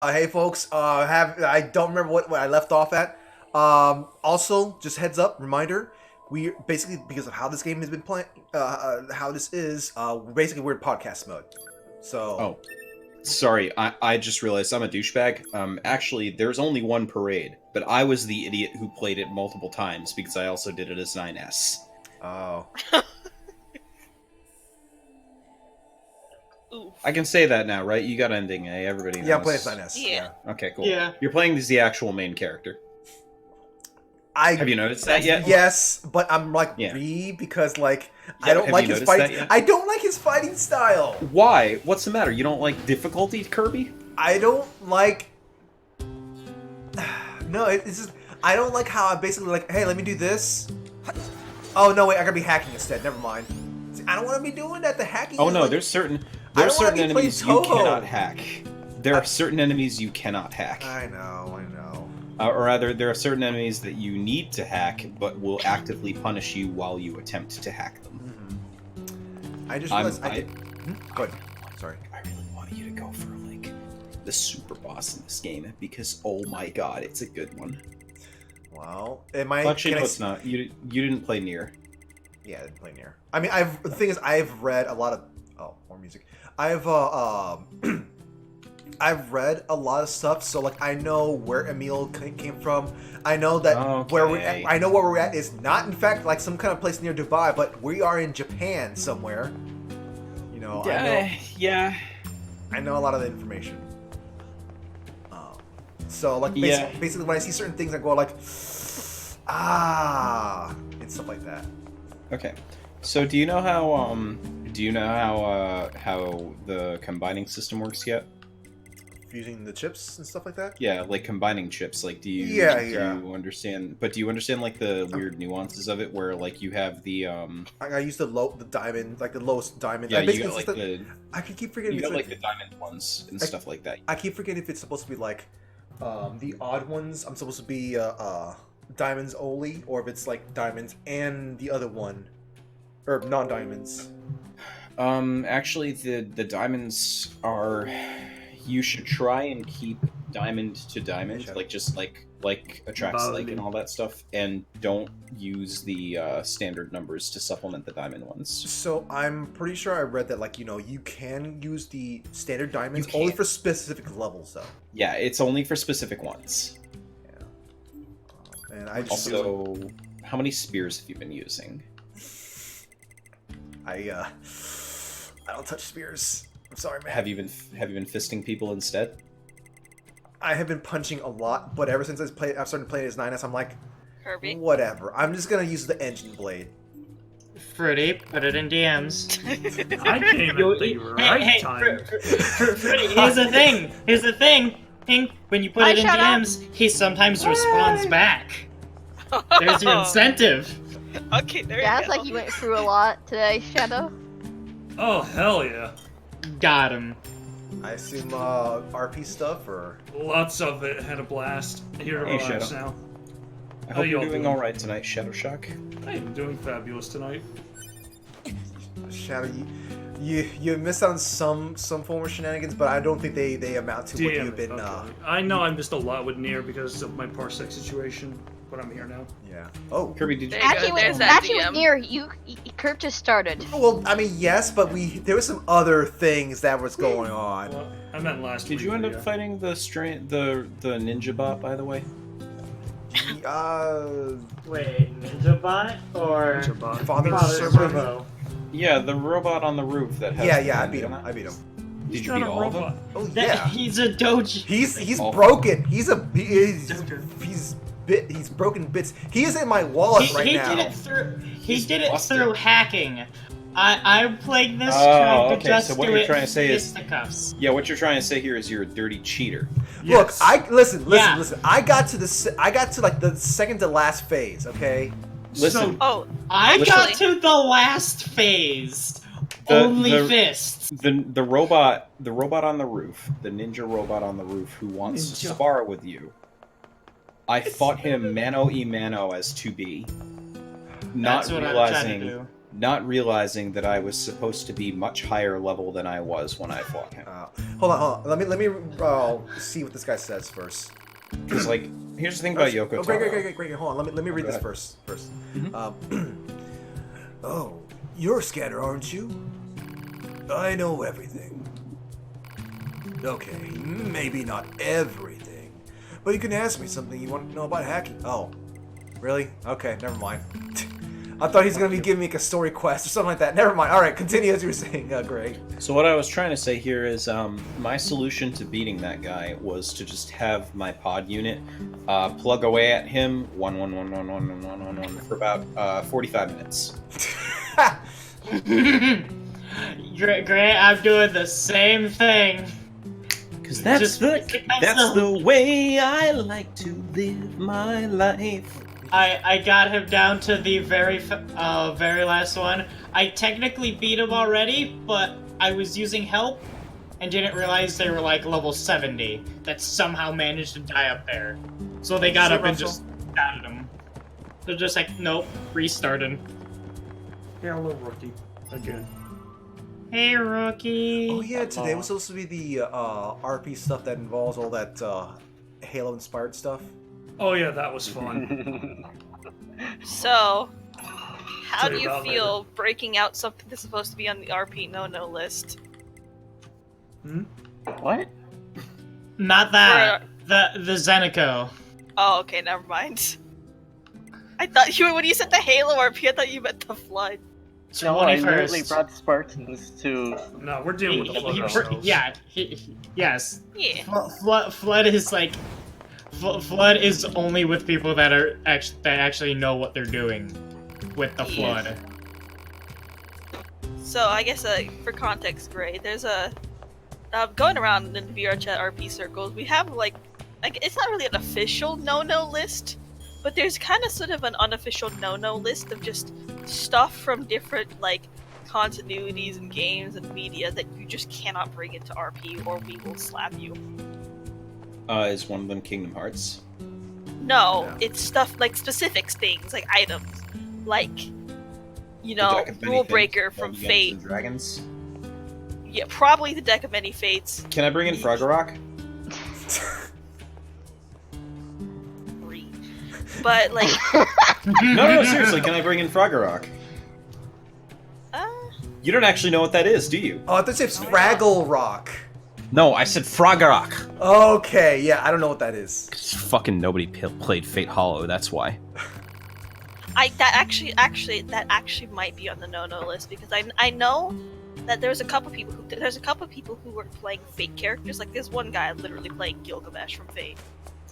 Hey folks, I don't remember what I left off at. Also, just heads up, reminder, we basically because of how this game has been playing, how this is, basically we're in podcast mode. So, Oh, sorry, I just realized I'm a douchebag. Actually, there's only one parade, but I was the idiot who played it multiple times because I also did it as 9S. oh, Oof. I can say that now, right? You got ending A, everybody knows. yeah, play as 9S. Yeah. Okay, cool. Yeah. You're playing as the actual main character. Have you noticed that yet? Yes, but I'm like Yeah. because like I Yeah, don't have like you his noticed fighting. that yet? I don't like his fighting style. Why? What's the matter? You don't like difficulty, Kirby? I don't like. No, it's just I don't like how I basically like. Hey, let me do this. Oh no, wait! I gotta be hacking instead. Never mind. See, I don't want to be doing that. The hacking. Oh is no, like, there's certain I don't wanna be enemies playing you Toho. cannot hack. There are certain enemies you cannot hack. I know. Or rather, there are certain enemies that you need to hack, but will actively punish you while you attempt to hack them. I just realized I I- did. Go ahead. Sorry. I really wanted you to go for like the super boss in this game because oh my god, it's a good one. Well, am I? Actually, can no, I it's not. You didn't play Nier. Yeah, I didn't play Nier. I mean, the thing is, I've read a lot of. Oh, more music. I've read a lot of stuff, so like I know where Emil came from. I know that Okay. I know where we're at is not in fact like some kind of place near Dubai, but we are in Japan somewhere. You know, Yeah. I know a lot of the information. So like Yeah. basically when I see certain things, I go like, and stuff like that. Okay. So do you know how the combining system works yet? Fusing the chips and stuff like that. Yeah, like combining chips. Like, do you you understand? But do you understand like the weird nuances of it, where like you have the I use the diamond, like the lowest diamond. yeah, I you basically got like it's I can keep forgetting. you It's got like the diamond ones and stuff like that. I keep forgetting if it's supposed to be like the odd ones. I'm supposed to be diamonds only, or if it's like diamonds and the other one, or non-diamonds. Actually, the diamonds are. You should try and keep diamond to diamond, like just like attracts like and all that stuff, and don't use the standard numbers to supplement the diamond ones. So I'm pretty sure I read that like you can use the standard diamonds You can. only for specific levels though. Yeah, it's only for specific ones. Yeah. And I just Also, how many spears have you been using? I don't touch spears. I'm sorry, man. Have you been fisting people instead? I have been punching a lot, but ever since I've started playing as 9S, I'm like, Kirby. whatever. I'm just gonna use the engine blade. Fruity, put it in DMs. I came at the right time. Fruity, here's the thing. When you put it in shut up. DMs, he sometimes responds back. There's your incentive. Okay, there Yeah, you it's go. like you went through a lot today, Shadow. Oh, hell yeah. Got him. I assume RP stuff or Lots of it. Had a blast. Here to Hey, relax Shadow. now. I How hope you're y'all doing doing? all right tonight, Shadow Shock. I am doing fabulous tonight. Shadow. You missed on some former shenanigans, but I don't think they amount to what Damn you've it, been. okay. I know I missed a lot with Nier because of my parsec situation, but I'm here now. Yeah. Oh. Kirby, did you? There you go, Actually, there's with, that actually with DM. Nier, Kurt just started. Well, I mean, yes, but there was some other things that was going on. Well, I meant last week. Did you end but up yeah. fighting the ninja bot, by the way? Wait, Ninja Bot or Ninja bot. Father Father Servo. Servo? Yeah, the robot on the roof that has. Yeah, I beat him. Did He's you not beat a all of them? robot. Oh That- yeah. He's a doji. He's Awful. broken. He's broken bits. He is in my wallet right he now. did it through. He He's did it busted. through hacking. I played this Oh, trying to okay, just so what do you're it trying to say is- fisticuffs. Yeah, what you're trying to say here is you're a dirty cheater. Look, Yes. listen. Yeah. I got to like the second to last phase. Okay. Listen, Oh, I Listen. got to the last phase. The- Only the- fists. the robot on the roof, the ninja robot on the roof who wants to Ninja. spar with you. I fought him mano a mano as 2B. Not That's what I'm trying to realizing do. not realizing that I was supposed to be much higher level than I was when I fought him. Hold on. Let me see what this guy says first. Because, like, here's the thing about Yoko Oh, Taro. great. Hold on. Let me read this first. Mhm. Oh, you're a scanner, aren't you? I know everything. Okay, maybe not everything, but you can ask me something you want to know about hacking. Oh, really? Okay, never mind. I thought he was going to be giving me like a story quest or something like that. Never mind. All right, continue as you were saying, Greg. So what I was trying to say here is my solution to beating that guy was to just have my pod unit plug away at him one for about 45 minutes. Grant, I'm doing the same thing. Because that's the way I like to live my life. I got him down to the very last one. I technically beat him already, but I was using help and didn't realize they were like level 70 that somehow managed to die up there. So they got up and just stabbed him. They're just like, nope, restarting. Yeah, a little rookie. Again. Hey, rookie. Oh yeah, today was supposed to be the RP stuff that involves all that Halo-inspired stuff. Oh yeah, that was fun. So, how Tell do you you about feel breaking out something that's supposed to be on the RP no list? What? Not that. The Zenico. Oh, okay, never mind. I thought when you said the Halo RP, I thought you meant the Flood. No, I 21st. literally brought Spartans to... No, we're dealing with the Flood ourselves. Yeah, yes. Yeah. Flood is like... Flood is only with people that actually know what they're doing with the Flood. So I guess for context, Gray, there's a going around in VR chat RP circles. We have like it's not really an official no-no list, but there's kind of sort of an unofficial no-no list of just stuff from different like continuities and games and media that you just cannot bring into RP or we will slap you. Is one of them Kingdom Hearts? No, Yeah. it's stuff like specific things, like items, like you The know, Deck of Many Rule Things Breaker from from Dungeons Fate. and Dragons. Yeah, probably the Deck of Many Fates. Can I bring in Froggerrock? But like, No, seriously, can I bring in Froggerrock? You don't actually know what that is, do you? Oh, I thought you said Fraggle Rock. No, I said Froggerrock. Okay, yeah, I don't know what that is. Fucking nobody played Fate Hollow, that's why. that actually might be on the no-no list because I know that there's a couple people who were playing Fate characters. Like there's one guy literally playing Gilgamesh from Fate.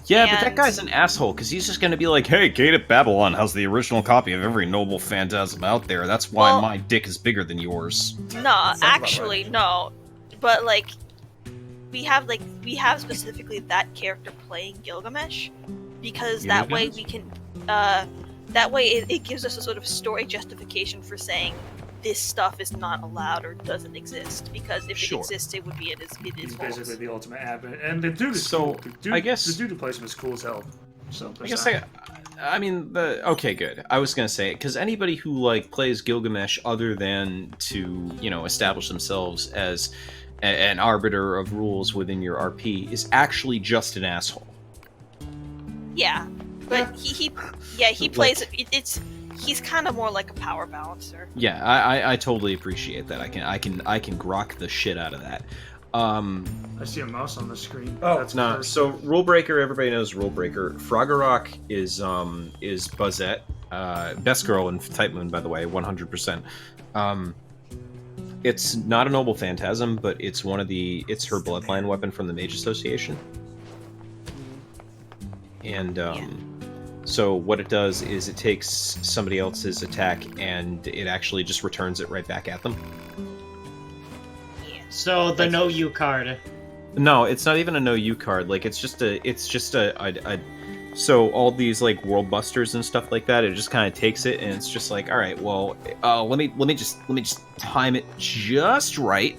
Yeah, but that And- guy's an asshole, because he's just gonna be like, hey, Gate of Babylon has the original copy of every noble phantasm out there. That's why Well- my dick is bigger than yours. No, about actually no. But like we have specifically that character playing Gilgamesh because that way we can that way it gives us a sort of story justification for saying this stuff is not allowed or doesn't exist because if Sure. it exists it would be it is He's false. basically the ultimate admin, and the dude is So, cool. I guess- the dude who plays him is cool as hell. So I guess I mean, okay, good. I was gonna say, because anybody who, like, plays Gilgamesh other than to, you know, establish themselves as an arbiter of rules within your RP is actually just an asshole. Yeah, but he plays it. He's kind of more like a power balancer. Yeah, I totally appreciate that. I can grok the shit out of that. I see a mouse on the screen. Oh, That's No, first. so Rule Breaker, everybody knows Rule Breaker. Froggerrock is Buzzette, best girl in Type Moon, by the way, 100%. It's not a noble phantasm, but it's her bloodline weapon from the Mage Association. And so what it does is it takes somebody else's attack and it actually just returns it right back at them. Yeah. So the no you card. No, it's not even a no you card. Like it's just a so all these like world busters and stuff like that, it just kind of takes it and it's just like, all right, well, let me just time it just right,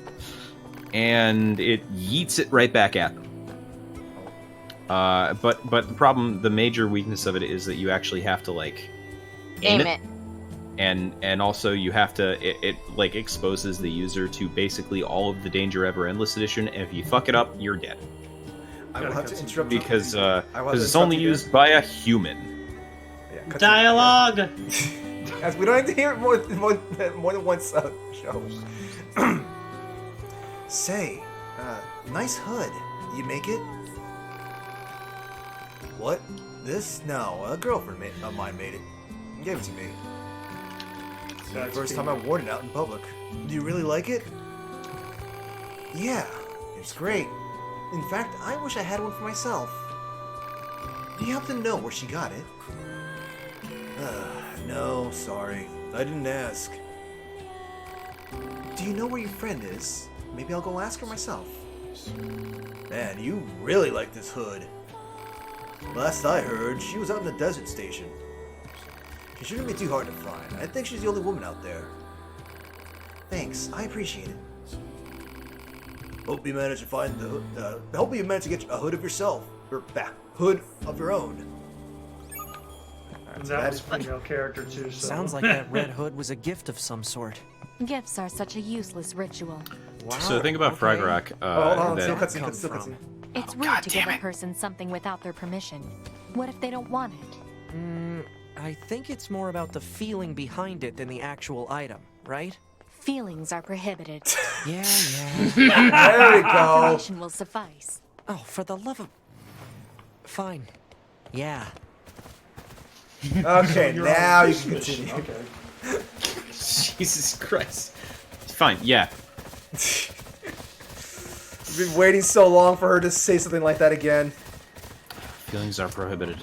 and it yeets it right back at them. But the major weakness of it is that you actually have to like Aim it. and also you have to it like exposes the user to basically all of the Danger Ever Endless Edition, and if you fuck it up, you're dead. I will have to interrupt you Because I will have to it's only interrupt you used by a human. there. Yeah, cut Dialogue. As we don't have to hear it more than once show. Say, nice hood. You make it? What? This? No, a girlfriend of mine made it. Gave it to me. It's the first time I've worn it out in public. Do you really like it? Yeah, it's great. In fact, I wish I had one for myself. Do you happen to know where she got it? No, sorry. I didn't ask. Do you know where your friend is? Maybe I'll go ask her myself. Man, you really like this hood. Last I heard, she was out in the desert station. She shouldn't be too hard to find. I think she's the only woman out there. Thanks, I appreciate it. Hope you managed to find the hood. Hope you managed to get a hood of yourself, or hood of your own. And that was female character too. So. Sounds like that red hood was a gift of some sort. Gifts are such a useless ritual. Wow. So think about Frog Rock. Hold on, that- still cutscene. It's rude to give a person something without their permission. What if they don't want it? I think it's more about the feeling behind it than the actual item, right? Feelings are prohibited. Yeah. There we go. Information will suffice. Oh, for the love of... Fine. Yeah. Okay, You're now on you this can mission, continue. Okay. Jesus Christ. Fine, yeah. You've been waiting so long for her to say something like that again. Feelings are prohibited.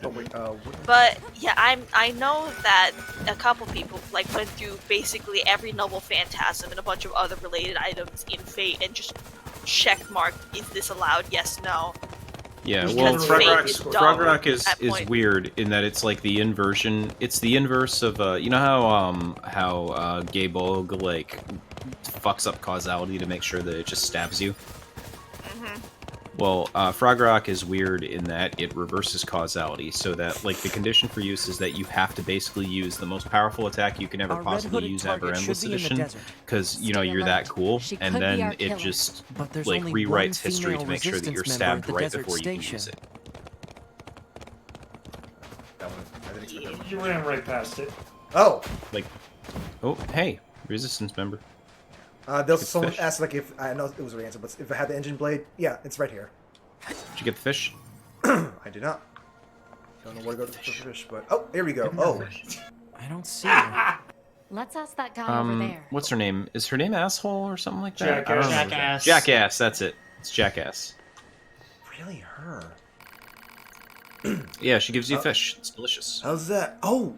Oh wait, what? But yeah, I know that a couple people like went through basically every noble phantasm and a bunch of other related items in Fate and just checkmarked, is this allowed? Yes, no. Yeah, Because well, Fate is dumb Frog Rock is at point. weird in that it's like the inversion. It's the inverse of you know how Gaybog like fucks up causality to make sure that it just stabs you. Well, Frog Rock is weird in that it reverses causality, so that like the condition for use is that you have to basically use the most powerful attack you can ever Our possibly red-hooded use target ever should Endless be in the Edition, desert. because you know Stay you're alert. that cool, She and could be then our it killer. just But there's like only rewrites one history to female make sure that you're resistance member at stabbed the right desert before you can station. use it. That one. I didn't expect that one. You ran right past it. Oh, Like, oh hey, resistance member. there's someone fish. asked like if I know it was the answer, but if I had the engine blade, yeah, it's right here. Did you get the fish? I do not. Don't know where to go for fish, but oh, here we go. Oh, I don't see her. Let's ask that guy over there. What's her name? Is her name Asshole or something like that? I don't Jackass. remember. Jackass. Jackass, that's it. It's Jackass. really her? Yeah, she gives you fish. It's delicious. How's that? Oh,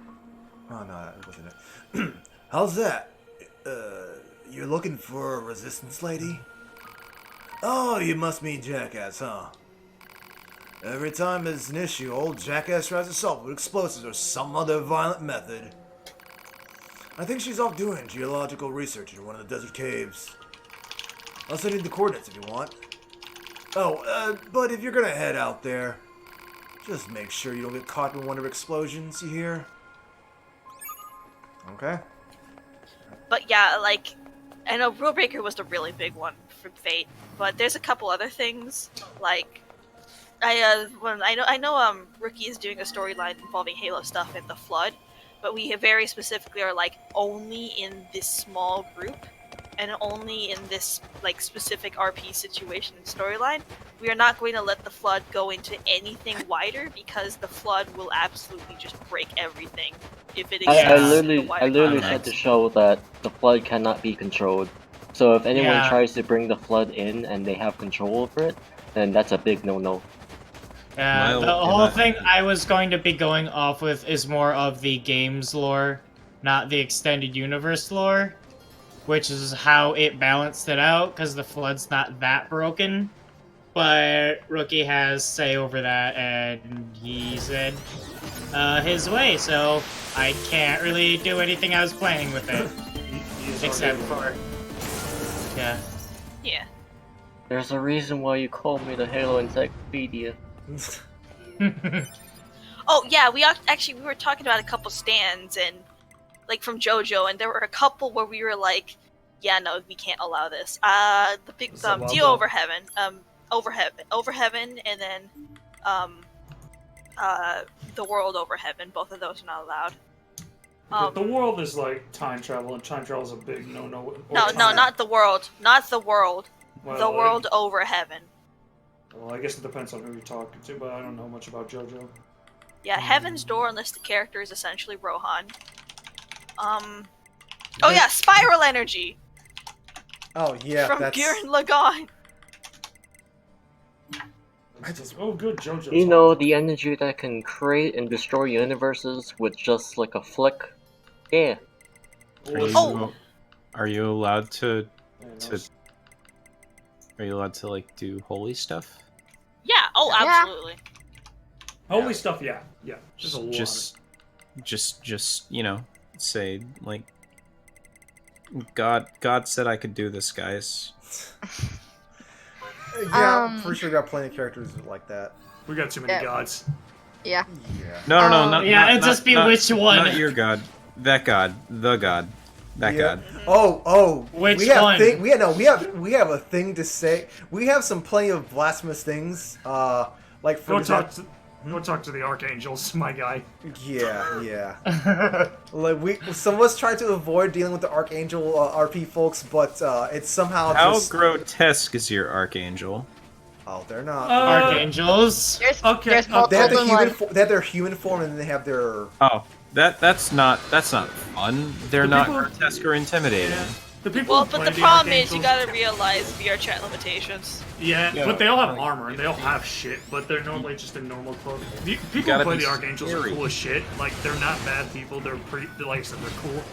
no, that wasn't it. How's that? You're looking for a resistance lady? Oh, you must mean Jackass, huh? Every time there's an issue, old Jackass tries to solve it with explosives or some other violent method. I think she's off doing geological research in one of the desert caves. I'll send you the coordinates if you want. Oh, but if you're gonna head out there, just make sure you don't get caught in one of her explosions, you hear? Okay. But yeah, like, I know Rule Breaker was the really big one for Fate, but there's a couple other things. Like, I know Rookie is doing a storyline involving Halo stuff and the Flood, but we very specifically are like only in this small group and only in this like specific RP situation and storyline. We are not going to let the Flood go into anything wider because the Flood will absolutely just break everything if it exists. I in the literally wider said context. to show that the flood cannot be controlled. So if anyone Yeah. tries to bring the flood in and they have control over it, then that's a big no-no. Yeah, Well, the in whole that- thing I was going to be going off with is more of the game's lore, not the extended universe lore, which is how it balanced it out, because the Flood's not that broken. But Rookie has say over that, and he said his way, so I can't really do anything I was planning with it, He is except already- for... Yeah. Yeah. There's a reason why you call me the Halo Encyclopedia. Oh yeah, we were talking about a couple stands, and like from JoJo, and there were a couple where we were like, yeah, no, we can't allow this. The big Deal Over Heaven, Over Heaven, and then The World Over Heaven. Both of those are not allowed. The world is like time travel, and time travel is a big no-no. No, not the world. Not the world. Well, the world over heaven. Well, I guess it depends on who you're talking to, but I don't know much about JoJo. Yeah, Heaven's Door, unless the character is essentially Rohan. Oh yeah, Spiral Energy! Oh, yeah, From that's... Gurren Lagann. Oh, good, JoJo. You know, the energy that can create and destroy universes with just like a flick? Yeah. Are you allowed to Yeah, Are you allowed to like do holy stuff? Yeah, absolutely. holy stuff, yeah. There's a lot. Just you know, say like, God said I could do this, guys. Yeah, I'm pretty sure we got plenty of characters like that. We got too many gods. Yeah. Yeah. No, not it'd just be which one. Not your god. That god. The god. That god. Oh. Which we have one? We have a thing to say. We have some plenty of blasphemous things. Like for example, Go talk to the archangels, my guy. Yeah. Like some of us try to avoid dealing with the archangel RP folks, but it's somehow How just... grotesque is your archangel? Oh, they're not. Archangels. There's They have, multiple they have their human form, and then they have their... Oh, that's not fun. They're not grotesque or intimidating. Yeah. The people Well, who but play the the problem is you archangels- gotta realize VR chat limitations. Yeah, Yeah, but they all have like- armor and they all have shit, but they're normally just in normal clothes. People who gotta play be the archangels are scary. cool as shit. Like, they're not bad people. They're like I said, they're cool.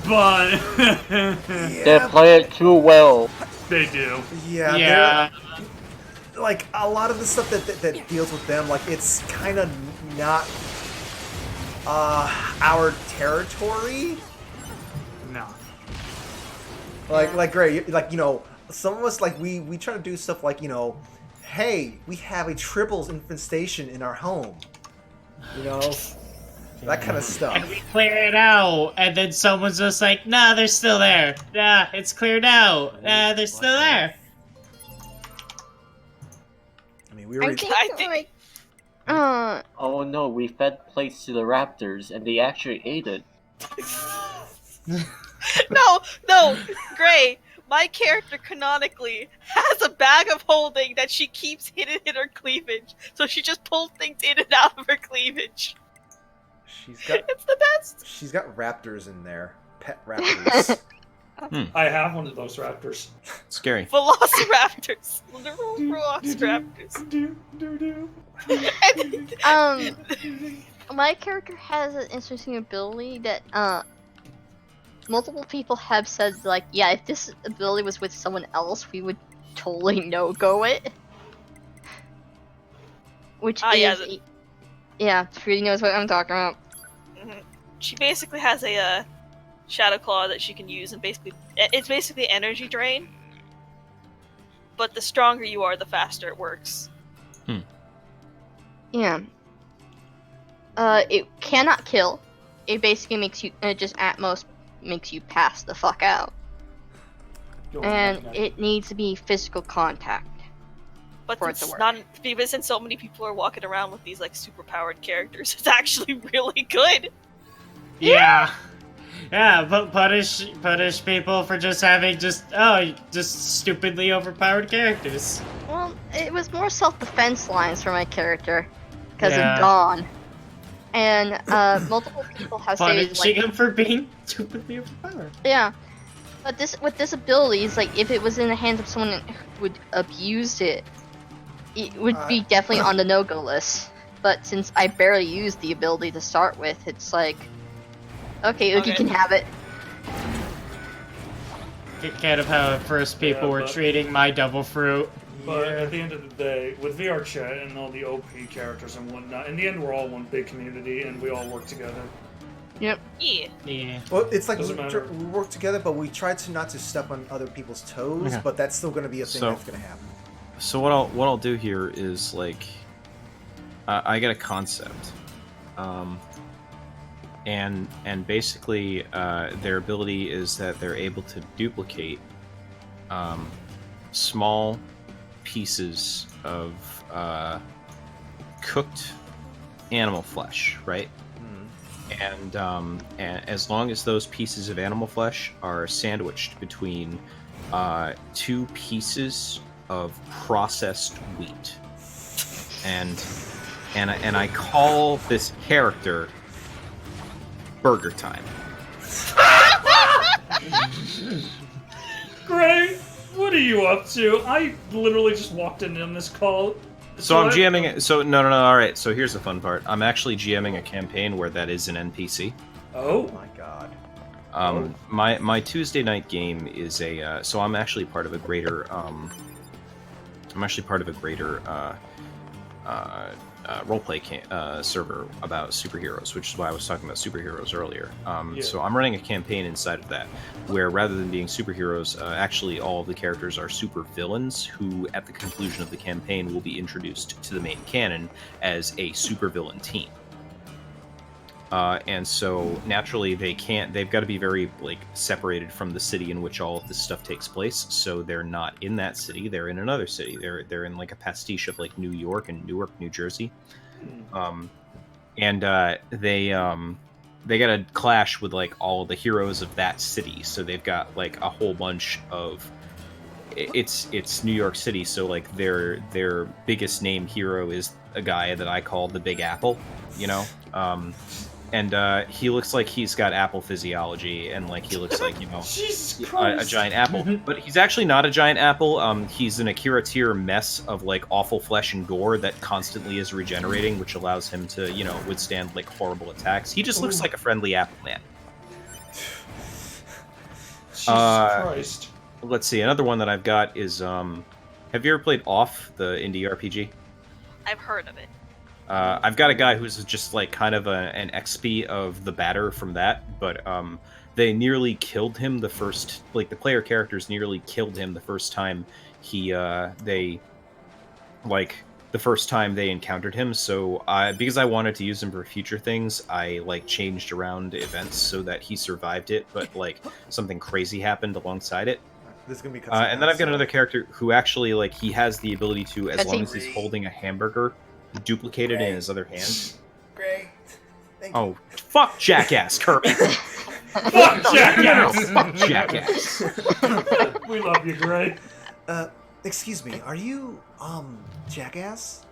But They play it too well. they do. Yeah. Like a lot of the stuff that deals with them, like it's kind of not our territory. No. Like great, like, you know, some of us, like we try to do stuff like, you know, hey, we have a triples infestation in our home, you know, that kind of stuff. And we clear it out, and then someone's just like, nah, they're still there. Nah, it's cleared out. Nah, they're still there. I mean, we I already... think, like, Oh no, we fed plates to the raptors and they actually ate it. No, Gray. My character canonically has a bag of holding that she keeps hidden in her cleavage, so she just pulls things in and out of her cleavage. It's the best. She's got raptors in there, pet raptors. I have one of those raptors. Scary. Velociraptors. Literal velociraptors. My character has an interesting ability that multiple people have said, like, yeah, if this ability was with someone else, we would totally no-go it. Which is... Yeah, Fruity knows what I'm talking about. She basically has a Shadow Claw that she can use, and it's basically energy drain. But the stronger you are, the faster it works. Yeah. It cannot kill. It basically makes you, just at most makes you pass the fuck out. And it needs to be physical contact. But for it to it's work. not, because since so many people are walking around with these like super powered characters, it's actually really good. Yeah, but punish people for just having just stupidly overpowered characters. Well, it was more self-defense lines for my character because Yeah. of Dawn. And multiple people have stated, Punishing like, him for being stupidly overpowered. yeah. But with this ability, it's like if it was in the hands of someone who would abuse it, it would be definitely on the no-go list. But since I barely used the ability to start with, it's like, okay, Oogie can have it. Get kind of how at first people were treating my double fruit. But at the end of the day, with VR chat and all the OP characters and whatnot, in the end we're all one big community and we all work together. Yep. Yeah. Well, it's like Doesn't matter. we work together, but we try to not to step on other people's toes. Okay. But that's still going to be a thing So- that's going to happen. So what I'll do here is like, I get a concept. and basically their ability is that they're able to duplicate small pieces of cooked animal flesh, right? And as long as those pieces of animal flesh are sandwiched between 2 pieces of processed wheat, and I call this character Burger Time. Gray, what are you up to? I literally just walked in on this call. So I'm GMing it. So no. All right. So here's the fun part. I'm actually GMing a campaign where that is an NPC. Oh my god. My Tuesday night game is a. So I'm actually part of a greater. Roleplay server about superheroes, which is why I was talking about superheroes earlier. So I'm running a campaign inside of that, where rather than being superheroes, actually all of the characters are super villains who, at the conclusion of the campaign, will be introduced to the main canon as a supervillain team. And so naturally they've got to be very separated from the city in which all of this stuff takes place. So they're not in that city, they're in another city. They're in a pastiche of New York and Newark, New Jersey. And they gotta clash with all the heroes of that city. So they've got a whole bunch of it's New York City, so their biggest name hero is a guy that I call the Big Apple, and he looks like he's got apple physiology, and he looks like a giant apple. But he's actually not a giant apple. He's an Akira tier mess of awful flesh and gore that constantly is regenerating, which allows him to withstand horrible attacks. He just looks like a friendly apple man. Jesus Christ. Let's see. Another one that I've got is have you ever played Off, the indie RPG? I've heard of it. I've got a guy who's just kind of an XP of the batter from that, but they nearly killed him the first, the player characters nearly killed him the first time the first time they encountered him. So because I wanted to use him for future things, I changed around events so that he survived it, but something crazy happened alongside it. This is gonna be and then I've got another character who actually he has the ability to, as long as he's holding a hamburger, duplicate it in his other hand. Great. Oh, fuck Jackass, Kirby! Fuck Jackass! Fuck Jackass! We love you, Gray. Excuse me, are you, Jackass?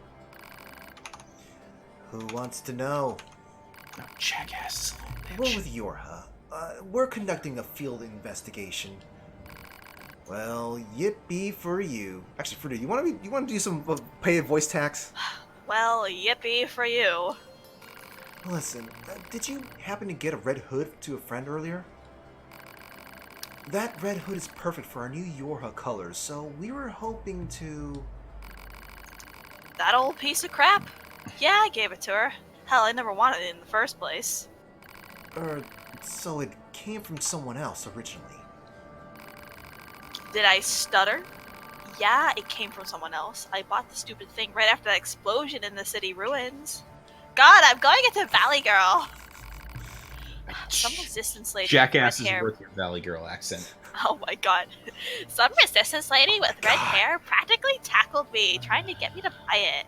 Who wants to know? No, Jackass. We're with Yorha. We're conducting a field investigation. Well, yippee for you. Actually, Fruity, you want to do some paid voice tax? Well, yippee for you. Listen, did you happen to get a red hood to a friend earlier? That red hood is perfect for our new Yorha colors, so we were hoping to... That old piece of crap? Yeah, I gave it to her. Hell, I never wanted it in the first place. So it came from someone else originally. Did I stutter? Yeah, it came from someone else. I bought the stupid thing right after that explosion in the city ruins. God, I'm going into Valley Girl! Some resistance lady Jackass with is red hair. worth your Valley Girl accent. Oh my god. Some resistance lady with red hair practically tackled me, trying to get me to buy it.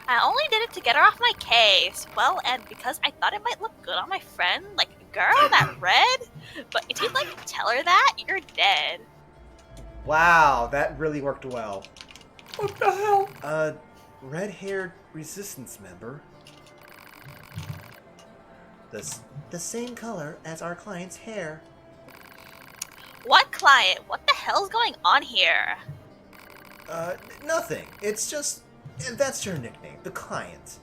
I only did it to get her off my case. Well, and because I thought it might look good on my friend. Girl, that red? But if you'd tell her that, you're dead. Wow, that really worked well. What the hell? Red-haired resistance member. The same color as our client's hair. What client? What the hell's going on here? Nothing. It's just... That's your nickname, the client.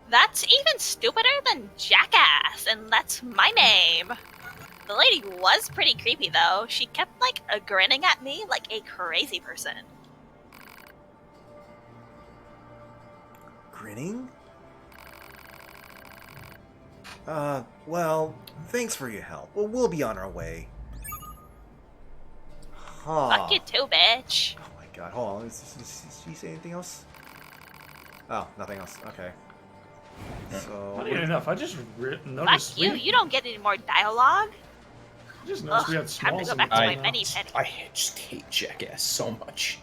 That's even stupider than Jackass, and that's my name. The lady was pretty creepy, though. She kept, grinning at me like a crazy person. Grinning? Well, thanks for your help. Well, we'll be on our way. Huh. Fuck you too, bitch. Oh my god, hold on. Did she say anything else? Oh, nothing else. Okay. So. Funny enough, I just Fuck noticed. you! You don't get any more dialogue. I just noticed we had Time to smalls go in back the to my game. many penny. I just hate Jackass so much.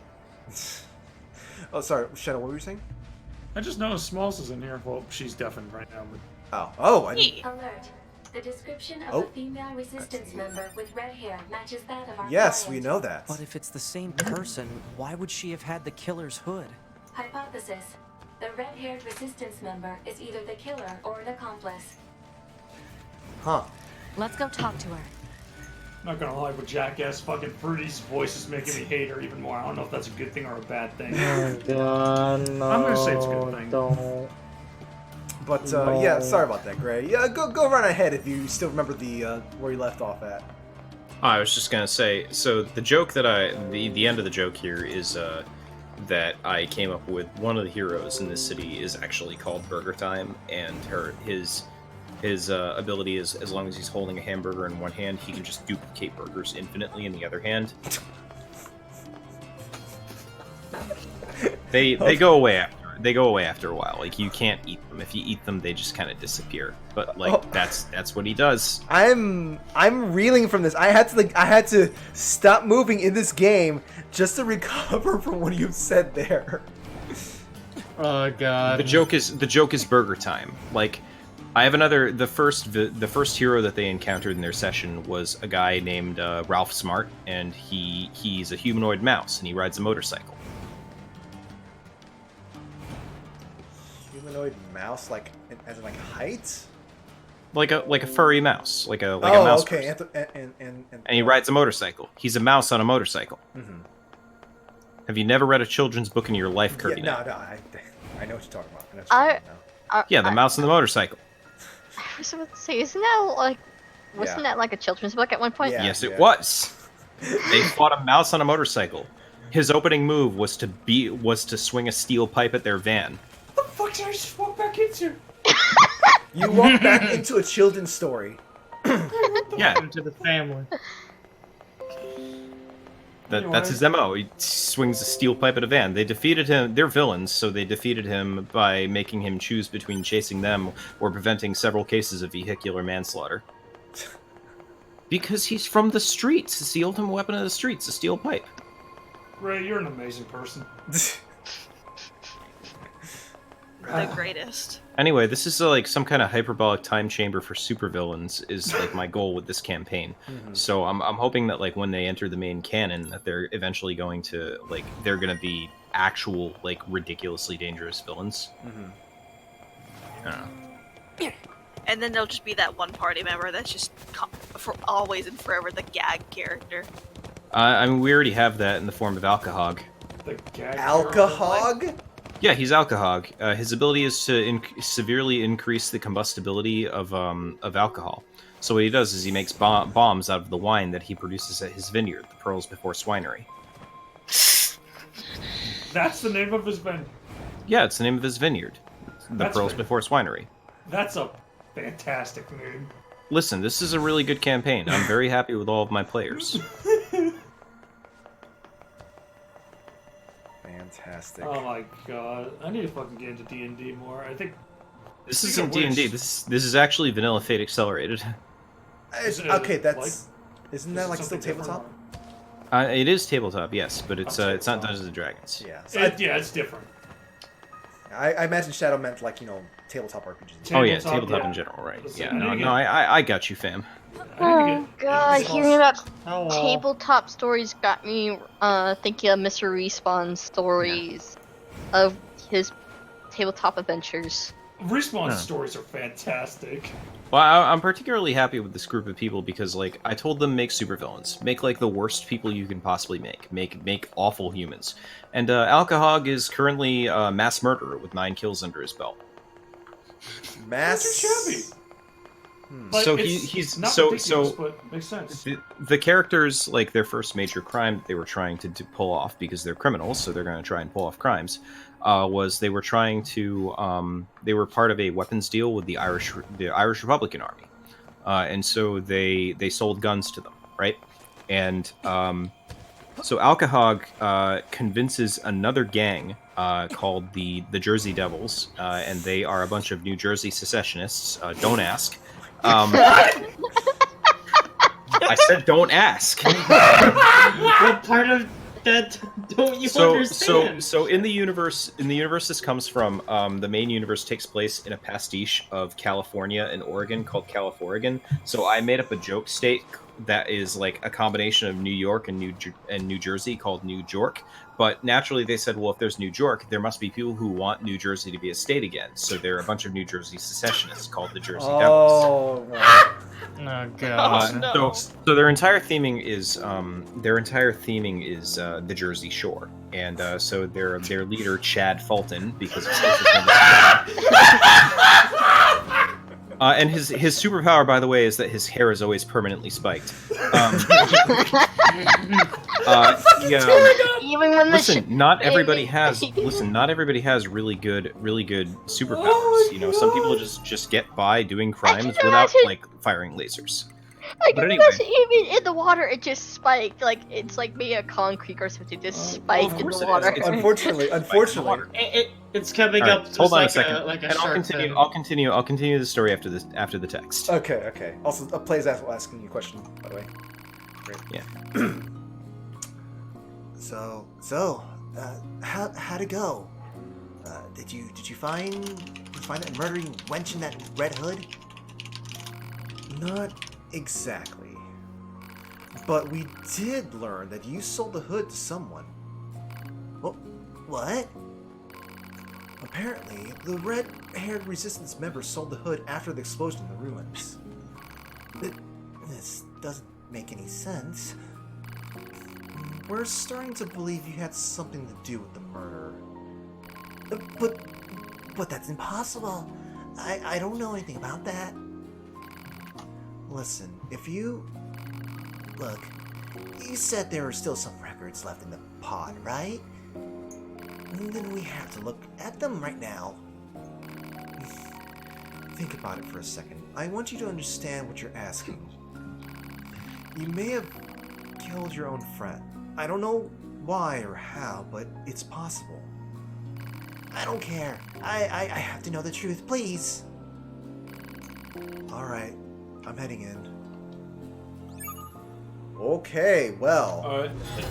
Oh, sorry, Shadow. What were you saying? I just noticed Smalls is in here. Well, she's deafened right now, but Oh, I didn't. Alert. The description of Oh. a female resistance member with red hair matches that of our Yes, we client. know that. But if it's the same person, why would she have had the killer's hood? Hypothesis. The red-haired resistance member is either the killer or an accomplice. Huh. Let's go talk to her. not gonna lie, but Jackass fucking Fruity's voice is making me hate her even more. I don't know if that's a good thing or a bad thing. Oh god, no. I'm gonna say it's a good thing. Don't. But No. yeah, sorry about that, Gray. Yeah, go right ahead if you still remember the where you left off at. I was just gonna say, so the joke that the end of the joke here is that I came up with. One of the heroes in this city is actually called Burger Time, and his ability is, as long as he's holding a hamburger in one hand, he can just duplicate burgers infinitely in the other hand. They go away after a while. Like, you can't eat them. If you eat them, they just kind of disappear. But like that's what he does. I'm reeling from this. I had to stop moving in this game just to recover from what you said there. Oh god. The joke is Burger Time. Like, I have another. The first hero that they encountered in their session was a guy named Ralph Smart, and he's a humanoid mouse, and he rides a motorcycle. Humanoid mouse, like as in like height? Like a furry mouse, like a mouse. Okay. Person. And he rides a motorcycle. He's a mouse on a motorcycle. Mm-hmm. Have you never read a children's book in your life, Kirby? Yeah, no, I know what you're talking about. I know what you're talking about. Yeah, the mouse on the motorcycle. I was about to say, isn't that like, wasn't that like a children's book at one point? Yeah. Yes, it was. They fought a mouse on a motorcycle. His opening move was to swing a steel pipe at their van. What the fuck did I just walk back into? You walk back into a children's story. Yeah, Into the family. that's his MO. He swings a steel pipe at a van. They defeated him. They're villains, so they defeated him by making him choose between chasing them or preventing several cases of vehicular manslaughter. Because he's from the streets. It's the ultimate weapon of the streets, a steel pipe. Ray, you're an amazing person. The greatest. Anyway, this is like some kind of hyperbolic time chamber for supervillains is like my goal with this campaign. Mhm. So I'm hoping that like when they enter the main canon that they're eventually going to like they're going to be actual like ridiculously dangerous villains. Mhm. I don't know. And then there'll just be that one party member that's just for always and forever the gag character. I mean, we already have that in the form of Alcohog. The gag Alcohog? Yeah, he's Alcohog. His ability is to severely increase the combustibility of alcohol. So what he does is he makes bombs out of the wine that he produces at his vineyard, the Pearls Before Swinery. That's the name of his band. Yeah, it's the name of his vineyard, the That's Pearls right. Before Swinery. That's a fantastic name. Listen, this is a really good campaign. I'm very happy with all of my players. Fantastic. Oh my god, I need to fucking get into D&D more. I think This Speaking isn't of D&D. which- This is actually Vanilla Fate Accelerated. Okay, that's isn't is that it like still something different tabletop? It is tabletop, yes, but it's Oh, it's not tabletop. Dungeons and Dragons. Yeah. or- So yeah, it's different. I imagine Shadow meant like tabletop RPGs. Oh yeah, Tabletop, tabletop yeah. in general, right? Listen, Yeah, I need no, to no, I got you, fam. I need to Oh get god, into hearing about Hello. tabletop stories got me thinking of Mr. Respawn's stories of his tabletop adventures. Respawn Huh. stories are fantastic. Well, I'm particularly happy with this group of people because, like, I told them make supervillains, make like the worst people you can possibly make awful humans, and Alcohog is currently a mass murderer with 9 kills under his belt. Mass. That's shabby. Like, So it's he's not so ridiculous, but makes sense. the characters, like, their first major crime that they were trying to pull off, because they're criminals, so they're going to try and pull off crimes, was they were trying to they were part of a weapons deal with the Irish Republican Army, and so they sold guns to them, right? And So Alcahog convinces another gang called the Jersey Devils, and they are a bunch of New Jersey secessionists. Don't ask. I said don't ask. What part of that don't you understand? So in the universe this comes from, the main universe takes place in a pastiche of California and Oregon called Californian. So I made up a joke state that is like a combination of New York and New Jersey called New York. But naturally they said, well, if there's New York, there must be people who want New Jersey to be a state again. So there are a bunch of New Jersey secessionists called the Jersey Devils. Oh, right. Oh god. no. So their entire theming is the Jersey Shore, and so their leader Chad Fulton, because his name is Chad. And his superpower, by the way, is that his hair is always permanently spiked. Even when the not everybody has really good superpowers. You know, some people just get by doing crimes without like firing lasers. I But can anyway. imagine even in the water it just spiked. Like it's like maybe a concrete or something just spiked in course the it is. water. It's- Unfortunately. It's coming All right, up just hold on like a second, a and I'll shark continue. fin. I'll continue the story after the text. Okay. Also, Play's asking you a question, by the way. Great. Yeah. How'd it go? Did you find that murdering wench in that red hood? Not exactly. But we did learn that you sold the hood to someone. What? Apparently, the red-haired resistance member sold the hood after the explosion in the ruins. This doesn't make any sense. We're starting to believe you had something to do with the murder. But that's impossible. I don't know anything about that. Listen, Look, you said there are still some records left in the pod, right? Then we have to look at them right now. Think about it for a second. I want you to understand what you're asking. You may have killed your own friend. I don't know why or how, but it's possible. I don't care. I have to know the truth, please. Alright, I'm heading in. Okay, well.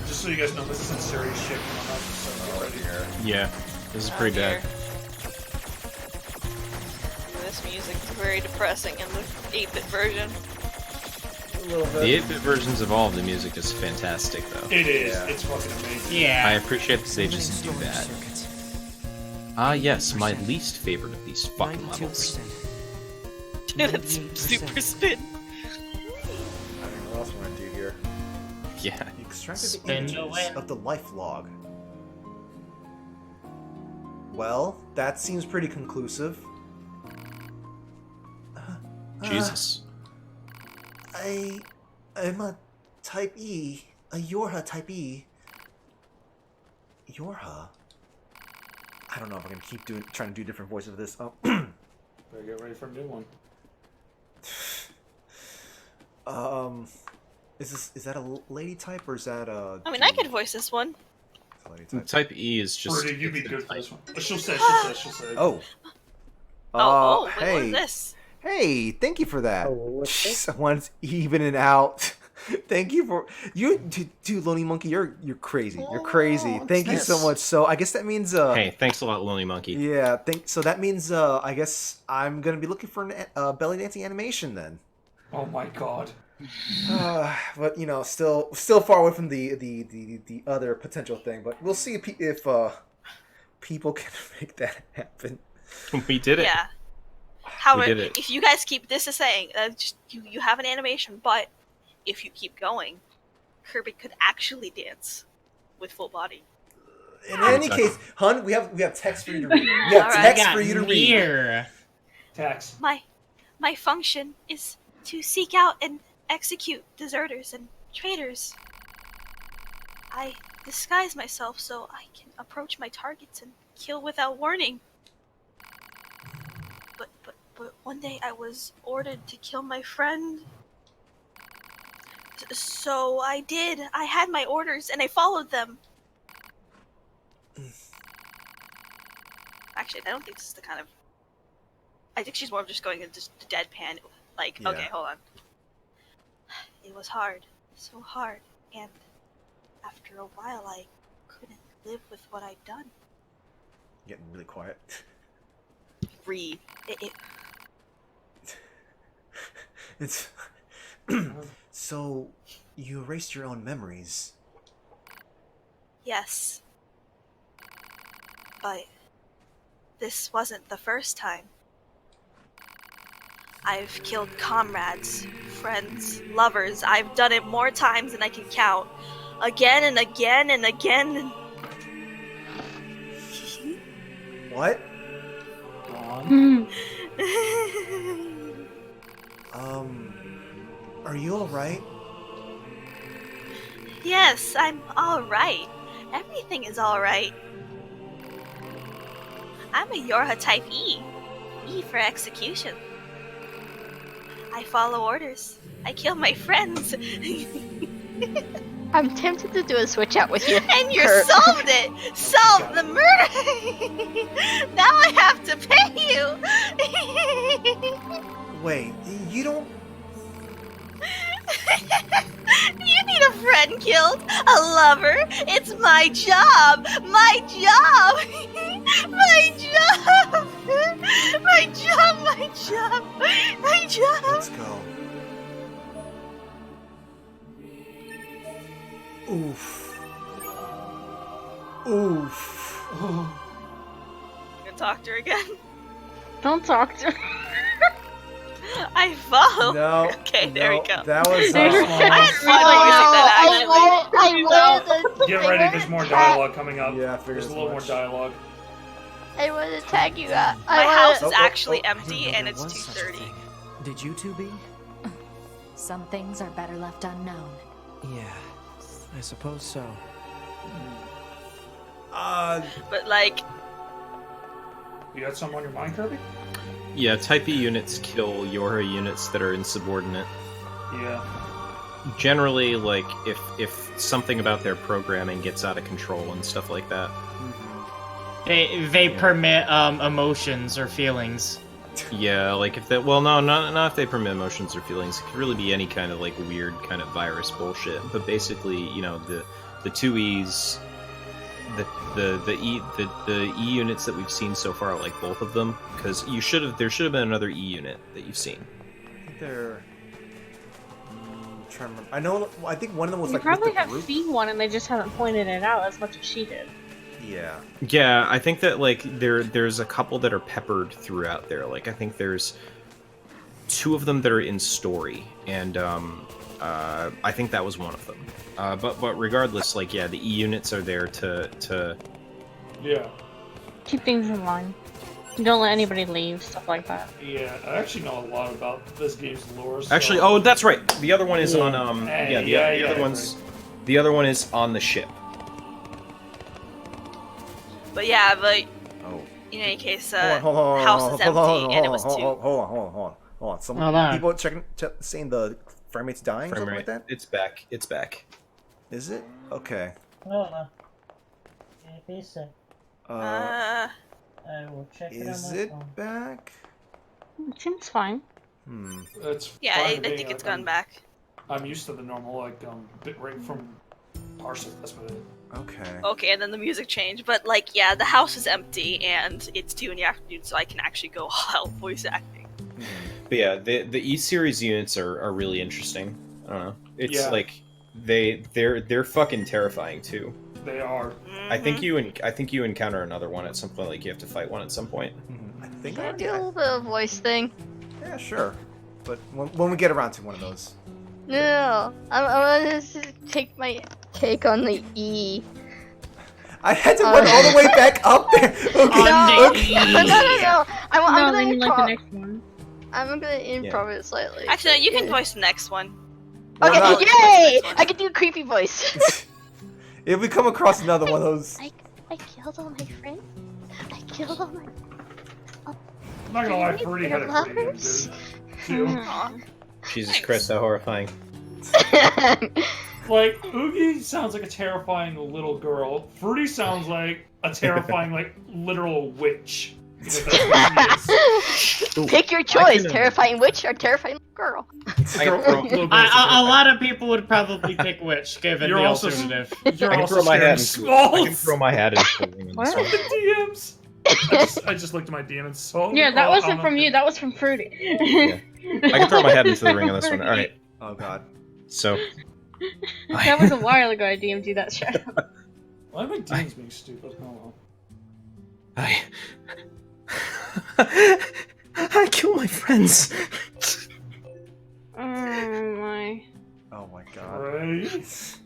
Just so you guys know, this is some serious shit coming up, so get ready. Yeah, this is pretty bad. This music is very depressing in the 8-bit version. A little bit. The 8-bit versions of all of the music is fantastic, though. It is. Yeah. It's fucking amazing. Yeah. I appreciate that they just do that. Ah, yes, my least favorite of these fucking levels. It's super spin. I don't know what else we're gonna do here. Yeah. You extracted the Spin images away. of the life log. Well, that seems pretty conclusive. Jesus. I'm a Type E. A Yorha Type E. Yorha? I don't know if I'm gonna keep trying to do different voices of this. Oh. Better get ready for a new one. Is that a lady type or is that a? I mean, I could voice this one. It's a lady type. Type E is just. Brady, you'd be good for this one. She'll say. Oh. Oh, wait, hey. what is this? Hey, thank you for that. Oh, what's this? Someone's evening out. Thank you for dude, Lonely Monkey. You're crazy. You're crazy. Thank you so much. So I guess that means Hey, thanks a lot, Lonely Monkey. yeah. So that means I guess I'm gonna be looking for an belly dancing animation then. Oh my god. But you know, still far away from the other potential thing. But we'll see if people can make that happen. We did it. Yeah. We did it. If you guys keep this as saying, you have an animation, but if you keep going, Kirby could actually dance with full body. In any case, hun, we have text for you to read. We have Alright. text for you to read. Nier. Tax. My function is to seek out and execute deserters and traitors. I disguise myself so I can approach my targets and kill without warning. But one day I was ordered to kill my friend. So I did. I had my orders and I followed them. Actually, I don't think this is the kind of... I think she's more of just going into just deadpan. Like, Yeah. okay, hold on. It was hard. So hard. And after a while, I couldn't live with what I'd done. Getting really quiet. Read. It's so you erased your own memories. Yes. But this wasn't the first time. I've killed comrades, friends, lovers. I've done it more times than I can count. Again and again and again. And... What? Are you alright? Yes, I'm alright. Everything is alright. I'm a Yorha type E. E for execution. I follow orders. I kill my friends. I'm tempted to do a switch out with you. And you solved it! Solved the murder! Now I have to pay you! Wait, you don't... You need a friend killed? A lover? It's my job! My job! My job! My job! My job! My job! Let's go. Oof. Oof. You gonna talk to her again? Don't talk to her. I follow. No. Okay, there we go. That was... I had fun using that actually. Get ready, there's more dialogue coming up. Yeah, I figured There's a as little more much. dialogue. I want to tag you out. My house is Oh, actually oh, empty and it's There was such a 2:30. thing. Did you two be? Some things are better left unknown. Yeah, I suppose so. But like, You got something on your mind, Kirby? Yeah, Type E units kill Yorha units that are insubordinate. Yeah. Generally, like, if something about their programming gets out of control and stuff like that. They permit emotions or feelings. Yeah, like if that. Well, no, not if they permit emotions or feelings. It could really be any kind of like weird kind of virus bullshit. But basically, you know, the two E's, the E units that we've seen so far, like both of them, because there should have been another E unit that you've seen. I think they're... I'm trying to remember. I know. I think one of them was You like with probably the have group. seen one and they just haven't pointed it out as much as she did. Yeah. Yeah, I think that like there's a couple that are peppered throughout there. Like I think there's two of them that are in story, and I think that was one of them. But regardless, like yeah, the E units are there to Yeah. Keep things in line. Don't let anybody leave, stuff like that. Yeah, I actually know a lot about this game's lore. So... Actually, oh, that's right. The other one is on the other one is on the ship. but yeah, but Oh. in any case, Hold on, house is empty and it was hold 2. on. Some Hold on. people saying the frame rate's dying or something like that? It's back. It's back. Is it? Okay. Uh, I will check it Is on my it phone. back? It seems fine. It's yeah, fine I to me. think it's gone back. I'm used to the normal like bit rate from parsec. That's what it. Okay. Okay, and then the music changed, but like, yeah, the house is empty and it's 2 in the afternoon, so I can actually go help voice acting. But yeah, the E series units are really interesting. I don't know. It's like they're fucking terrifying too. They are. I think you encounter another one at some point. Like you have to fight one at some point. I think Can I do a little bit of voice thing? Yeah, sure. But when we get around to one of those. No, I'm gonna just take my take on the E. I had to run all the way back up there. Okay. No. I'm they mean like the gonna next one. I'm gonna improv it slightly. Actually, no, you can voice the next one. Okay, Well, yay! I can do a creepy voice. If we come across another one of those, I killed all my friends. I killed all my. I'm not gonna lie, Birdie had a pretty good dude. Too. Aw. Jesus Thanks. Christ, how horrifying! Like, Oogie sounds like a terrifying little girl. Fruity sounds like a terrifying, like, literal witch. Because that's what she is. Pick your choice, terrifying witch or terrifying girl. Little girl's A lot of people would probably pick witch, given You're the also- alternative. You're I can also throw my scaring hat into skulls. I can throw my hat into the ring. What? The DMs. I just looked at my DM and saw. Yeah, that oh, wasn't I'm from not- you. That was from Fruity. Yeah. I can throw my hat into the ring on this one. All right. Oh god. So That was a while ago. I DM'd you that shit. Why are my DMs being stupid? Oh, I kill my friends. Oh my. Oh my well. god. Right.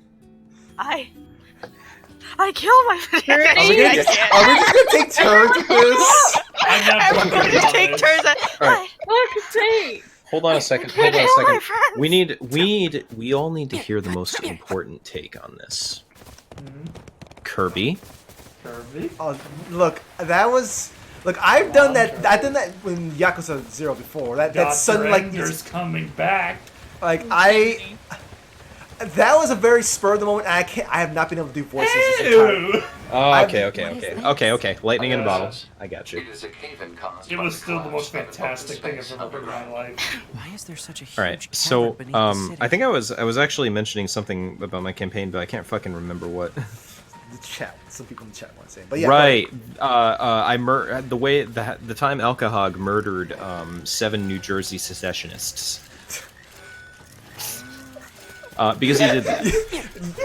I kill my Fruity? Are we just gonna take turns with this? I'm not Everyone fucking just about take it. turns at. Alright. Fuck's sake. Hold on a second. I Hold on a kill my second. friends. We all need to hear the most important take on this. Kirby. Kirby. Oh, look, that was. Look, I've done that. I've done that in Yakuza 0 before. That's sudden like Ender's coming back. Like that was a very spur of the moment. I have not been able to do voices this entire. Ew. Oh, okay. Lightning in a bottle. I got you. It was still the most fantastic thing I've ever heard in my life. Why is there such a huge All right. So, I think I was actually mentioning something about my campaign, but I can't fucking remember what. The chat. Some people in the chat want to say, but yeah. Right. The time Alcohog murdered 7 New Jersey secessionists. Because he did that.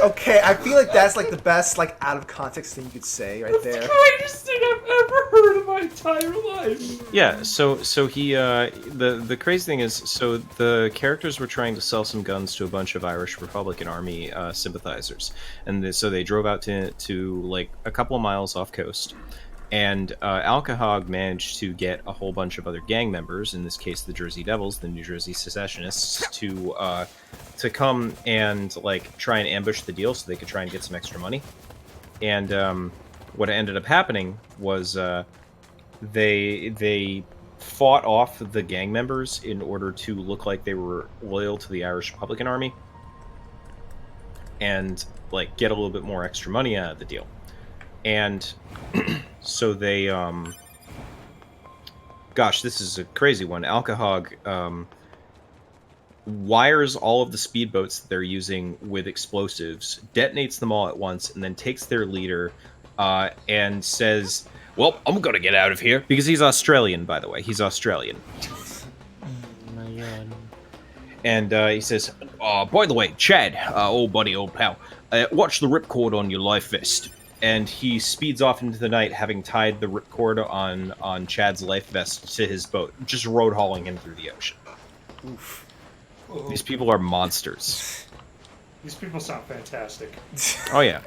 Okay, I feel like that's like the best like out of context thing you could say right there. Greatest thing I've ever heard in my entire life. Yeah, so he the crazy thing is, so the characters were trying to sell some guns to a bunch of Irish Republican Army sympathizers, and so they drove out to like a couple of miles off coast, and Alcohog managed to get a whole bunch of other gang members, in this case the Jersey Devils, the New Jersey secessionists, to come and like try and ambush the deal so they could try and get some extra money. And what ended up happening was they fought off the gang members in order to look like they were loyal to the Irish Republican Army and like get a little bit more extra money out of the deal. And so they gosh, this is a crazy one. Alcohog wires all of the speedboats that they're using with explosives, detonates them all at once, and then takes their leader and says, well, I'm gonna get out of here. Because he's Australian, by the way. He's Australian. And he says, by the way, Chad, old buddy, old pal, watch the ripcord on your life vest. And he speeds off into the night, having tied the ripcord on Chad's life vest to his boat, just road hauling him through the ocean. Oof. These people are monsters. These people sound fantastic. Oh yeah,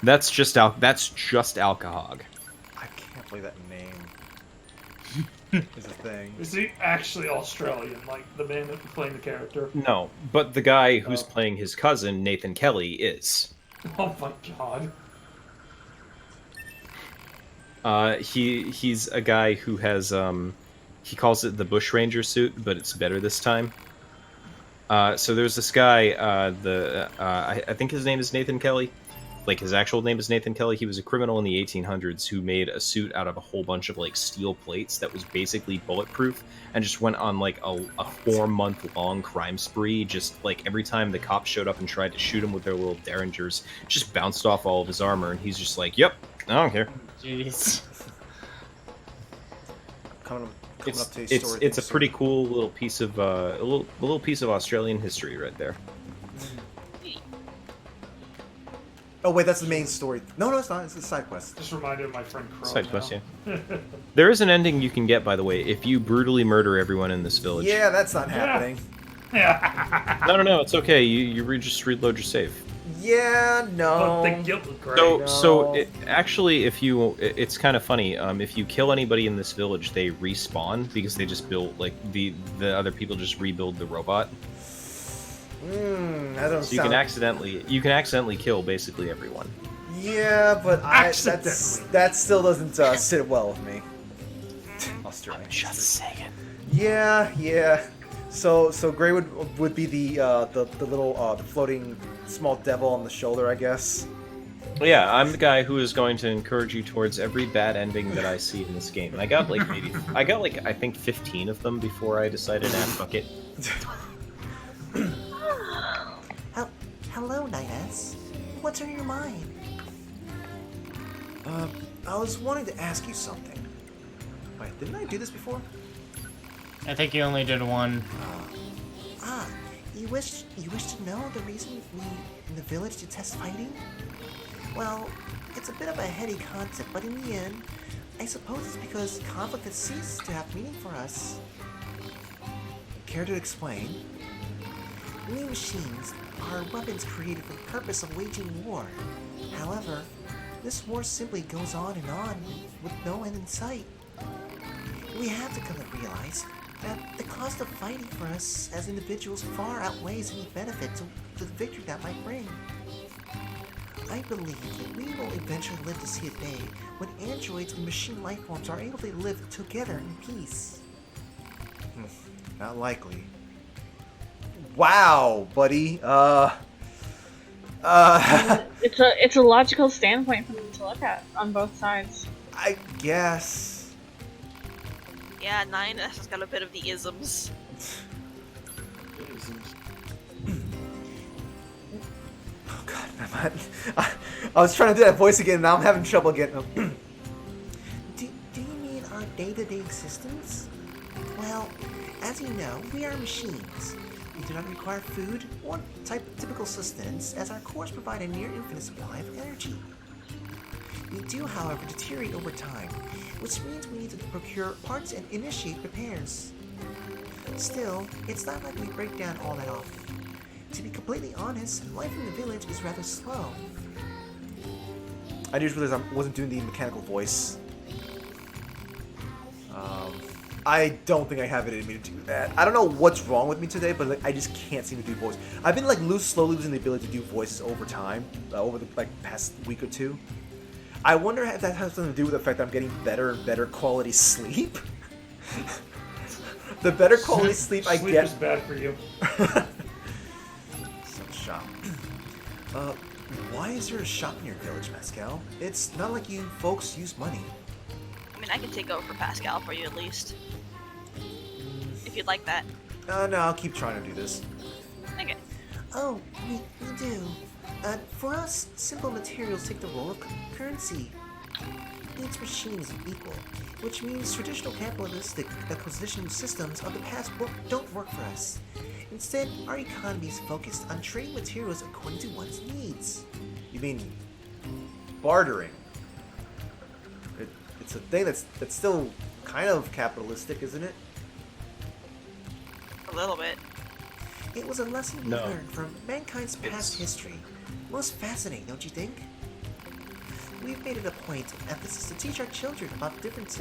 that's just Alcohog. I can't believe that name is a thing. Is he actually Australian, like the man that's playing the character? No, but the guy who's playing his cousin, Nathan Kelly, is. Oh my god. He's a guy who has he calls it the Bushranger suit, but it's better this time. So there's this guy, I think his name is Nathan Kelly. Like, his actual name is Nathan Kelly. He was a criminal in the 1800s who made a suit out of a whole bunch of, like, steel plates that was basically bulletproof, and just went on, like, a 4-month-long crime spree. Just, like, every time the cops showed up and tried to shoot him with their little derringers, just bounced off all of his armor, and he's just like, yep, I don't care. Jeez. It's a pretty cool little piece of a little piece of Australian history right there. Oh wait, that's the main story. No, it's not. It's a side quest. Just reminded of my friend Crow. Side quest, yeah. There is an ending you can get, by the way, if you brutally murder everyone in this village. Yeah, that's not happening. Yeah. No, it's okay. You just reload your save. Yeah, no. The guilt was great. So it's kind of funny. If you kill anybody in this village, they respawn because they just build, like, the other people just rebuild the robot. That doesn't So you can accidentally kill basically everyone. Yeah, but that still doesn't sit well with me. Australia. Just saying. Yeah. So Gray would be the little the floating small devil on the shoulder, I guess. Yeah, I'm the guy who is going to encourage you towards every bad ending that I see in this game. And I got like I think 15 of them before I decided, fuck it. Hello, Nights. What's on your mind? I was wanting to ask you something. Wait, didn't I do this before? I think you only did one. You wish to know the reason we in the village detest fighting? Well, it's a bit of a heady concept, but in the end, I suppose it's because conflict has ceased to have meaning for us. Care to explain? We machines are weapons created for the purpose of waging war. However, this war simply goes on with no end in sight. We have to come to realize that the cost of fighting for us as individuals far outweighs any benefit to the victory that might bring. I believe that we will eventually live to see a day when androids and machine life forms are able to live together in peace. Not likely. Wow, buddy. It's a logical standpoint for them to look at on both sides. I guess. Yeah, 9S has got a bit of the isms. Oh god, I was trying to do that voice again, now I'm having trouble getting them. Do you mean our day-to-day existence? Well, as you know, we are machines. We do not require food or typical sustenance, as our cores provide a near infinite supply of energy. We do, however, deteriorate over time, which means we need to procure parts and initiate repairs. Still, it's not like we break down all that often. To be completely honest, life in the village is rather slow. I just realized I wasn't doing the mechanical voice. I don't think I have it in me to do that. I don't know what's wrong with me today, but like, I just can't seem to do voice. I've been like slowly losing the ability to do voices over time, over the past week or two. I wonder if that has something to do with the fact that I'm getting better and better quality sleep. The better quality sleep I get. Sleep is bad for you. Some shop. Why is there a shop in your village, Pascal? It's not like you folks use money. I mean, I can take over for Pascal for you at least. If you'd like that. No, I'll keep trying to do this. Okay. Oh, we do. For us, simple materials take the role of currency. Each machine is equal, which means traditional capitalistic acquisition systems of the past don't work for us. Instead, our economy is focused on trading materials according to one's needs. You mean bartering? It's a thing that's still kind of capitalistic, isn't it? A little bit. It was a lesson we learned from mankind's past history. Most fascinating, don't you think? We've made it a point of emphasis to teach our children about different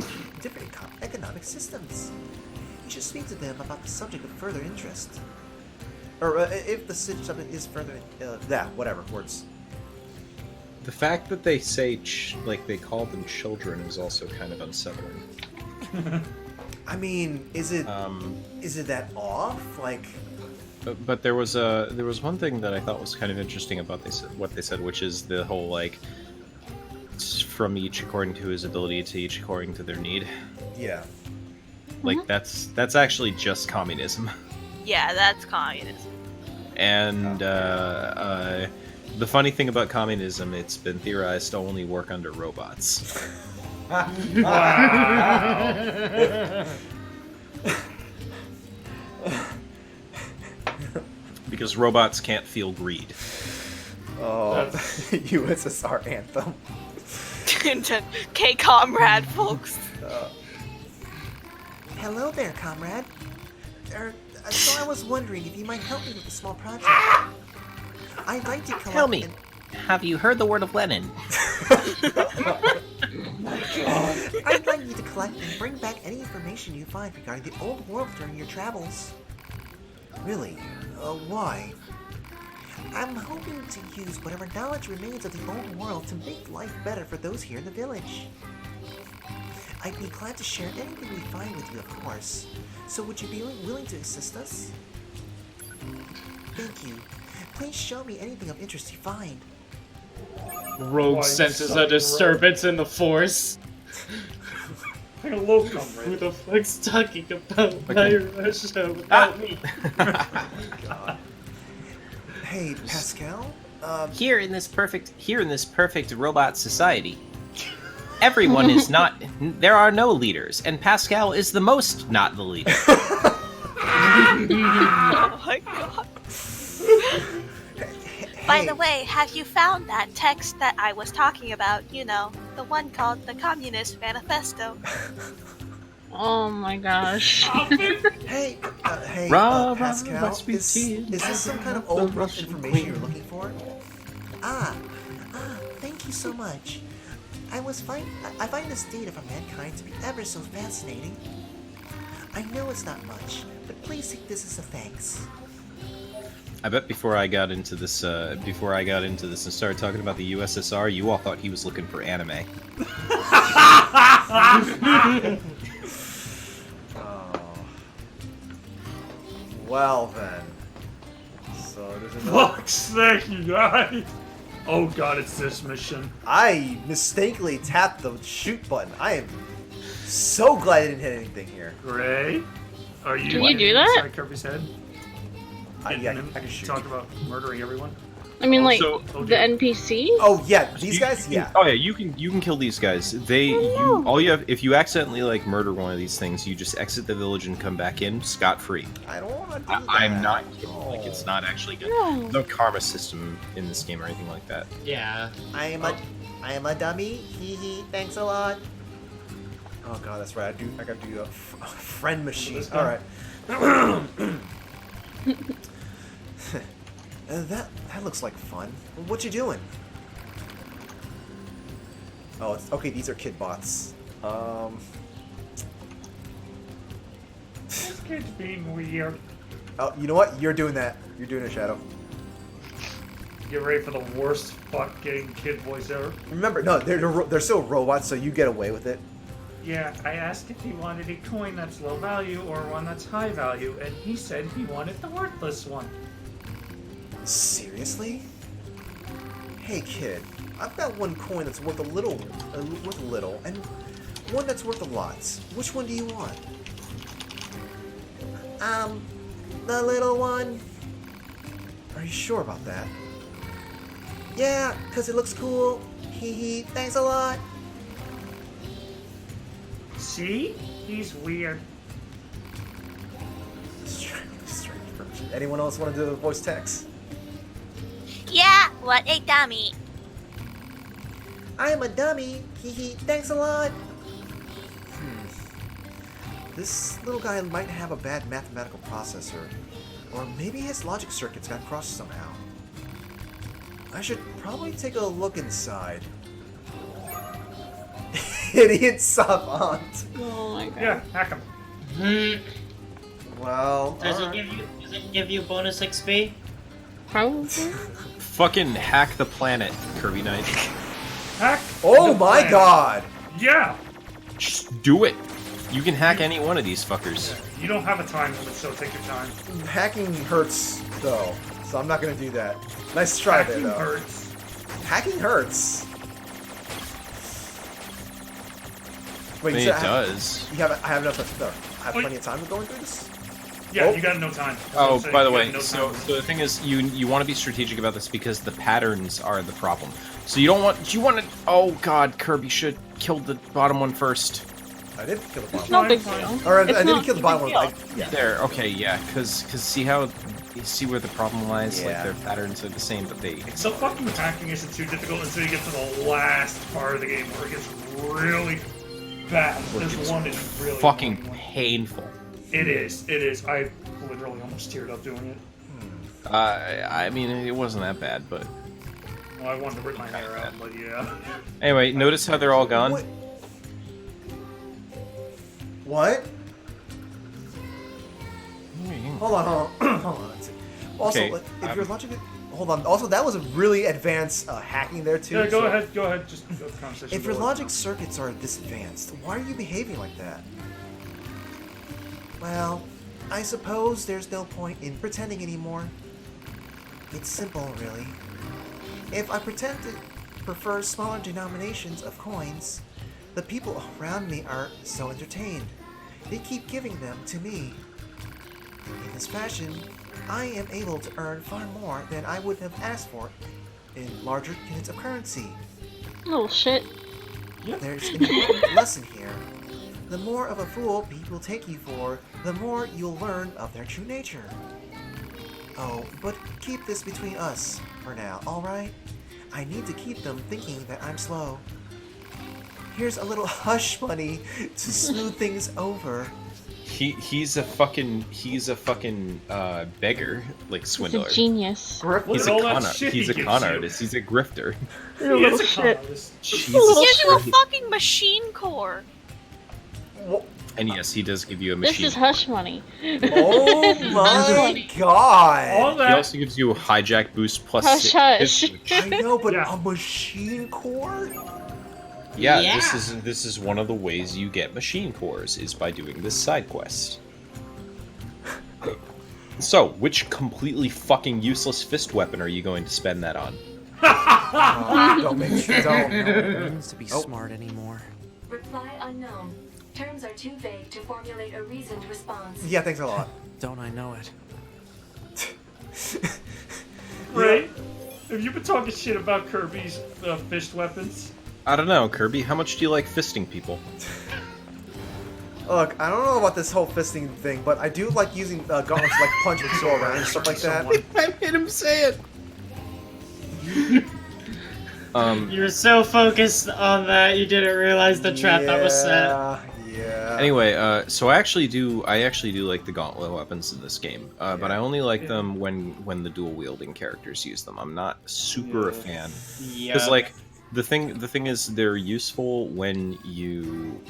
economic systems. You should speak to them about the subject of further interest. Or if the subject is further... whatever, words. The fact that they say, they call them children is also kind of unsettling. I mean, is it that off? Like... But there was one thing that I thought was kind of interesting about what they said, which is the whole, like, from each according to his ability to each according to their need. Yeah. Like, that's actually just communism. Yeah, that's communism. And, the funny thing about communism, it's been theorized to only work under robots. Because robots can't feel greed. Oh, USSR anthem. K-Comrade, folks. Hello there, comrade. So I was wondering if you might help me with a small project. I'd like to collect... Tell me, have you heard the word of Lenin? I'd like you to collect and bring back any information you find regarding the old world during your travels. Really? Why? I'm hoping to use whatever knowledge remains of the old world to make life better for those here in the village. I'd be glad to share anything we find with you, of course. So would you be willing to assist us? Thank you. Please show me anything of interest you find. Rogue senses a disturbance in the force. Like a locum, Who right? the fuck's talking about my Russia without me? God. Hey, Pascal? Here in this perfect robot society, everyone is not. There are no leaders, and Pascal is the most not the leader. Oh my god. By the way, have you found that text that I was talking about? You know, the one called the Communist Manifesto. Oh my gosh. Hey, Pascal, is this some kind of old information you're looking for? Thank you so much. I find the state of mankind to be ever so fascinating. I know it's not much, but please take this as a thanks. I bet before I got into this and started talking about the USSR, you all thought he was looking for anime. Well then. So there's another... Fuck's sake, you guys! Oh god, it's this mission. I mistakenly tapped the shoot button. I am so glad I didn't hit anything here. Gray? Are you Can you do that? inside Kirby's head? Yeah, I can shoot. Talk about murdering everyone? I mean, like, So- the NPC? Oh yeah, these guys, yeah. Oh yeah, you can kill these guys. All you have, if you accidentally like murder one of these things, you just exit the village and come back in scot free. I don't want to do that. I'm not kidding. Like it's not actually good. No. No karma system in this game or anything like that. Yeah. I am a dummy. Hee hee. Thanks a lot. Oh god, that's right. I gotta do a friend machine. All right. That looks like fun. What you doing? Oh, okay. These are kid bots. This kid's being weird. Oh, you know what? You're doing that. You're doing it, Shadow. Get ready for the worst fucking kid voice ever. Remember, no, they're still robots, so you get away with it. Yeah, I asked if he wanted a coin that's low value or one that's high value, and he said he wanted the worthless one. Seriously? Hey kid, I've got one coin that's worth a little, and one that's worth a lot. Which one do you want? The little one. Are you sure about that? Yeah, 'cause it looks cool. Hee hee, thanks a lot. See? He's weird. Anyone else want to do the voice text? Yeah, what a dummy. I am a dummy. Hee hee, thanks a lot. This little guy might have a bad mathematical processor. Or maybe his logic circuits got crossed somehow. I should probably take a look inside. Idiot savant. Oh my god. Yeah, hack him. Well, Does alright. it give you bonus XP? Probably. Fucking hack the planet, Kirby Knight. Hack. Oh the my planet. god! Yeah. Just do it. You can hack any one of these fuckers. You don't have a time limit, so take your time. Hacking hurts, though, so I'm not gonna do that. Nice try there, Hacking though. hurts. Hacking hurts. I Wait, mean, you it said does. I have enough. I have plenty of time to going through this. Yeah, Oh. you got no time. Oh, So by the you way, got no so time. the thing is, you want to be strategic about this because the patterns are the problem. So you don't want. You want to. Oh God, Kirby should have killed the bottom one first. I did kill the bottom No one. big deal. Or I It's didn't not kill the a bottom big one. deal. Yeah. There. Okay, yeah, because see how you see where the problem lies. Yeah. Like their patterns are the same, but they. The fucking hacking isn't too difficult until you get to the last part of the game where it gets really bad. There's one is really fucking annoying. painful. It is. It is. I literally almost teared up doing it. I mean, it wasn't that bad, but Well, I wanted to rip my hair out, but yeah. anyway, notice how they're all gone. What? What? Hold on. Hold on. Also, Okay, like, if your logic, hold on. Also, that was a really advanced hacking there too. Yeah, go so- ahead. Go ahead. Just go the conversation. If your go logic on. circuits are this advanced, why are you behaving like that? Well, I suppose there's no point in pretending anymore. It's simple, really. If I pretend to prefer smaller denominations of coins, the people around me are so entertained. They keep giving them to me. In this fashion, I am able to earn far more than I would have asked for in larger units of currency. Oh shit. There's an important lesson here. The more of a fool people take you for, the more you'll learn of their true nature. Oh, but keep this between us for now, alright? I need to keep them thinking that I'm slow. Here's a little hush money to smooth things over. He's a fucking beggar, like He's swindler. a genius. He's at all a that con shit he's he a gives con you. artist. He's a grifter. You're a He is little a con shit. artist. He gives you a Jesus. fucking machine core. And yes, he does give you a This machine. is hush money. Oh my god! All He that. also gives you a hijack boost plus Hush, hush. I know, but Yeah. a machine core? Yeah, Yeah. this is one of the ways you get machine cores is by doing this side quest. So, which completely fucking useless fist weapon are you going to spend that on? Don't make sure. Don't. No one needs to be Oh. smart anymore. Reply unknown. Terms are too vague to formulate a reasoned response. Yeah, thanks a lot. Don't I know it? Right? Have you been talking shit about Kirby's fist weapons? I don't know, Kirby. How much do you like fisting people? Look, I don't know about this whole fisting thing, but I do like using gauntlets to like punch and throw around and stuff like that. I made him say it. You were so focused on that, you didn't realize the trap that was set. Yeah. Anyway, so I actually do like the gauntlet weapons in this game, but I only like them when the dual wielding characters use them. I'm not super a fan because like the thing is they're useful when you,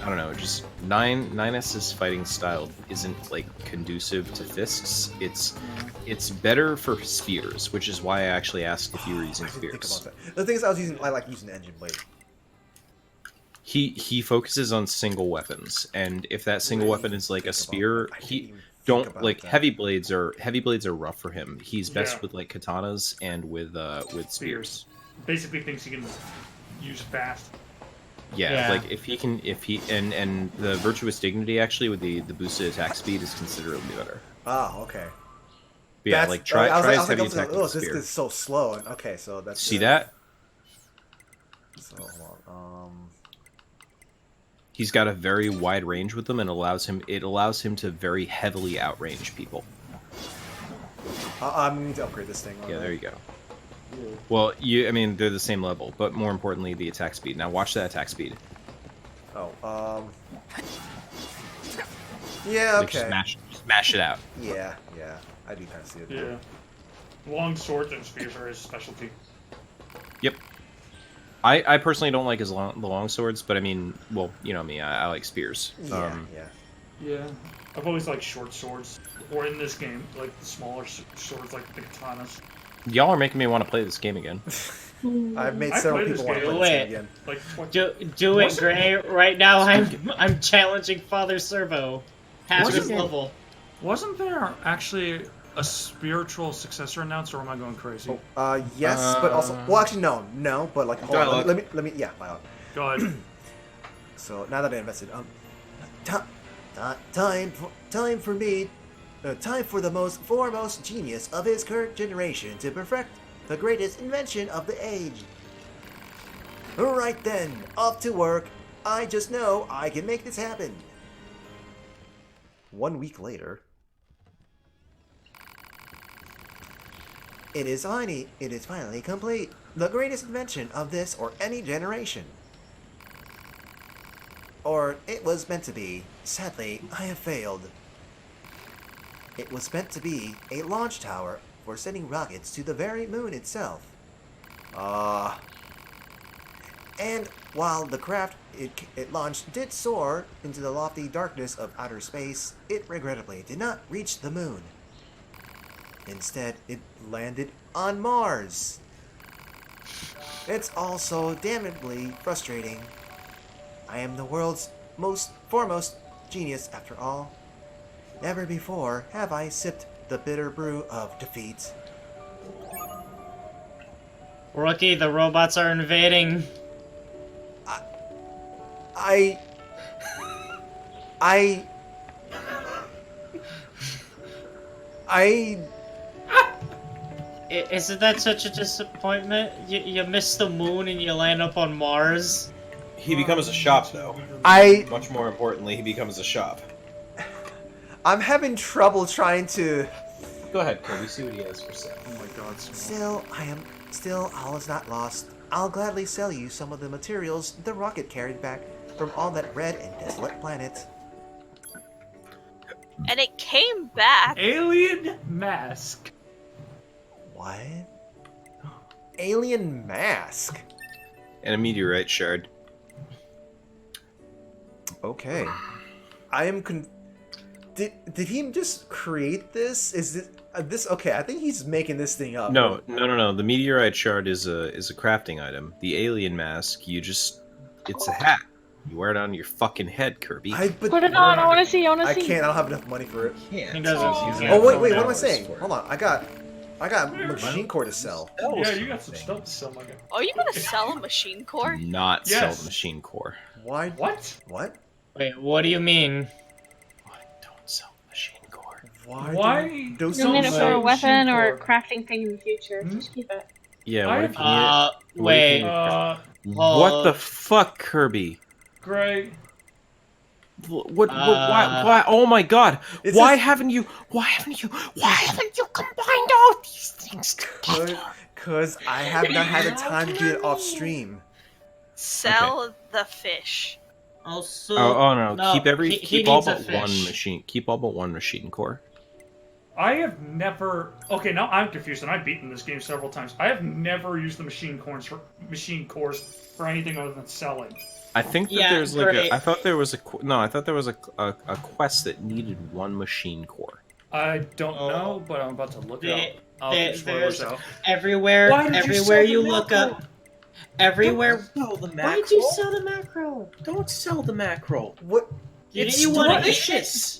I don't know, just 9S's fighting style isn't like conducive to fists. It's better for spears, which is why I actually asked if you were using I didn't think spears. about that. The thing is, I like using the engine blade. He focuses on single weapons, and if that single weapon is like a spear, I didn't he even think don't about like that. heavy blades are rough for him. He's best Yeah. with like katanas and with spears. Basically things he can use fast. Yeah, Yeah. like if he and the virtuous dignity actually with the boosted attack speed is considerably better. Oh, okay. But yeah, That's- like try I was his like, heavy I was like, attack oh, with this spear. is so slow. And okay, so that's See good. that? So hold on. He's got a very wide range with them, and it allows him to very heavily outrange people. I'm going to upgrade this thing. Yeah, there you go. Well, I mean, they're the same level, but more importantly, the attack speed. Now watch that attack speed. Oh, yeah, Like, okay. smash it out. Yeah, I do kind of see it. Yeah. Long swords and spears are his specialty. Yep. I personally don't like the long swords, but I mean, well, you know me, I like spears. Yeah. Yeah. I've always liked short swords. Or in this game, like the smaller swords like the katanas. Y'all are making me want to play this game again. I've made I several played people this want to game. play this Wait. game again. Like Do it, Wasn't- Gray. Right now, I'm challenging Father Servo. Half his Wasn't- level. Wasn't there actually a spiritual successor announced, or am I going crazy? Yes, but also, well, actually, no, but like, hold on, Dialogue. let me, yeah, dialogue. Go ahead. So now that I invested, time for me, time for the most foremost genius of his current generation to perfect the greatest invention of the age. Right then, off to work. I just know I can make this happen. 1 week later. It is finally complete. The greatest invention of this or any generation. Or it was meant to be. Sadly, I have failed. It was meant to be a launch tower for sending rockets to the very moon itself. And while the craft it launched did soar into the lofty darkness of outer space, it regrettably did not reach the moon. Instead, it landed on Mars. It's all so damnably frustrating. I am the world's foremost genius after all. Never before have I sipped the bitter brew of defeat. Rookie, the robots are invading. Isn't that such a disappointment? You miss the moon and you land up on Mars? He becomes a shop, though. Much more importantly, he becomes a shop. I'm having trouble trying to... Go ahead, Kirby, see what he has for sale. Oh my god, Still, all is not lost. I'll gladly sell you some of the materials the rocket carried back from all that red and desolate planet. And it came back. Alien mask. What? Alien mask? And a meteorite shard. Okay. I am Did he just create this? Is it this? Okay, I think he's making this thing up. No. The meteorite shard is a crafting item. The alien mask, it's a hat. You wear it on your fucking head, Kirby. Put it on. I want to see. I can't. I don't have enough money for it. He doesn't. Oh wait. What am I saying? Hold on. I got machine core to sell. Yeah, you got some stuff to sell, my guy. Are you gonna sell a machine core? Not Yes. sell the machine core. Why? What? What? Wait, what do you mean? Don't sell the machine core. Why? Do You'll need it for a machine weapon or a core. crafting thing in the future. Just keep it. Yeah, I- what if you Wait. what the fuck, Kirby? Great. Why? Oh my God! Why haven't you combined all these things together? Because I have not had the time to do it off stream. Sell the fish. Also, No! Keep he all needs a but one fish. machine. Keep all but one machine core. I have never. Okay, now I'm confused, and I've beaten this game several times. I have never used the machine cores for anything other than selling. I think that there's like I thought there was a quest that needed one machine core. I don't know, but I'm about to look it up. I'll there's spoilers out. everywhere you look up. Everywhere. Sell the mackerel. Why'd you sell the mackerel? Don't sell the mackerel. What? You want to eat it?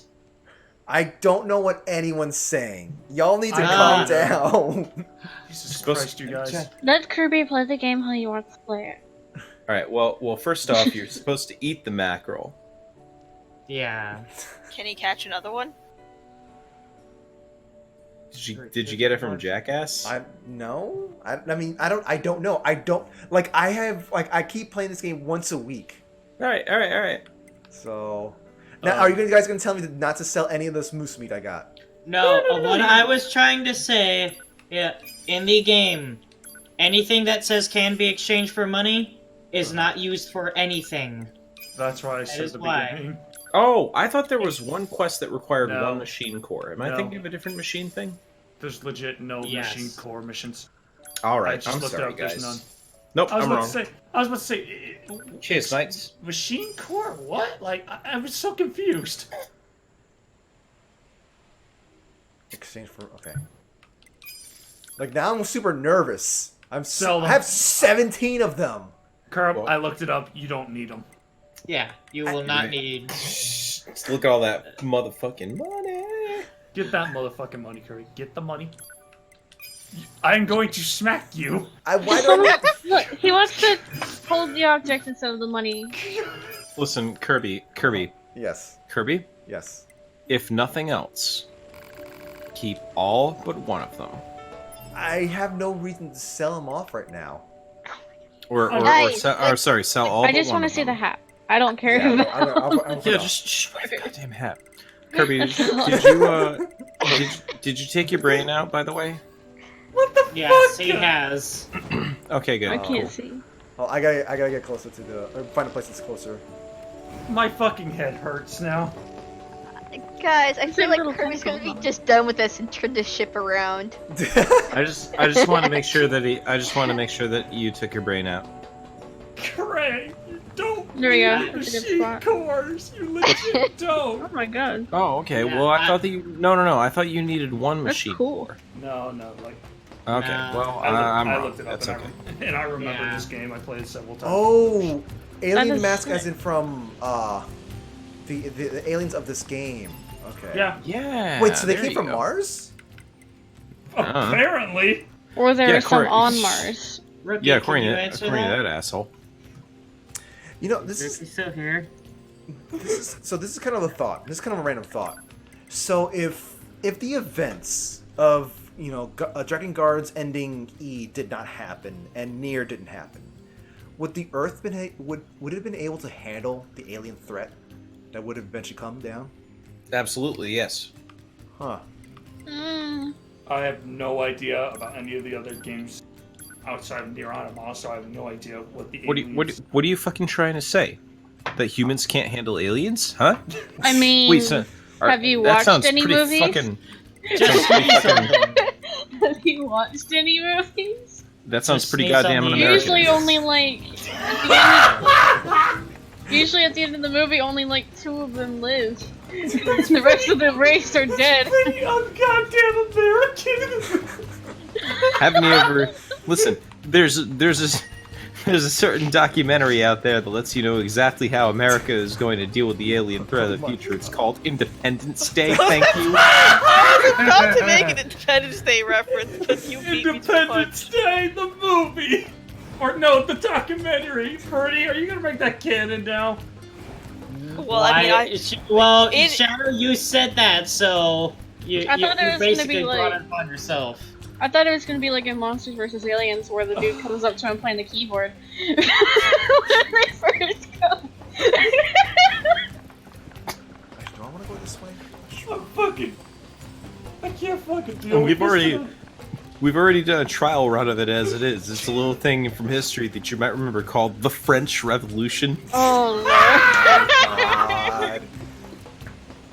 I don't know what anyone's saying. Y'all need to calm down. Jesus Christ, you guys. Let Kirby play the game how he wants to play it. All right. Well, first off, you're supposed to eat the mackerel. Yeah. Can he catch another one? Did you get it from Jackass? No. I mean, I don't know. I keep playing this game once a week. All right. So now, are you guys gonna tell me not to sell any of this moose meat I got? No, what I was trying to say, in the game, anything that says can be exchanged for money is not used for anything. That's why I said at the beginning. Oh, I thought there was one quest that required No. one machine core. Am I thinking of a different machine thing? There's legit no machine core missions. All right, I just I'm looked sorry, up, there's guys. none. Nope, I was I'm about wrong. to say. I was about to say. Cheers, mates. Machine core? What? Like I was so confused. Exchange for okay. Like now I'm super nervous. I Sell them. have 17 of them. Carb, I looked it up. You don't need them. Yeah, you will not need. Just look at all that motherfucking money. Get that motherfucking money, Curry. Get the money. I'm going to smack you. Why don't Look, he wants to hold the object instead of the money. Listen, Kirby. Yes. Kirby, Yes. if nothing else, keep all but one of them. I have no reason to sell them off right now. Or sell all I but just one want to of see them. the hat. I don't care Yeah, about. Yeah, just wear the goddamn hat. Kirby, did you take your brain out, by the way? What the Yes, he has. Okay, good. I can't Cool. see. Oh, I gotta get closer to or find a place that's closer. My fucking head hurts now. Guys, I It's feel a like little Kirby's gonna be pencil. just done with us and turn this ship around. I just want to make sure that you took your brain out. Gray, you don't There we go. need That's a good machine spot. cores. You legit don't. Oh my god. Oh, okay. Yeah, Well, I thought that you. No. I thought you needed one That's machine. cool. No, like Okay. Nah. Well, I I'm looked wrong. it up That's and, okay. and I remember Yeah. this game. I played it several times. Oh, alien That is mask, as sick. in from the aliens of this game. Okay. Yeah, Yeah. Wait, so they there came you from go. Mars? apparently. Or there Yeah, are some Corey. on Mars. Rookie, Yeah, can according you to answer according to that? that asshole. You know, this Rookie's is still here. this is kind of a thought. This is kind of a random thought. So if the events of Dragon Guard's ending E did not happen and Nier didn't happen, would the Earth would it have been able to handle the alien threat that would have eventually come down? Absolutely, yes. Huh. Mm. I have no idea about any of the other games outside of Nier Automata, so I have no idea what the aliens... What are you fucking trying to say? That humans can't handle aliens? Huh? I mean, Wait, so, have you that watched sounds any pretty movies? Fucking, Just say something. Have you watched any movies? that sounds Just pretty say goddamn something. un-American. Usually only like usually at the end of the movie only like 2 of them live. The rest of the race are dead. Pretty ungoddamn American! Haven't you ever... Listen, there's a certain documentary out there that lets you know exactly how America is going to deal with the alien threat of the future. It's called Independence Day, thank you. I was about to make an Independence Day reference, but you beat me to the Independence punch. Day, the movie! Or no, the documentary. Purdy, are you gonna make that canon now? Well, I mean, Well, It- Shadow, you said that, so you I thought it was gonna basically be brought like- it upon yourself. I thought it was gonna be like in Monsters vs. Aliens where the dude comes up to him playing the keyboard. When they first come. Do I want to go this way? I can't fucking deal with We've already done a trial run of it as it is. It's a little thing from history that you might remember called the French Revolution. Oh God.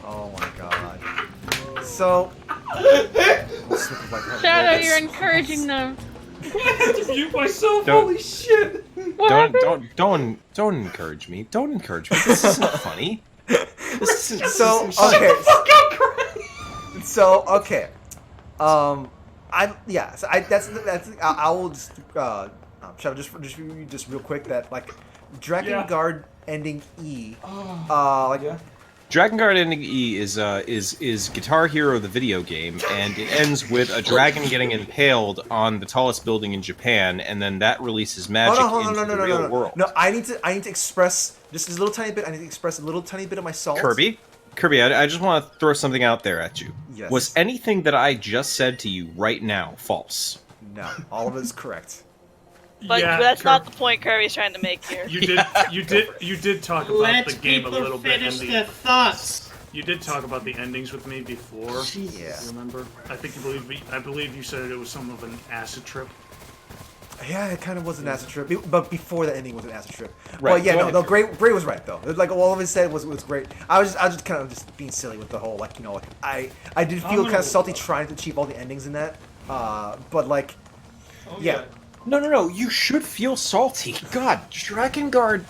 Oh my God. So. Shadow, you're encouraging them. I had to mute myself, Don't- holy shit! Don't encourage me. Don't encourage me. This isn't funny. This isn't, So this isn't okay. funny. So okay. I will just Shadow, just real quick that like Dragon Yeah. Guard ending E. Yeah. Dragon Guard Ending E is Guitar Hero the video game, and it ends with a dragon getting impaled on the tallest building in Japan, and then that releases magic into the real world. No, I need to express just a little tiny bit. I need to express a little tiny bit of my salt. Kirby, I just want to throw something out there at you. Yes. Was anything that I just said to you right now false? No, all of it is correct. but Yeah, that's not the point Kirby's trying to make here. You did talk about Let the game a people little bit. finish And their thoughts. you did talk about the endings with me before. Yeah. Remember? I believe you said it was some of an acid trip. Yeah, it kind of was an acid trip, but before the ending was an acid trip. Right, Well, yeah, go no, ahead. no, Gray was right though. Like all of it said was great. I was just kind of just being silly with the whole I did feel kind of salty trying to achieve all the endings in that. But like, yeah. No, you should feel salty. God, Dragon Guard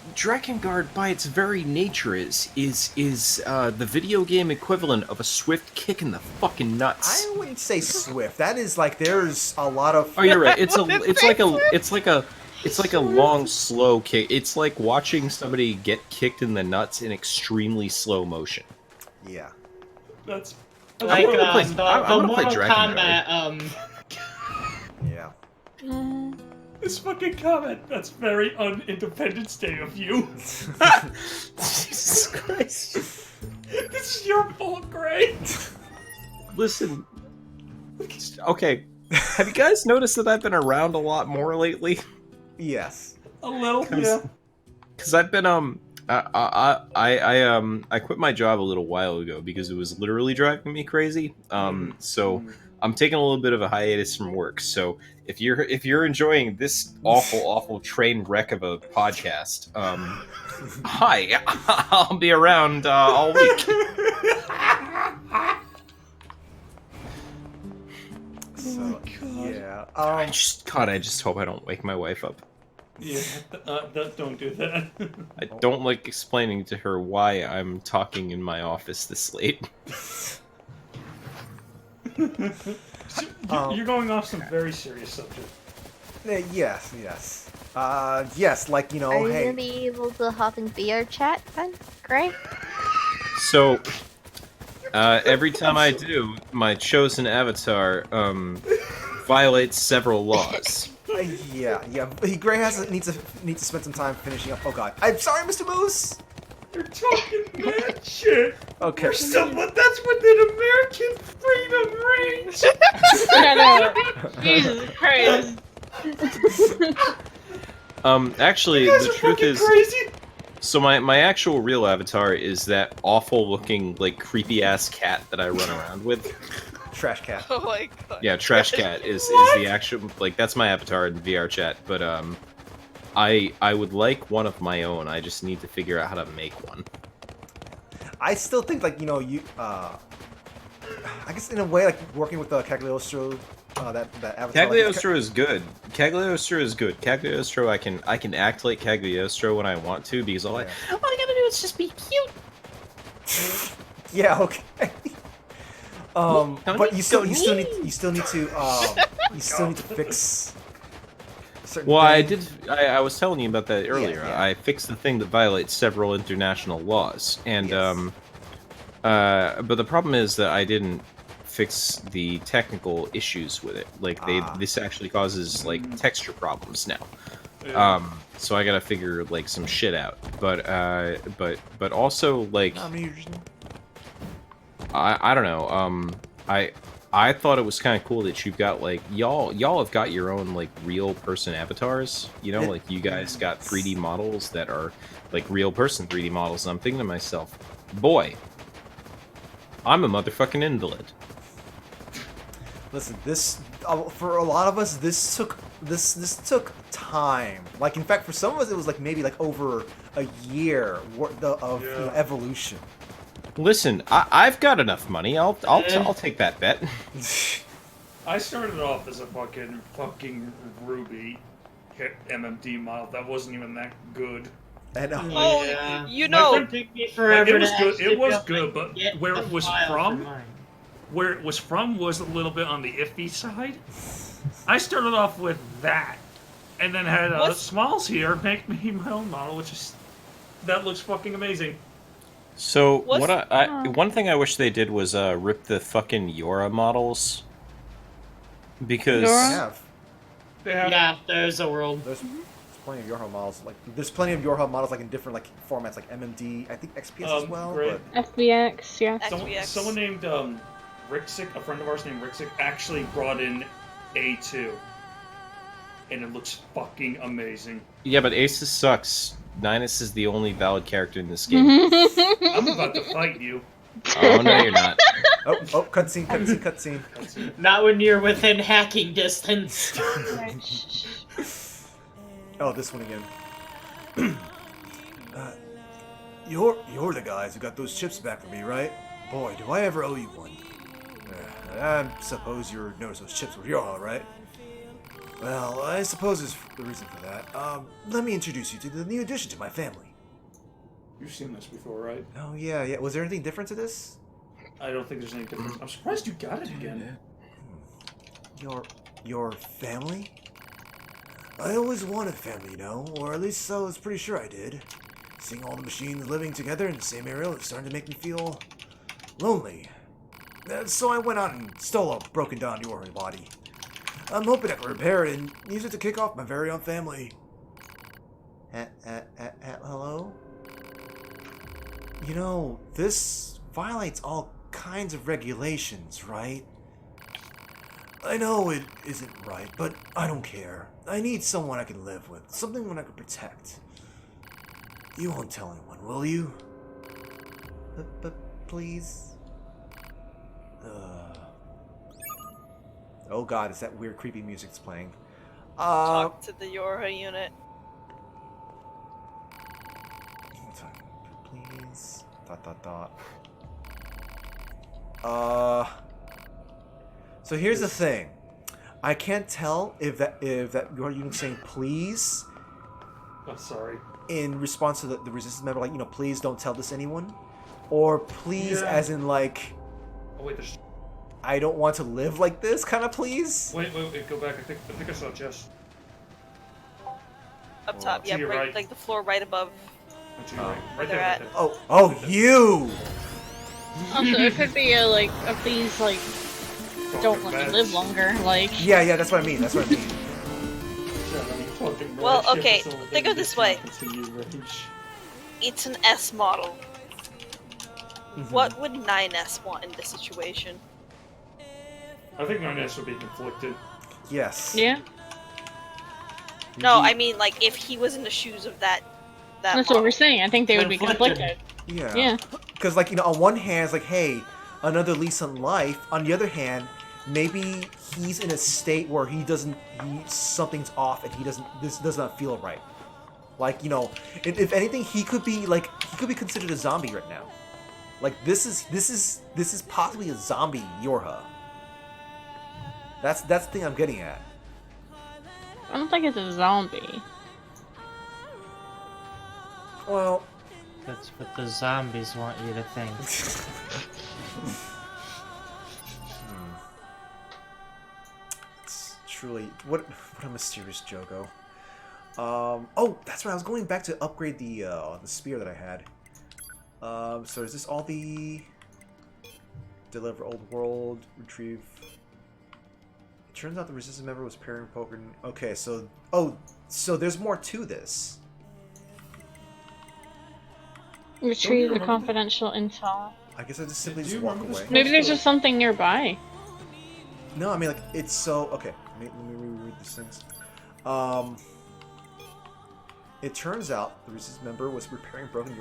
by its very nature is the video game equivalent of a swift kick in the fucking nuts. I wouldn't say swift. That is like there's a lot of. Oh, you're right. It's like a long, slow kick. It's like watching somebody get kicked in the nuts in extremely slow motion. Yeah. That's Like wanna play- the I wanna play Mortal Dragon Kombat. Yeah. this fucking comment. That's very un-Independence Day of you. Jesus Christ. This is your fault, Gray. Listen. Okay. Have you guys noticed that I've been around a lot more lately? Yes. A little, yeah. Because I've been I quit my job a little while ago because it was literally driving me crazy. So I'm taking a little bit of a hiatus from work. So if you're enjoying this awful train wreck of a podcast, hi, I'll be around all week. So yeah. I just hope I don't wake my wife up. Yeah, don't do that. I don't like explaining to her why I'm talking in my office this late. You're going off some very serious subject. Yes. Yes, like, you know, Are you hey. gonna be able to hop in VR chat then? Great. So, every time I do, my chosen avatar violates several laws. Yeah. Gray needs to spend some time finishing up. Oh god. I'm sorry, Mr. Moose! You're talking mad shit! Okay. You're someone that's within American freedom range! I know. Jesus Christ. Actually, You guys the are truth fucking is... crazy! So my actual real avatar is that awful-looking, like, creepy-ass cat that I run around with. Trash cat. Oh my god. Yeah, Trash Cat is the actual, like, that's my avatar in VR chat, but, I would like one of my own, I just need to figure out how to make one. I still think, like, you know, I guess in a way, like, working with Cagliostro, that avatar... Cagliostro is good. Cagliostro is good. Cagliostro, I can act like Cagliostro when I want to, because all I gotta do is just be cute. Yeah, okay. But you still need to fix certain things. I was telling you about that earlier. Yeah. I fixed the thing that violates several international laws, and but the problem is that I didn't fix the technical issues with it. Like this actually causes like texture problems now. Yeah. So I gotta figure like some shit out. But also like I don't know. I thought it was kind of cool that you've got like y'all have got your own like real person avatars. You know, like you guys got 3D models that are like real person 3D models. And I'm thinking to myself, boy, I'm a motherfucking invalid. Listen, this for a lot of us, this took time. Like, in fact, for some of us, it was like maybe like over a year of you know, evolution. Listen, I've got enough money. I'll take that bet. I started off as a fucking Ruby MMD model that wasn't even that good. And you know, it was good, but where it was from was a little bit on the iffy side. I started off with that, and then had Smalls here make me my own model, that looks fucking amazing. So one thing I wish they did was rip the fucking Yora models, because yeah, there's a world. There's plenty of Yorha models. Like, there's plenty of Yorha models like in different like formats, like MMD, I think XPS as well. But... FBX, yeah. Someone named Rixic, a friend of ours named Rixic, actually brought in A2, and it looks fucking amazing. Yeah, but Aces sucks. Ninus is the only valid character in this game. I'm about to fight you. Oh no, you're not. Oh, cutscene. Not when you're within hacking distance. Oh, this one again. You're the guys who got those chips back for me, right? Boy, do I ever owe you one. I suppose you noticed those chips were yours, right? Well, I suppose there's a reason for that. Let me introduce you to the new addition to my family. You've seen this before, right? Oh, yeah. Was there anything different to this? I don't think there's any difference. I'm surprised you got it again. Your family? I always wanted family, you know, or at least I was pretty sure I did. Seeing all the machines living together in the same area was starting to make me feel lonely. So I went out and stole a broken down Yori body. I'm hoping I can repair it and use it to kick off my very own family. Hello? You know, this violates all kinds of regulations, right? I know it isn't right, but I don't care. I need someone I can live with, something I can protect. You won't tell anyone, will you? But please? Oh god, it's that weird creepy music that's playing. Talk to the Yorha unit. Please. ... So here's the thing. I can't tell if that your unit saying please I'm sorry. In response to the resistance member, like, you know, please don't tell this anyone, or please, as in like, oh wait, there's. I don't want to live like this, kind of please. Wait, go back. I think I saw Jess. Up top, yeah, right, like the floor right above. Right there. Right there. Oh, you. Also, it could be a please, like, don't let me live longer, like. Yeah, that's what I mean. That's what I mean. Well, okay, think of it this way. It's an S model. What would 9S want in this situation? I think 9S would be conflicted. Yes. Yeah. No, I mean, like, if he was in the shoes of that That's model. what we're saying. I think they would be conflicted. Yeah. Yeah. Because, like, you know, on one hand, it's like, hey, another lease on life. On the other hand, maybe he's in a state where something's off and this does not feel right. Like, you know, if anything, he could be considered a zombie right now. Like, this is possibly a zombie Yorha. That's the thing I'm getting at. I don't think it's a zombie. Well, that's what the zombies want you to think. It's truly what a mysterious Jogo. Oh, that's right. I was going back to upgrade the spear that I had. So is this all the deliver old world, retrieve? It turns out the resistance member was pairing poker. Okay, so so there's more to this. Retrieve the confidential intel. I guess I just simply just walk away. Maybe there's just something nearby. No, I mean, like, it's so okay. Let me reread these things. It turns out the resistance member was repairing broken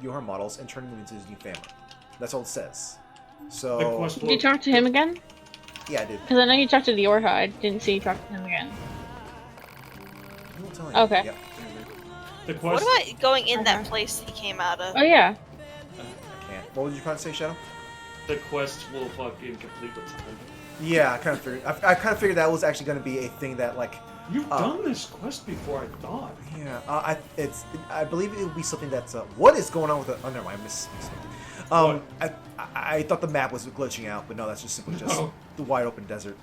Yorha models and turning them into his new family. That's all it says. So. Did you talk to him again? Yeah, I did. Because I know you talked to the Yorha. I didn't see you talk to him again. Okay. Yeah. What about going in that place he came out of? Oh yeah. I can't. What was you trying to say, Shadow? The quest will fucking complete with time. Yeah, I kind of figured. I kind of figured that was actually going to be a thing that, like. You've done this quest before, I thought. Yeah. I believe it would be something that's. What is going on with the? Oh, never mind. I missed something. I thought the map was glitching out, but no, that's just simply just the wide open desert.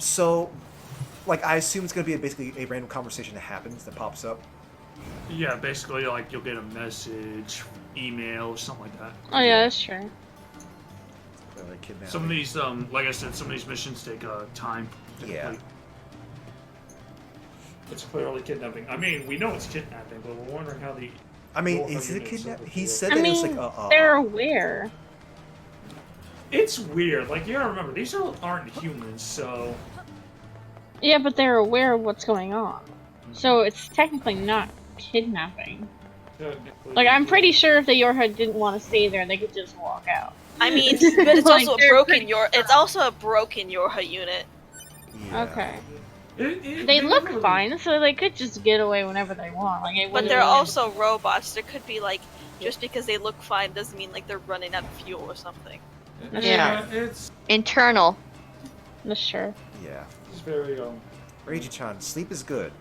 So, like, I assume it's going to be basically a random conversation that happens that pops up. Yeah, basically, like, you'll get a message, email, something like that. Oh yeah, that's true. Some of these, like I said, some of these missions take time to complete. It's clearly kidnapping. I mean, we know it's kidnapping, but we're wondering how the. I mean, is it kidnapping? He said that it was like they're aware. It's weird. Like, you gotta remember, these aren't humans, so. Yeah, but they're aware of what's going on. So it's technically not kidnapping. Like, I'm pretty sure if the Yorha didn't want to stay there, they could just walk out. I mean, but it's also a broken It's also a broken Yorha unit. Yeah. Okay. They look fine, so they could just get away whenever they want. Like, but they're also robots. There could be like, just because they look fine doesn't mean like they're running out of fuel or something. Yeah. It's internal. Sure. Yeah. It's very Reiji-chan, sleep is good.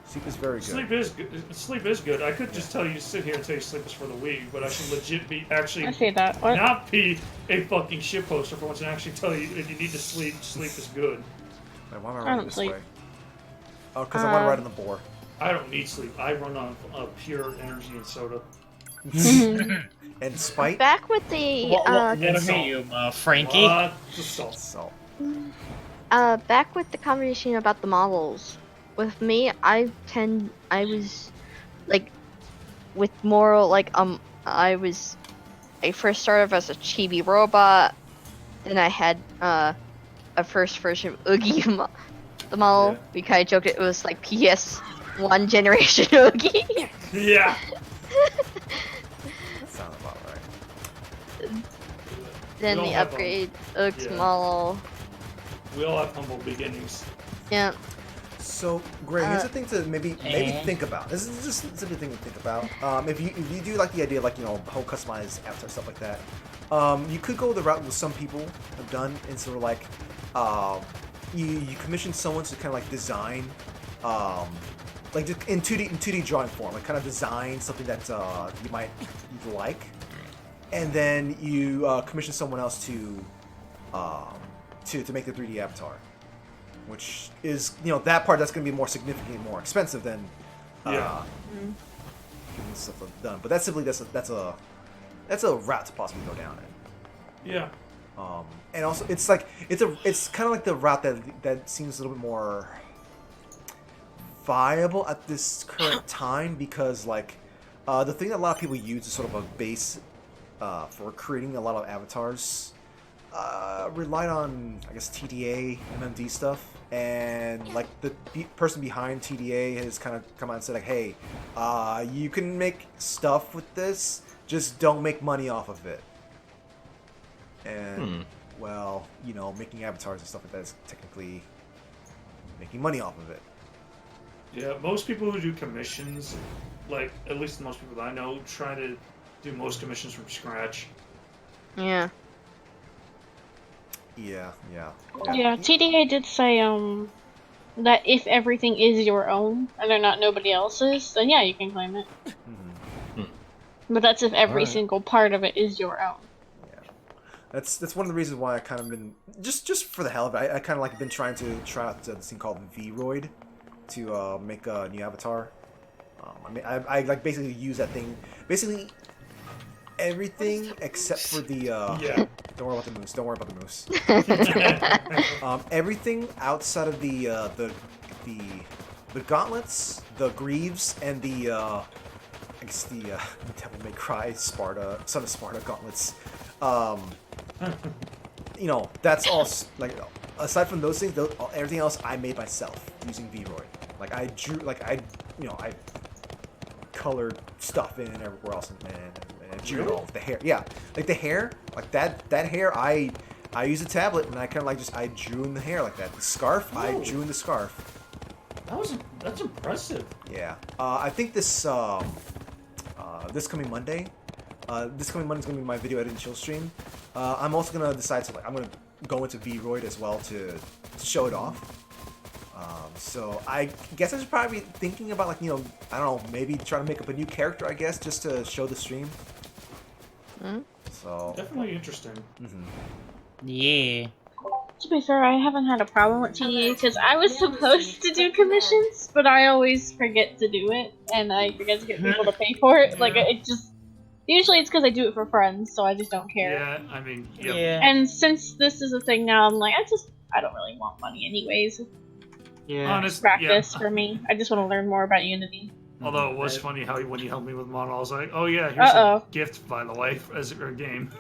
Sleep is very good. Sleep is good. I could just sit here and tell you sleep is for the weak, but I should legit be actually I say that. What? not be a fucking shit poster for once and actually tell you if you need to sleep, sleep is good. Wait, why am I running this sleep. way? Oh, because I want to ride on the boar. I don't need sleep. I run on pure energy and soda. And spite. Back with the What are you, Frankie? Salt. Back with the conversation about the models. With me, I was like, with more like I first started off as a chibi robot. Then I had a first version of Oogie, the model. We kind of joked it was like PS1 generation Oogie. Yeah. Sounds about right. Then the upgrade Oogs model. We all have humble beginnings. Yeah. So, Gray, here's the thing to maybe think about. This is just a simple thing to think about. If you do like the idea of, like, you know, whole customized apps or stuff like that, you could go the route with some people have done, and sort of like you commission someone to kind of like design like just in 2D drawing form, like kind of design something that you might like, and then you commission someone else to make the 3D avatar, which is that part that's going to be more significantly more expensive than getting stuff done. But that's simply that's a route to possibly go down in. Yeah. And also it's like it's kind of like the route that seems a little bit more viable at this current time, because like the thing that a lot of people use is sort of a base for creating a lot of avatars relied on, I guess, TDA, MMD stuff, and like the person behind TDA has kind of come out and said like, hey, you can make stuff with this, just don't make money off of it. And well, making avatars and stuff like that is technically making money off of it. Yeah, most people who do commissions, like at least most people that I know, try to do most commissions from scratch. Yeah. Yeah. Yeah, TDA did say that if everything is your own and they're not nobody else's, then yeah, you can claim it. But that's if every single part of it is your own. That's one of the reasons why I kind of been just for the hell of it. I kind of like been trying to try out this thing called Vroid to make a new avatar. I mean, I like basically use that thing. Basically, everything except for the Don't worry about the moose. Don't worry about the moose. Everything outside of the gauntlets, the greaves, and the I guess the Devil May Cry Sparta, Son of Sparta gauntlets. That's all. Like, aside from those things, everything else I made myself using Vroid. Like I drew, I colored stuff in everywhere else, and I drew it all with the hair. Yeah, like the hair, like that hair. I used a tablet and I kind of I drew in the hair like that. The scarf, I drew in the scarf. That's impressive. Yeah. I think this this coming Monday. This coming Monday is gonna be my video editing chill stream. I'm also gonna decide to I'm gonna go into Vroid as well to show it off. So I guess I should probably be thinking about I don't know, maybe trying to make up a new character, I guess, just to show the stream. So definitely interesting. Yeah. To be fair, I haven't had a problem with TDA because I was supposed to do commissions, but I always forget to do it, and I forget to get people to pay for it. Like, it just... Usually it's because I do it for friends, so I just don't care. Yeah, I mean, Yeah. And since this is a thing now, I'm like, I don't really want money anyways. Yeah. Honest, Practice for me. I just want to learn more about Unity. Although it was funny how when you helped me with model, I was like, oh yeah, here's a gift, by the way, as a game.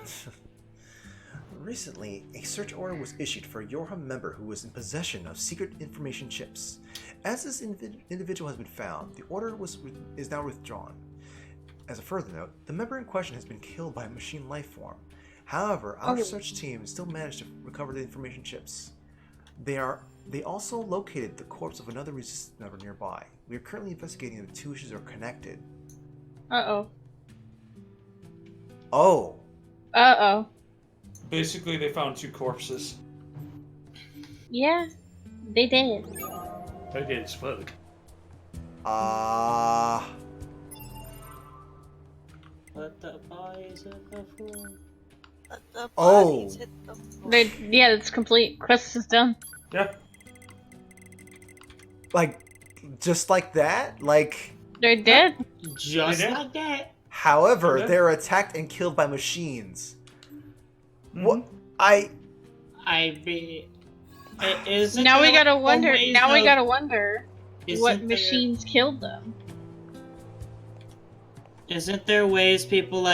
Recently, a search order was issued for a Yorha member who was in possession of secret information chips. As this individual has been found, the order is now withdrawn. As a further note, the member in question has been killed by a machine life form. However, our search team still managed to recover the information chips. They also located the corpse of another resistance member nearby. We are currently investigating if the two issues are connected. Uh-oh. Oh. Uh-oh. Basically, they found two corpses. Yeah, they did. They did as fuck. Let the bodies hit the floor. Let the bodies hit the floor. Yeah, it's complete. Quest is done. Yeah. Just like that? They're dead? Just like that. However, they're attacked and killed by machines. What? Isn't now we gotta wonder. Now we gotta wonder what machines killed them. Isn't there ways people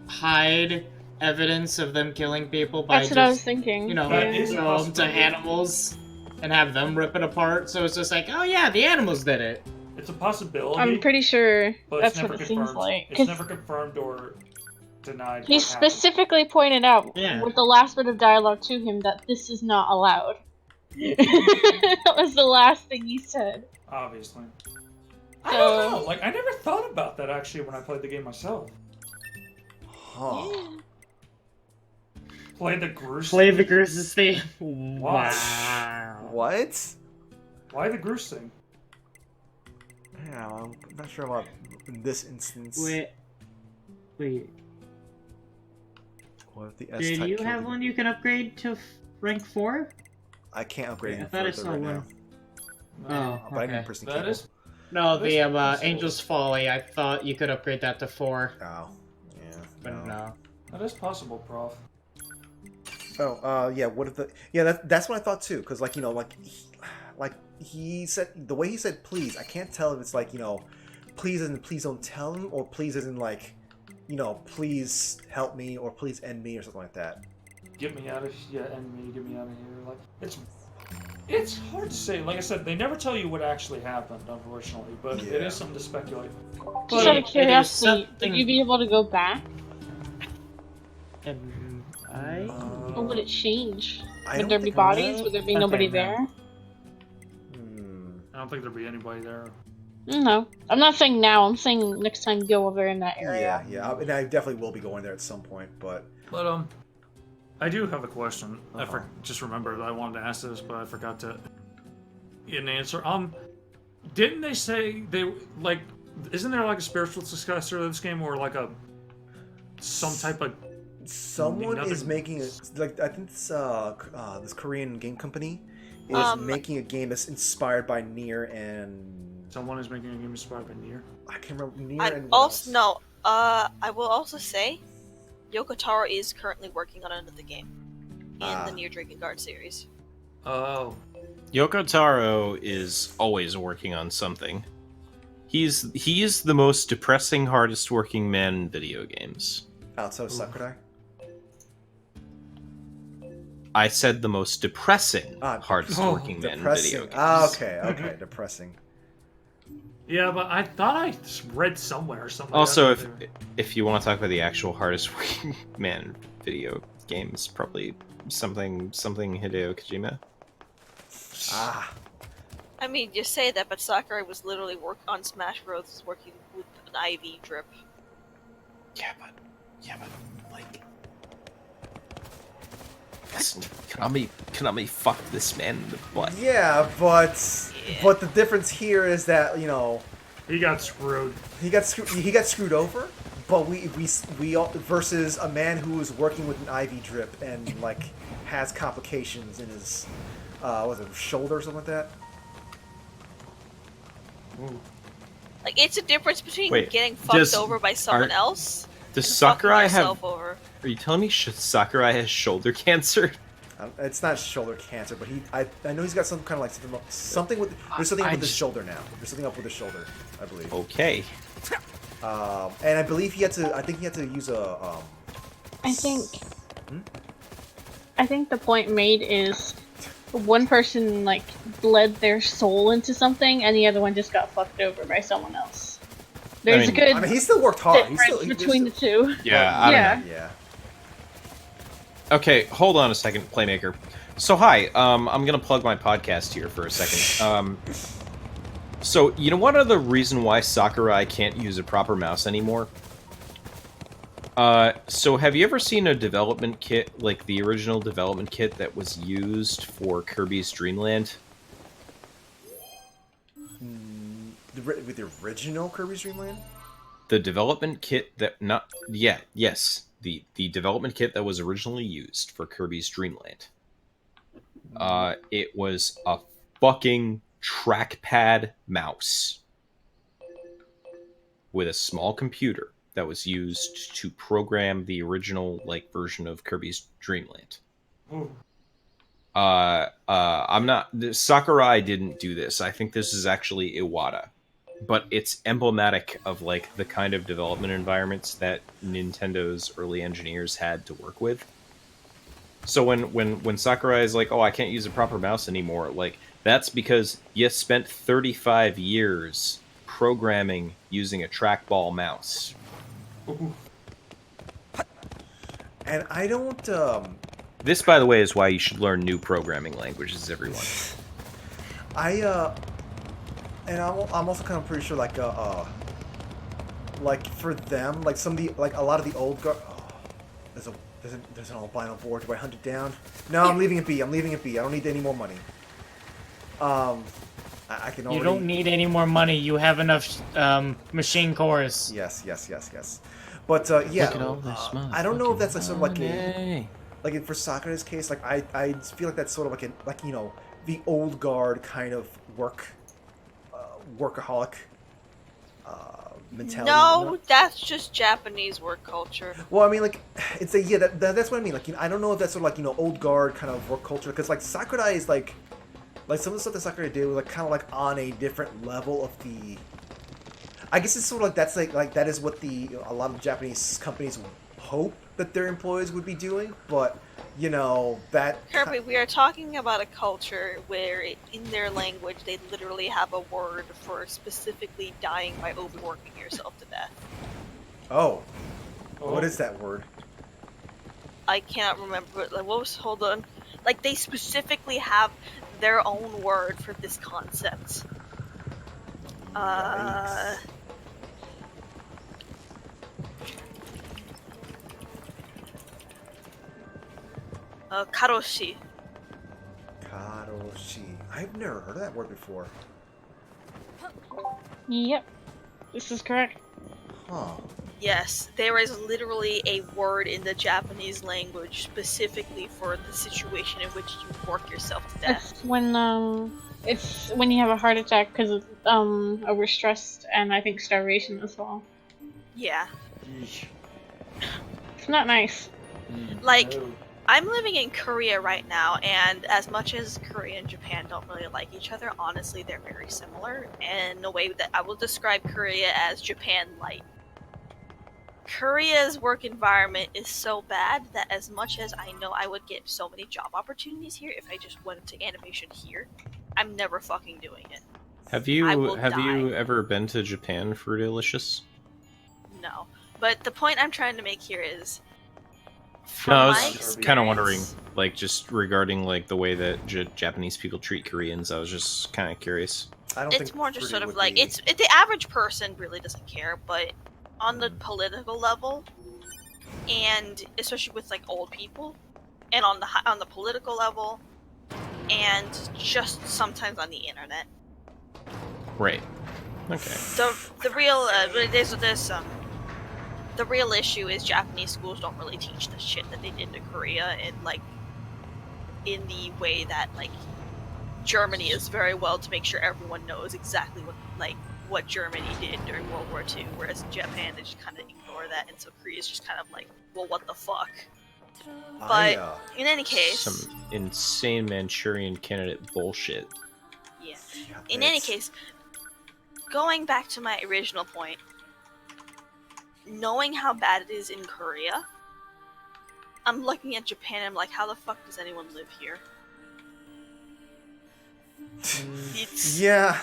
hide evidence of them killing people by That's what I was thinking. throw them to animals and have them rip it apart? So it's just oh yeah, the animals did it. It's a possibility. I'm pretty sure but that's it's never what it confirmed. seems like. It's never confirmed or denied. He specifically pointed out with the last bit of dialogue to him that this is not allowed. That was the last thing he said. Obviously. So, I don't know. I never thought about that actually when I played the game myself. Huh. Play the Groose. Play the Groose thing. Why? What? Why the Groose thing? Yeah, I'm not sure about this instance. Wait. What if the S Did type you killed have one you can upgrade to rank 4? I can't upgrade I any thought I further saw right one. now. Oh, But I need okay. person That cable. is. No, That's the possible. Angel's Folly. I thought you could upgrade that to 4, Oh, yeah. but no. That is possible, Prof. Oh, yeah. What if the? Yeah, that's what I thought too. Because like like he said the way he said please. I can't tell if it's like please isn't please don't tell him, or please isn't like please help me, or please end me, or something like that. Get me out of end me, get me out of here. Like it's hard to say. Like I said, they never tell you what actually happened, unfortunately. But it is something to speculate. Just out of curiosity, would you be able to go back? Or would it change? Would there be bodies? Would there be nobody there? I don't think there'd be anybody there. No. I'm not saying now, I'm saying next time you go over in that area. Yeah. And I definitely will be going there at some point, but I do have a question. I just remembered I wanted to ask this, but I forgot to get an answer. Didn't they say isn't there like a spiritual successor of this game, or like some type of someone is making I think this Korean game company is making a game that's inspired by Nier, and someone is making a game inspired by Nier. I can't remember Nier I will also say Yoko Taro is currently working on another game in the Nier Drakengard series. Oh. Yoko Taro is always working on something. He is the most depressing, hardest working man in video games. Outside of Sakurai? I said the most depressing, hardest working man in video games. Okay, depressing. Yeah, but I thought I read somewhere or something. Also, if you want to talk about the actual hardest working man in video games, probably something Hideo Kojima. I mean, you say that, but Sakurai was literally on Smash Bros. Working with an IV drip. Yeah, but like, listen, Konami fucked this man in the butt. Yeah, but the difference here is that he got screwed. He got screwed over. But we all, versus a man who is working with an IV drip and like has complications in his shoulder or something like that. Ooh. Like, it's a difference between getting fucked over by someone else. Does Sakurai have? Over. Are you telling me Sakurai has shoulder cancer? It's not shoulder cancer, but I know he's got some kind of like something with there's something up with his shoulder now. There's something up with his shoulder, I believe. Okay. And I believe he had to. I think he had to use a. I think the point made is one person like bled their soul into something, and the other one just got fucked over by someone else. There's a good. I mean, he still worked hard. Difference between the two. Yeah, I don't know. Yeah. Okay, hold on a second, Playmaker. So hi, I'm gonna plug my podcast here for a second. So you know what are the reason why Sakurai can't use a proper mouse anymore? So have you ever seen a development kit, like the original development kit that was used for Kirby's Dream Land? With the original Kirby's Dream Land? The development kit that the development kit that was originally used for Kirby's Dream Land. It was a fucking trackpad mouse with a small computer that was used to program the original version of Kirby's Dream Land. Sakurai didn't do this. I think this is actually Iwata, but it's emblematic of the kind of development environments that Nintendo's early engineers had to work with. So when Sakurai is like, oh, I can't use a proper mouse anymore, that's because you spent 35 years programming using a trackball mouse. And I don't. This, by the way, is why you should learn new programming languages, everyone. And I'm also kind of pretty sure, for them, some of the, a lot of the old there's an albino board. Do I hunt it down? No, I'm leaving it be. I don't need any more money. I I can You already... don't need any more money. You have enough machine cores. Yes. But yeah, Look at all this I don't know if that's like sort of like money. like for Sakura's case, like I feel like that's sort of like you know, the old guard kind of workaholic mentality. No, that's just Japanese work culture. Well, I mean, like, it's a that's what I mean. Like, you know, I don't know if that's sort of like, you know, old guard kind of work culture, because like Sakurai is like some of the stuff that Sakurai did was like kind of like on a different level of the. I guess it's sort of like that's like that is what a lot of Japanese companies hope that their employees would be doing, but you know that. Kirby, we are talking about a culture where, in their language, they literally have a word for specifically dying by overworking yourself to death. Oh, what is that word? I can't remember. Like, what was? Hold on. Like, they specifically have their own word for this concept. Karoshi. Karoshi. I've never heard of that word before. Yep. This is correct. Huh. Yes, there is literally a word in the Japanese language specifically for the situation in which you work yourself to death. It's when you have a heart attack because of overstressed and I think starvation as well. Yeah. It's not nice. Like, I'm living in Korea right now, and as much as Korea and Japan don't really like each other, honestly, they're very similar in a way that I will describe Korea as Japan light. Korea's work environment is so bad that as much as I know I would get so many job opportunities here if I just went into animation here, I'm never fucking doing it. Have you ever been to Japan, Fruitalicious? No. But the point I'm trying to make here is, no, I was kind of wondering, like, just regarding like the way that Japanese people treat Koreans. I was just kind of curious. It's more just sort of like the average person really doesn't care, but on the political level, and especially with like old people, and on the political level, and just sometimes on the internet. Right. Okay. The real issue is Japanese schools don't really teach the shit that they did to Korea in the way that like Germany is very well to make sure everyone knows exactly what Germany did during World War II, whereas in Japan they just kind of ignore that, and so Korea's just kind of like, well, what the fuck? But in any case, some insane Manchurian candidate bullshit. Yeah. In any case, going back to my original point, knowing how bad it is in Korea, I'm looking at Japan and I'm like, how the fuck does anyone live here? Yeah.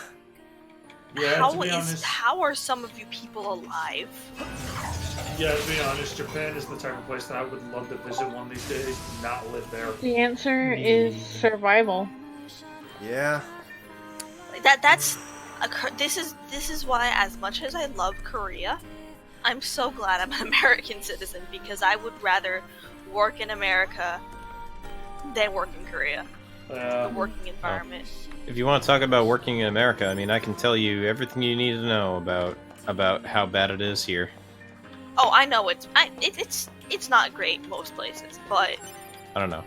How are some of you people alive? Yeah, to be honest, Japan is the type of place that I would love to visit one of these days, not live there. The answer is survival. Yeah. This is why, as much as I love Korea, I'm so glad I'm an American citizen, because I would rather work in America than work in Korea. The working environment. If you want to talk about working in America, I mean, I can tell you everything you need to know about how bad it is here. Oh, I know it's not great most places, but I don't know.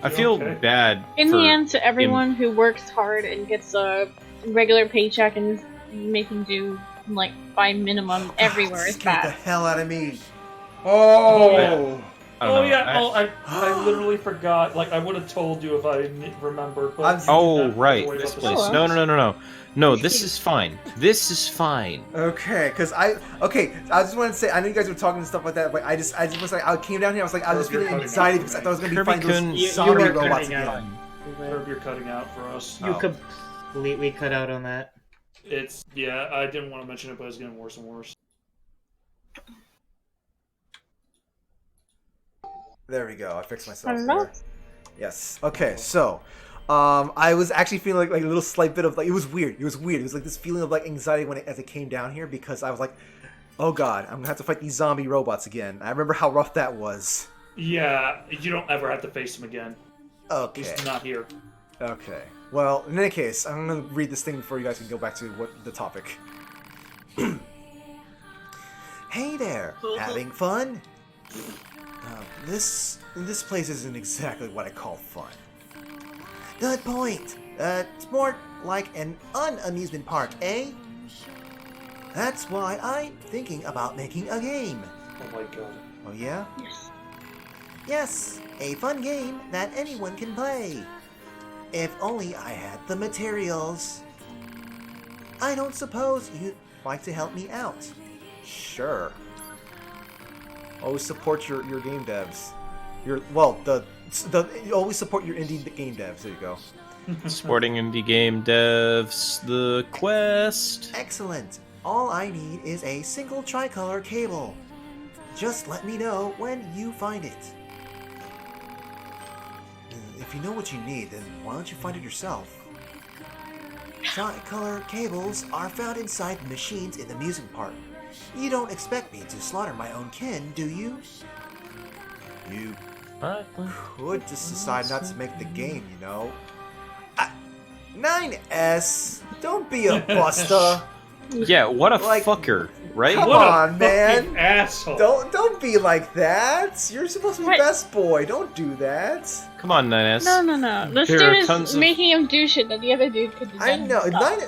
I feel bad. In the end, to everyone who works hard and gets a regular paycheck and is making do like by minimum everywhere is bad. Get the hell out of me! Oh. I literally forgot. Like, I would have told you if I remembered. But right, this place. No, this is fine. This is fine. Okay, I just want to say, I know you guys were talking and stuff like that, but I just was like, I came down here, I was just feeling anxiety because I thought I was going to be fighting those zombie robots again. Herb, you're cutting out for us. You completely cut out on that. I didn't want to mention it, but it's getting worse and worse. There we go. I fixed myself there. Yes. Okay. So, I was actually feeling like a little slight bit of like it was weird. It was like this feeling of like anxiety as it came down here because I was like, oh god, I'm gonna have to fight these zombie robots again. I remember how rough that was. Yeah, you don't ever have to face them again. Okay. He's not here. Okay. Well, in any case, I'm gonna read this thing before you guys can go back to the topic. Hey there, having fun? This place isn't exactly what I call fun. Good point. It's more like an unamusement park, eh? That's why I'm thinking about making a game. Oh my god. Oh yeah? Yes. Yes, a fun game that anyone can play. If only I had the materials. I don't suppose you'd like to help me out? Sure. Always support your game devs. You always support your indie game devs. There you go. Supporting indie game devs, the quest. Excellent. All I need is a single tricolor cable. Just let me know when you find it. If you know what you need, then why don't you find it yourself? Tricolor cables are found inside the machines in the amusement park. You don't expect me to slaughter my own kin, do you? You could just decide not to make the game, you know. 9S, don't be a buster. Yeah, what a fucker, right? Come What a on, man. fucking asshole. Don't be like that. You're supposed to be Right. best boy. Don't do that. Come on, 9S. No. This There dude are is tons of- making him do shit that the other dude could do. I know.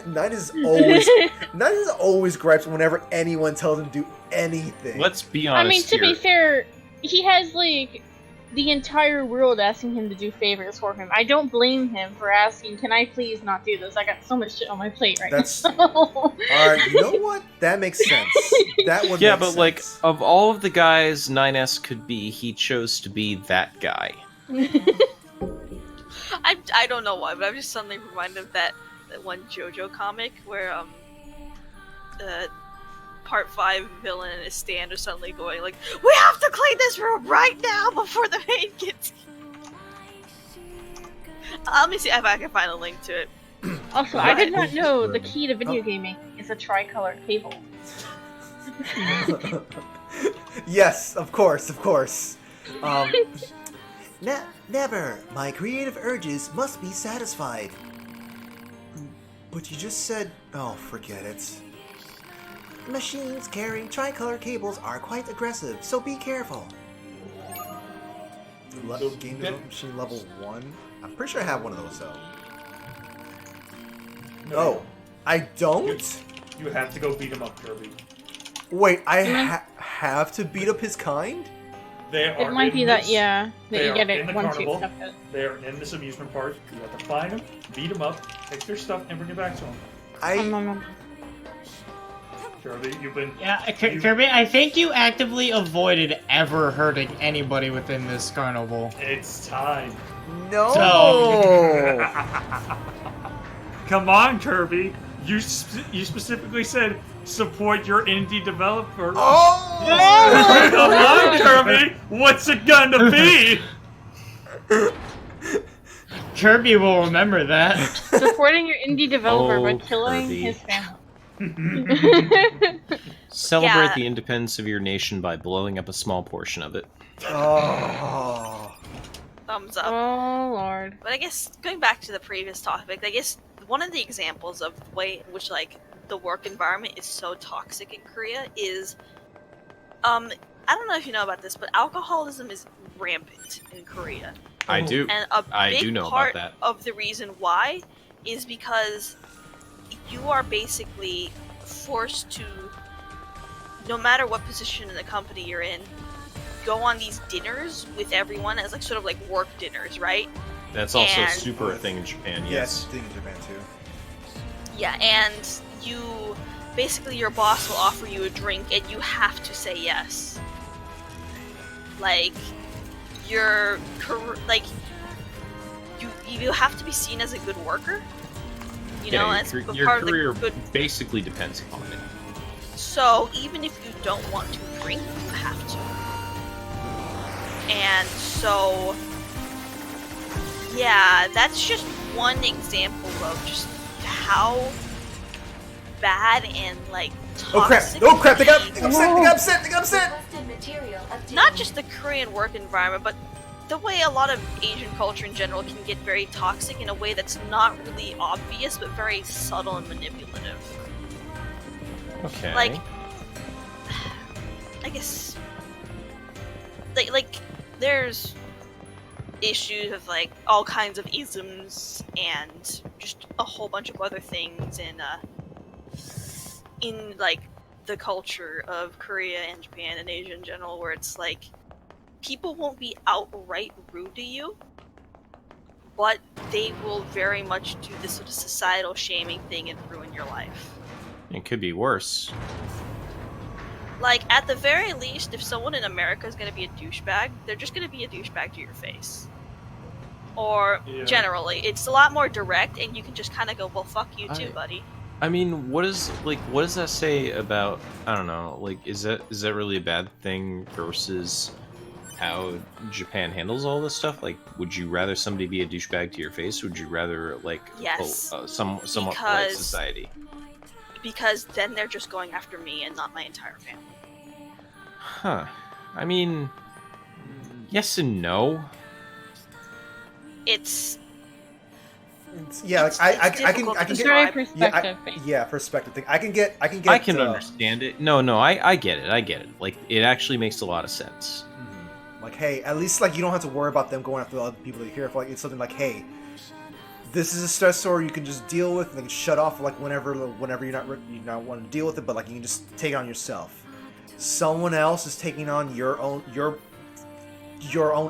Nine is always gripes whenever anyone tells him to do anything. Let's be I honest mean, to here. be fair, he has like the entire world asking him to do favors for him. I don't blame him for asking, "Can I please not do this? I got so much shit on my plate right That's now." Alright, you know what? That makes sense. That would Yeah, make but sense. like, of all of the guys 9S could be, he chose to be that guy. I don't know why, but I'm just suddenly reminded of that one JoJo comic where part 5 villain and his stand are suddenly going like, "We have to clean this room right now before the maid gets." Let me see if I can find a link to it. Also, I did not know the key to video gaming is a tricolor cable. Yes, of course. Never. My creative urges must be satisfied. But you just said... Oh, forget it. Machines carrying tricolor cables are quite aggressive, so be careful. Game development machine level 1? I'm pretty sure I have one of those, though. No, Oh, I don't? You have to go beat him up, Kirby. Wait, I have to beat up his kind? They are It might be that, yeah, that they you are get in it the once you carnival. accept it. They are in this amusement park. You have to find them, beat them up, take their stuff, and bring it back to them. Kirby, you've been... Yeah, Kirby, I think you actively avoided ever hurting anybody within this carnival. It's time. No! Come on, Kirby. You specifically said support your indie developer. Oh! Come on, Kirby. What's it gonna be? Kirby will remember that. Supporting your indie developer by Oh, killing Kirby. his family. Celebrate Yeah. the independence of your nation by blowing up a small portion of it. Oh. Thumbs up. Oh lord. But I guess going back to the previous topic, I guess one of the examples of the way in which like the work environment is so toxic in Korea is I don't know if you know about this, but alcoholism is rampant in Korea. I do. And a I big do know about part that. of the reason why is because you are basically forced to, no matter what position in the company you're in, go on these dinners with everyone as like sort of like work dinners, right? That's also And- super a thing in Japan, Yes, yes. thing in Japan too. Yeah, and you basically your boss will offer you a drink and you have to say yes. Like your like you have to be seen as a good worker. You know, that's your part career of the good. basically depends upon it. So even if you don't want to drink, you have to. And so, yeah, that's just one example of just how bad and like toxic. Oh crap! They got upset! They got upset! Not just the Korean work environment, but the way a lot of Asian culture in general can get very toxic in a way that's not really obvious, but very subtle and manipulative. Okay. Like, I guess, like there's issues of like all kinds of isms and just a whole bunch of other things in like the culture of Korea and Japan and Asia in general, where it's like people won't be outright rude to you, but they will very much do this sort of societal shaming thing and ruin your life. It could be worse. Like, at the very least, if someone in America is going to be a douchebag, they're just going to be a douchebag to your face. Or, generally, it's a lot more direct, and you can just kind of go, well, fuck you too, buddy. I mean, what does that say about, I don't know, like, is that really a bad thing versus how Japan handles all this stuff? Like, would you rather somebody be a douchebag to your face? Would you rather, like, yes, somewhat polite society? Because then they're just going after me and not my entire family. Huh. I mean, yes and no. It's like, I can It's get very perspective. Perspective thing. I can understand it. No, I get it. Like, it actually makes a lot of sense. Like, hey, at least like you don't have to worry about them going after the other people that you care for. Like, it's something like, hey, this is a stressor you can just deal with and then shut off like whenever you're not want to deal with it, but like you can just take it on yourself. Someone else is taking on your own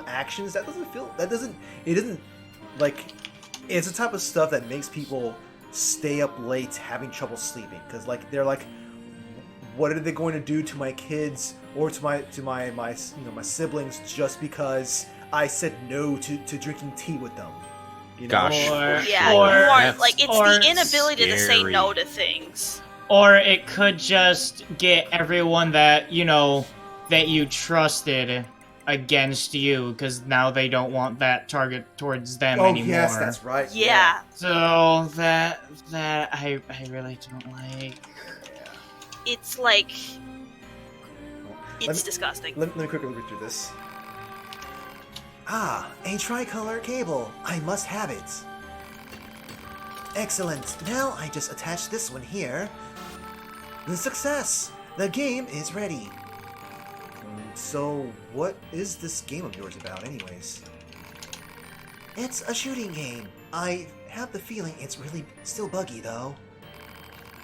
actions. It doesn't like, it's the type of stuff that makes people stay up late having trouble sleeping, because like they're like, what are they going to do to my kids or to my siblings just because I said no to drinking tea with them? You know? Gosh. It's the inability to say no to things. Or it could just get everyone that you trusted against you, because now they don't want that target towards them anymore. Yes, that's right. Yeah. So that I really don't like. It's like, it's disgusting. Let me quickly read through this. Ah, a tricolor cable. I must have it. Excellent. Now I just attach this one here. The success! The game is ready. So, what is this game of yours about, anyways? It's a shooting game. I have the feeling it's really still buggy, though.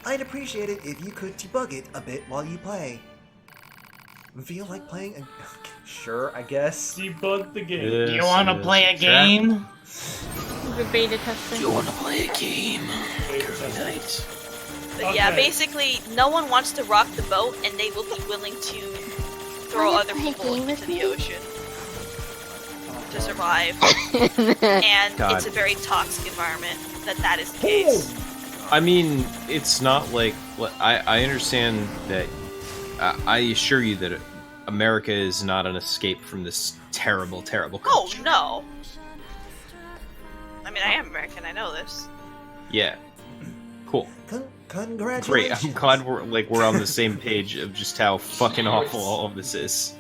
I'd appreciate it if you could debug it a bit while you play. Feel like playing a... Sure, I guess. Debug the game. Do you want to play a game? The beta testing. Do you want to play a game? Good night. But yeah, basically, no one wants to rock the boat, and they will be willing to throw other people into the ocean to survive. And it's a very toxic environment that is the case. I mean, it's not like... I understand that... I assure you that America is not an escape from this terrible, terrible culture. Oh, no. I mean, I am American, I know this. Yeah. Cool. Congratulations. Great, I'm glad we're on the same page of just how fucking awful all of this is.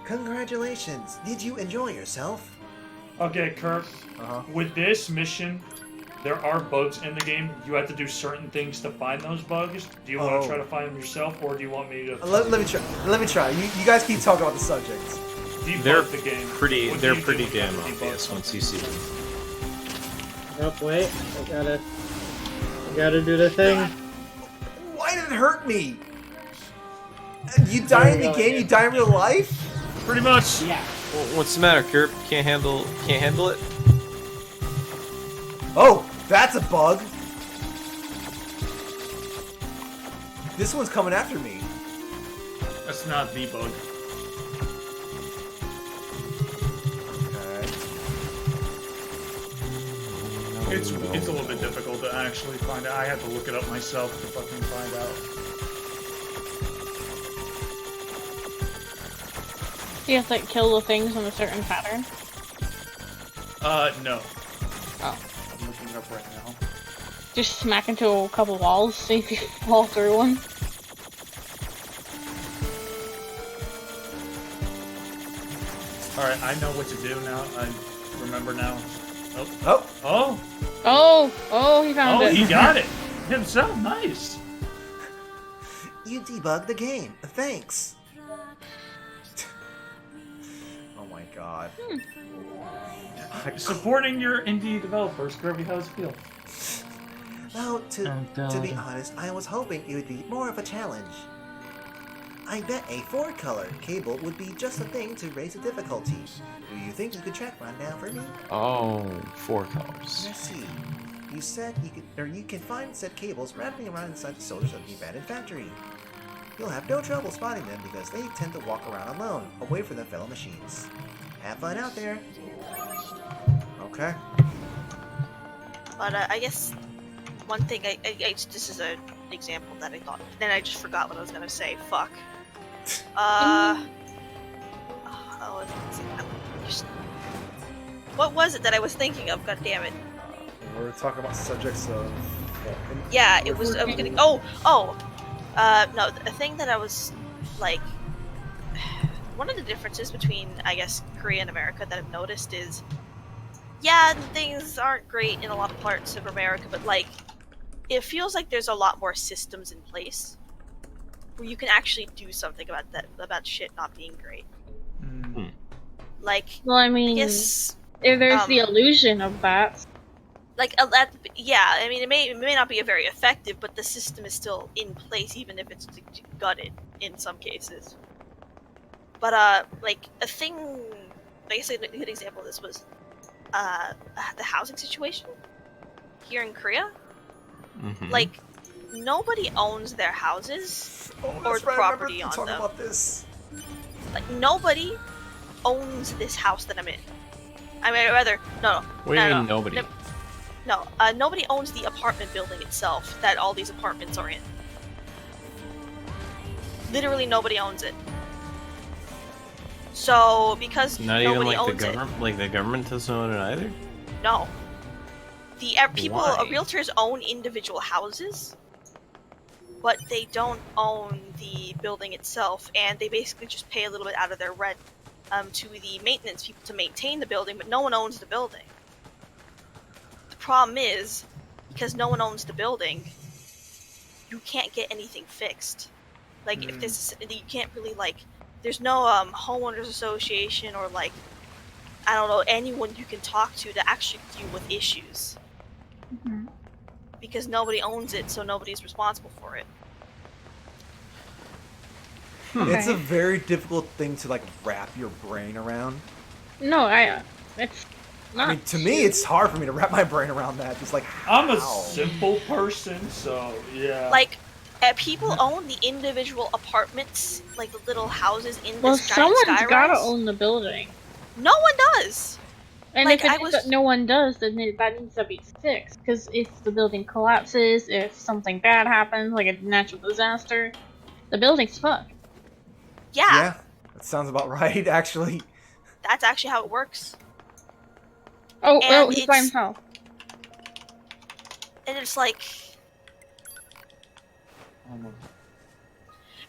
Congratulations. Did you enjoy yourself? Okay, Kirk. With this mission, there are bugs in the game. You have to do certain things to find those bugs. Do you want to try to find them yourself, or do you want me to... Let me try. You guys keep talking about the subject. They're the game. pretty damn obvious once you see them. Oh, wait. I gotta do the thing. Why did it hurt me? You die in the game, you die in real life? Pretty much. Yeah. Well, what's the matter, Kirk? Can't handle it? Oh, that's a bug. This one's coming after me. That's not the bug. It's a little bit difficult to actually find out. I had to look it up myself to fucking find out. Do you have to like, kill the things in a certain pattern? No. Oh. I'm looking it up right now. Just smack into a couple walls, see if you fall through one. Alright, I know what to do now. I remember now. Oh, he found it. Oh, he got it himself. Nice. You debugged the game. Thanks. Oh my god. Supporting your indie developers, Kirby, how does it feel? Well, to be honest, I was hoping it would be more of a challenge. I bet a 4-color cable would be just the thing to raise the difficulty. Do you think you could track one down for me? Oh, 4 colors. Let's see. You said you can find said cables wrapping around inside the soldiers of the abandoned factory. You'll have no trouble spotting them because they tend to walk around alone, away from their fellow machines. Have fun out there. Okay. But I guess one thing this is an example that I thought. Then I just forgot what I was gonna say. Fuck. What was it that I was thinking of? God damn it. We're talking about subjects of. Yeah, it was. I was gonna. No, the thing that I was like. One of the differences between, I guess, Korea and America that I've noticed is, yeah, things aren't great in a lot of parts of America, but like, it feels like there's a lot more systems in place where you can actually do something about shit not being great. Like, well, I mean, there's the illusion of that. Like, yeah, I mean, it may not be very effective, but the system is still in place, even if it's gutted in some cases. But like a thing, I guess a good example of this was the housing situation here in Korea. Mm-hmm. Like, nobody owns their houses or the property on them. About this. Like, nobody owns this house that I'm in. I mean, rather, no. What do you mean nobody? No, nobody owns the apartment building itself that all these apartments are in. Literally nobody owns it. So, because not nobody even owns the government, like the government doesn't own it either? No. The people, Why? realtors own individual houses, but they don't own the building itself, and they basically just pay a little bit out of their rent to the maintenance people to maintain the building, but no one owns the building. The problem is, because no one owns the building, you can't get anything fixed. Like, if this, you can't really, like, there's no homeowners association or, like, I don't know, anyone you can talk to actually deal with issues. Mm-hmm. Because nobody owns it, so nobody's responsible for it. It's a very difficult thing to, like, wrap your brain around. No, it's not. I mean, to me, it's hard for me to wrap my brain around that. Just like, I'm a simple person, so yeah. Like, people own the individual apartments, like the little houses in well, this giant someone's skyrise. gotta own the building. No one does. And like, if no one does, then that needs to be fixed. Because if the building collapses, if something bad happens, like a natural disaster, the building's fucked. Yeah. That sounds about right, actually. That's actually how it works. Oh, he's by himself. And it's like...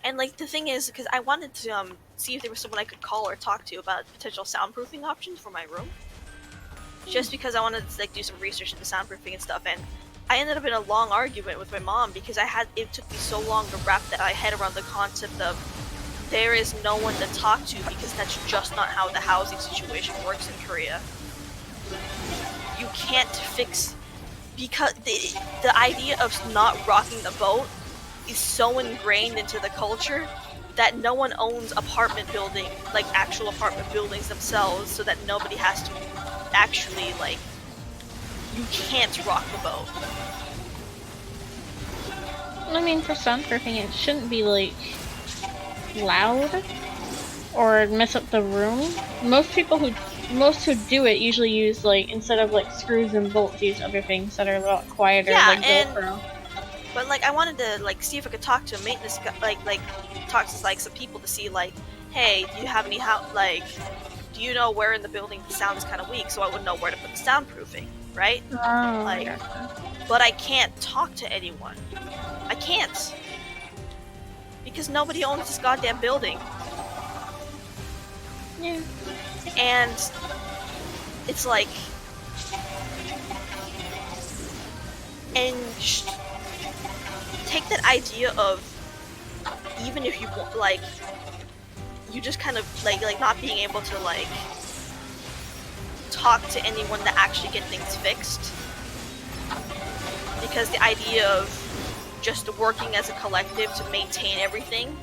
And, like, the thing is, because I wanted to see if there was someone I could call or talk to about potential soundproofing options for my room. Just because I wanted to, like, do some research into soundproofing and stuff, and I ended up in a long argument with my mom because it took me so long to wrap my head around the concept of there is no one to talk to because that's just not how the housing situation works in Korea. You can't fix... Because the idea of not rocking the boat is so ingrained into the culture that no one owns apartment building, like actual apartment buildings themselves, so that nobody has to actually, like, you can't rock the boat. I mean, for soundproofing, it shouldn't be, like, loud or mess up the room. Most who do it usually use, like, instead of, like, screws and bolts, use other things that are a lot quieter, like GoPro. But, like, I wanted to, like, see if I could talk to a maintenance guy, like, talk to, like, some people to see, like, hey, do you have any, do you know where in the building the sound is kind of weak, so I would know where to put the soundproofing, right? Oh, like, but I can't talk to anyone. I can't. Because nobody owns this goddamn building. Yeah. And it's like, and take that idea of, even if you want, like, you just kind of like not being able to like talk to anyone to actually get things fixed, because the idea of just working as a collective to maintain everything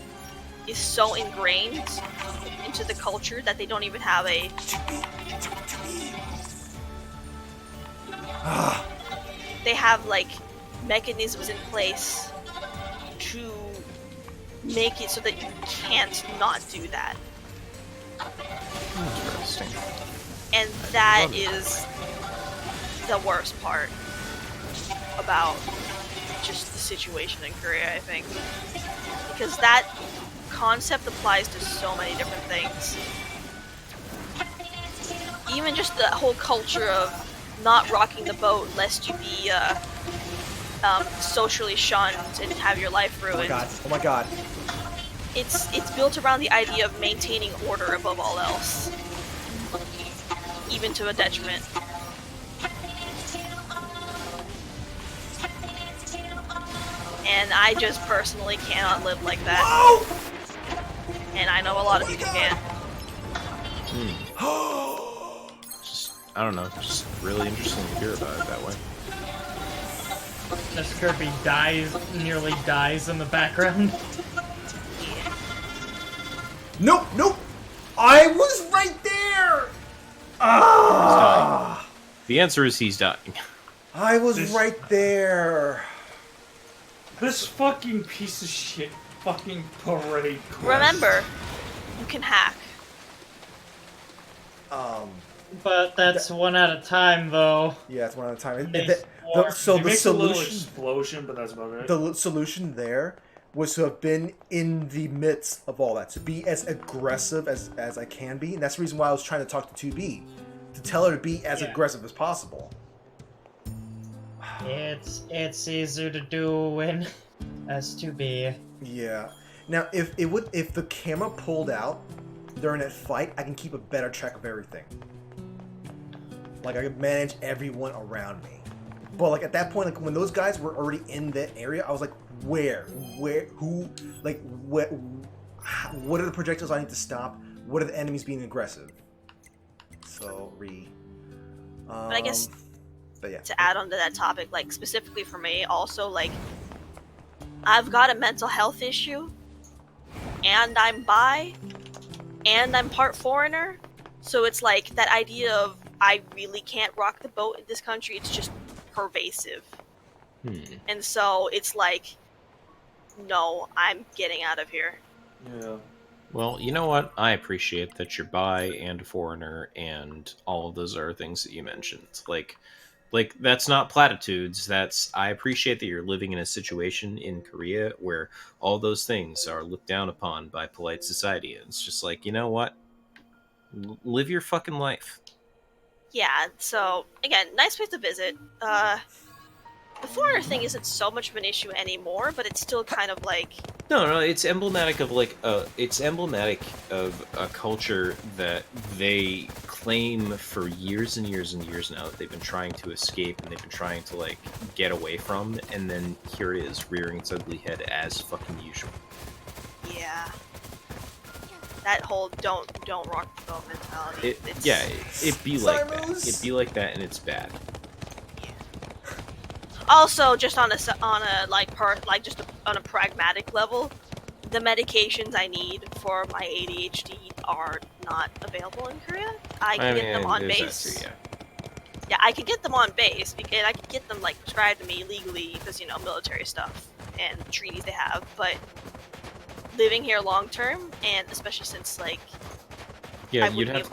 is so ingrained into the culture that they don't even have a they have like mechanisms in place to make it so that you can't not do that. Interesting. And that is the worst part about just the situation in Korea, I think. Because that concept applies to so many different things. Even just the whole culture of not rocking the boat lest you be socially shunned and have your life ruined. Oh my god. It's built around the idea of maintaining order above all else. Even to a detriment. And I just personally cannot live like that. And I know a lot of people can't. Just, I don't know, just really interesting to hear about it that way. Miss Kirby nearly dies in the background. Nope, nope! I was right there! Ah! The answer is he's dying. I was right there. This fucking piece of shit fucking parade quest. Remember, you can hack. But that's one at a time, though. Yeah, it's one at a time. So the makes a little solution, explosion, but that's about it. the solution there was to have been in the midst of all that, to be as aggressive as I can be, and that's the reason why I was trying to talk to 2B, to tell her to be as aggressive as possible. It's easier to do when as to be. Yeah. Now, if the camera pulled out during that fight, I can keep a better track of everything. Like I could manage everyone around me. But like at that point, like when those guys were already in that area, I was like, where, who, like what are the projectiles I need to stop? What are the enemies being aggressive? So But I guess but yeah. to add on to that topic, like specifically for me, also like I've got a mental health issue, and I'm bi, and I'm part foreigner, so it's like that idea of I really can't rock the boat in this country. It's just pervasive, and so it's like, no, I'm getting out of here. Yeah. Well, you know what? I appreciate that you're bi and a foreigner and all of those other things that you mentioned. Like that's not platitudes. I appreciate that you're living in a situation in Korea where all those things are looked down upon by polite society. And it's just like, you know what? Live your fucking life. Yeah, so again, nice place to visit. The foreigner thing isn't so much of an issue anymore, but it's still kind of like... No, it's emblematic of it's emblematic of a culture that they claim for years and years and years now that they've been trying to escape and they've been trying to like get away from, and then here it is rearing its ugly head as fucking usual. Yeah. That whole don't rock the boat mentality. It'd be like that. It'd be like that, and it's bad. Also, just on a pragmatic level, the medications I need for my ADHD are not available in Korea. I can get them on base. Yeah, I can get them on base, and I can get them like prescribed to me legally because military stuff and treaties they have. But living here long term, and especially since like. Yeah, you'd have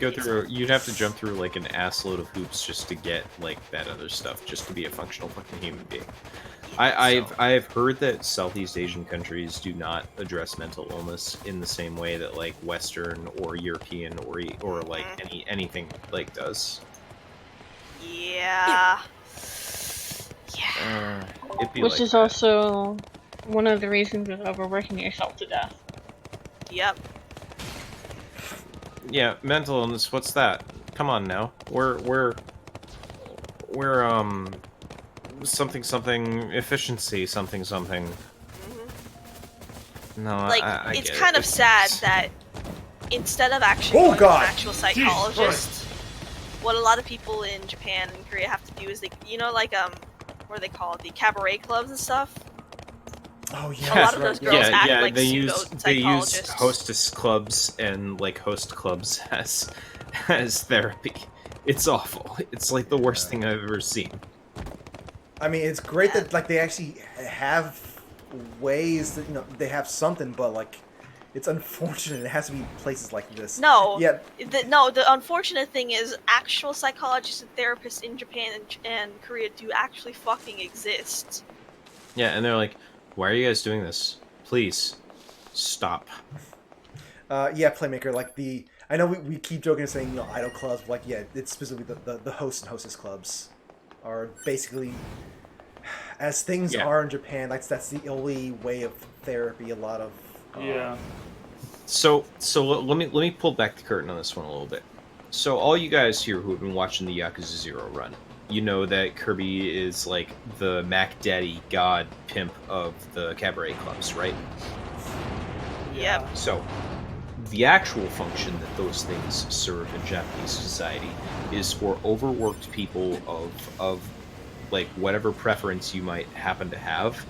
to jump through like an assload of hoops just to get like that other stuff, just to be a functional fucking human being. I've heard that Southeast Asian countries do not address mental illness in the same way that like Western or European or like anything like does. Yeah. Which is also one of the reasons of overworking yourself to death. Yep. Yeah, mental illness. What's that? Come on now. We're something efficiency something. No, Like, I it's get kind it. of sad that instead of actually Oh, going to an God. actual psychologist, what a lot of people in Japan and Korea have to do is what are they called? The cabaret clubs and stuff. Oh yeah. A lot of those girls act like they pseudo use psychologists. hostess clubs and like host clubs as therapy. It's awful. It's like the worst thing I've ever seen. I mean, it's great that like they actually have ways that they have something, but like it's unfortunate it has to be places like this. No. Yeah. The unfortunate thing is actual psychologists and therapists in Japan and Korea do actually fucking exist. Yeah, and they're like, "Why are you guys doing this? Please stop." Yeah, Playmaker. Like I know we keep joking and saying idol clubs, but like yeah, it's specifically the host and hostess clubs are basically as things are in Japan. Like that's the only way of therapy. A lot of So let me pull back the curtain on this one a little bit. So all you guys here who have been watching the Yakuza 0 run, you know that Kirby is like the Mac Daddy god pimp of the cabaret clubs, right? Yep. So the actual function that those things serve in Japanese society is for overworked people of like whatever preference you might happen to have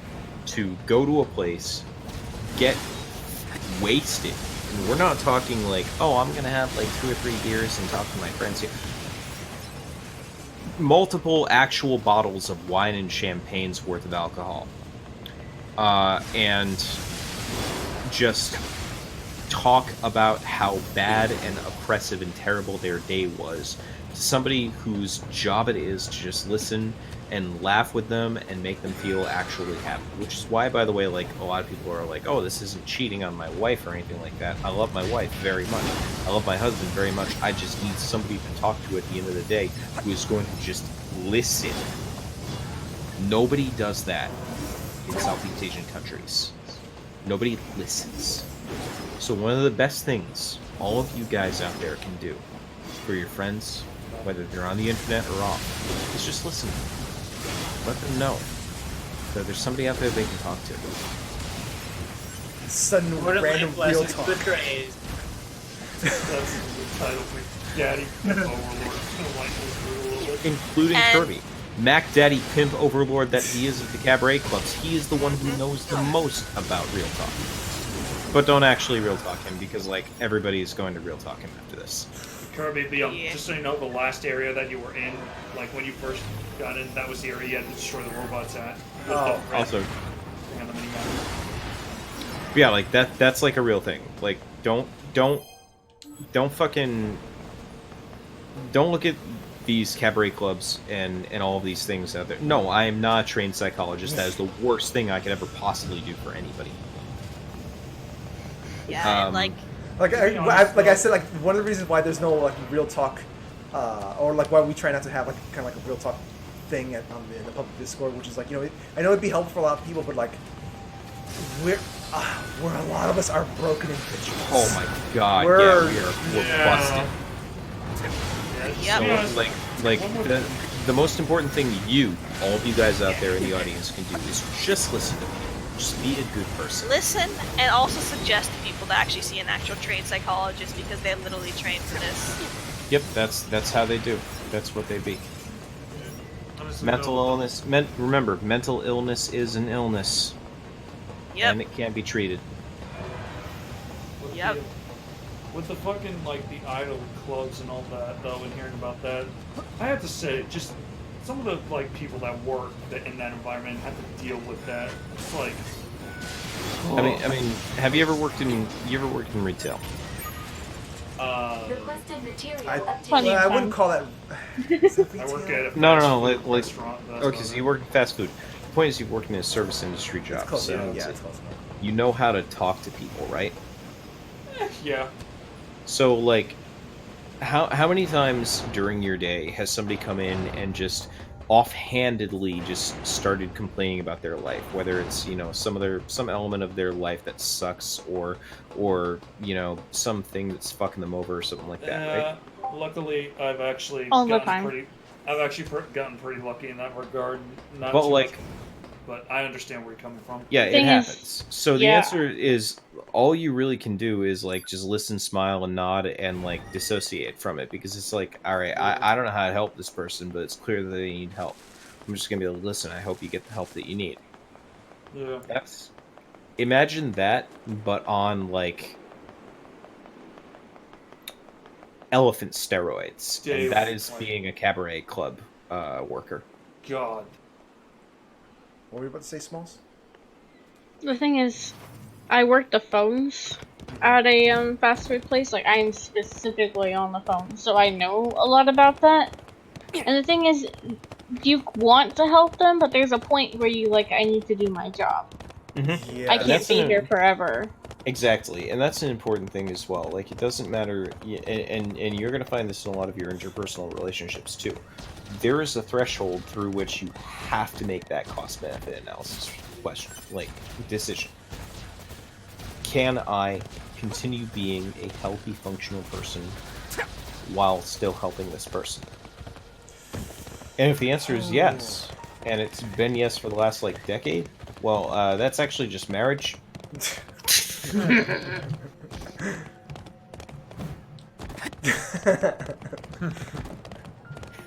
to go to a place, get wasted. And we're not talking like, oh, I'm gonna have like 2 or 3 beers and talk to my friends here. Multiple actual bottles of wine and champagne's worth of alcohol, and just talk about how bad and oppressive and terrible their day was to somebody whose job it is to just listen and laugh with them and make them feel actually happy. Which is why, by the way, like a lot of people are like, oh, this isn't cheating on my wife or anything like that. I love my wife very much. I love my husband very much. I just need somebody to talk to at the end of the day who is going to just listen. Nobody does that in Southeast Asian countries. Nobody listens. So one of the best things all of you guys out there can do for your friends, whether they're on the internet or off, is just listen. Let them know that there's somebody out there they can talk to. Sudden random real talk. That's the title. Daddy Overlord. Including Kirby. Mac Daddy Pimp Overlord that he is of the cabaret clubs. He is the one who knows the most about real talk. But don't actually real talk him because like everybody is going to real talk him after this. Kirby, just so you know, the last area that you were in, like when you first got in, that was the area you had to destroy the robots at. Also, yeah, like that's like a real thing. Like don't fucking don't look at these cabaret clubs and all of these things out there. No, I am not a trained psychologist. That is the worst thing I could ever possibly do for anybody. Yeah, like I said, like one of the reasons why there's no like real talk, or like why we try not to have like kind of like a real talk thing in the public Discord, which is like I know it'd be helpful for a lot of people, but like we're a lot of us are broken individuals. Oh my god, we're busted. Yep. So, like the most important thing all of you guys out there in the audience can do is just listen to me. Just be a good person. Listen, and also suggest to people to actually see an actual trained psychologist because they literally train for this. Yep, that's how they do. That's what they be. Mental illness. Remember, mental illness is an illness. Yep. And it can't be treated. Yep. With the fucking like the idol clubs and all that, though, and hearing about that, I have to say, just some of the like people that work in that environment have to deal with that. It's like, I mean, have you ever worked in retail? Requested material I wouldn't call that. I work at a No, restaurant. Okay, so you work in fast food. The point is you work in a service industry job. Close, so yeah, it's close enough. you know how to talk to people, right? Yeah. So, like, how many times during your day has somebody come in and just offhandedly just started complaining about their life, whether it's some element of their life that sucks, or something that's fucking them over or something like that, right? Luckily, I've actually All the gotten time. gotten pretty lucky in that regard. Not But too like, much, but I understand where you're coming from. yeah, it happens. So the yeah. answer is, all you really can do is like just listen, smile, and nod, and like dissociate from it, because it's like, all right, I don't know how to help this person, but it's clear that they need help. I'm just gonna be able to listen. I hope you get the help that you need. Yeah. Imagine that, but on like elephant steroids, Yeah, and that is like- being a cabaret club worker. God. What were you about to say, Smalls? The thing is, I work the phones at a fast food place. Like, I'm specifically on the phone, so I know a lot about that. And the thing is, you want to help them, but there's a point where you like, I need to do my job. Mm-hmm. I can't be here forever. Exactly, and that's an important thing as well. Like, it doesn't matter, and you're going to find this in a lot of your interpersonal relationships too. There is a threshold through which you have to make that cost-benefit analysis decision. Can I continue being a healthy, functional person while still helping this person? And if the answer is yes, and it's been yes for the last like decade, well, that's actually just marriage.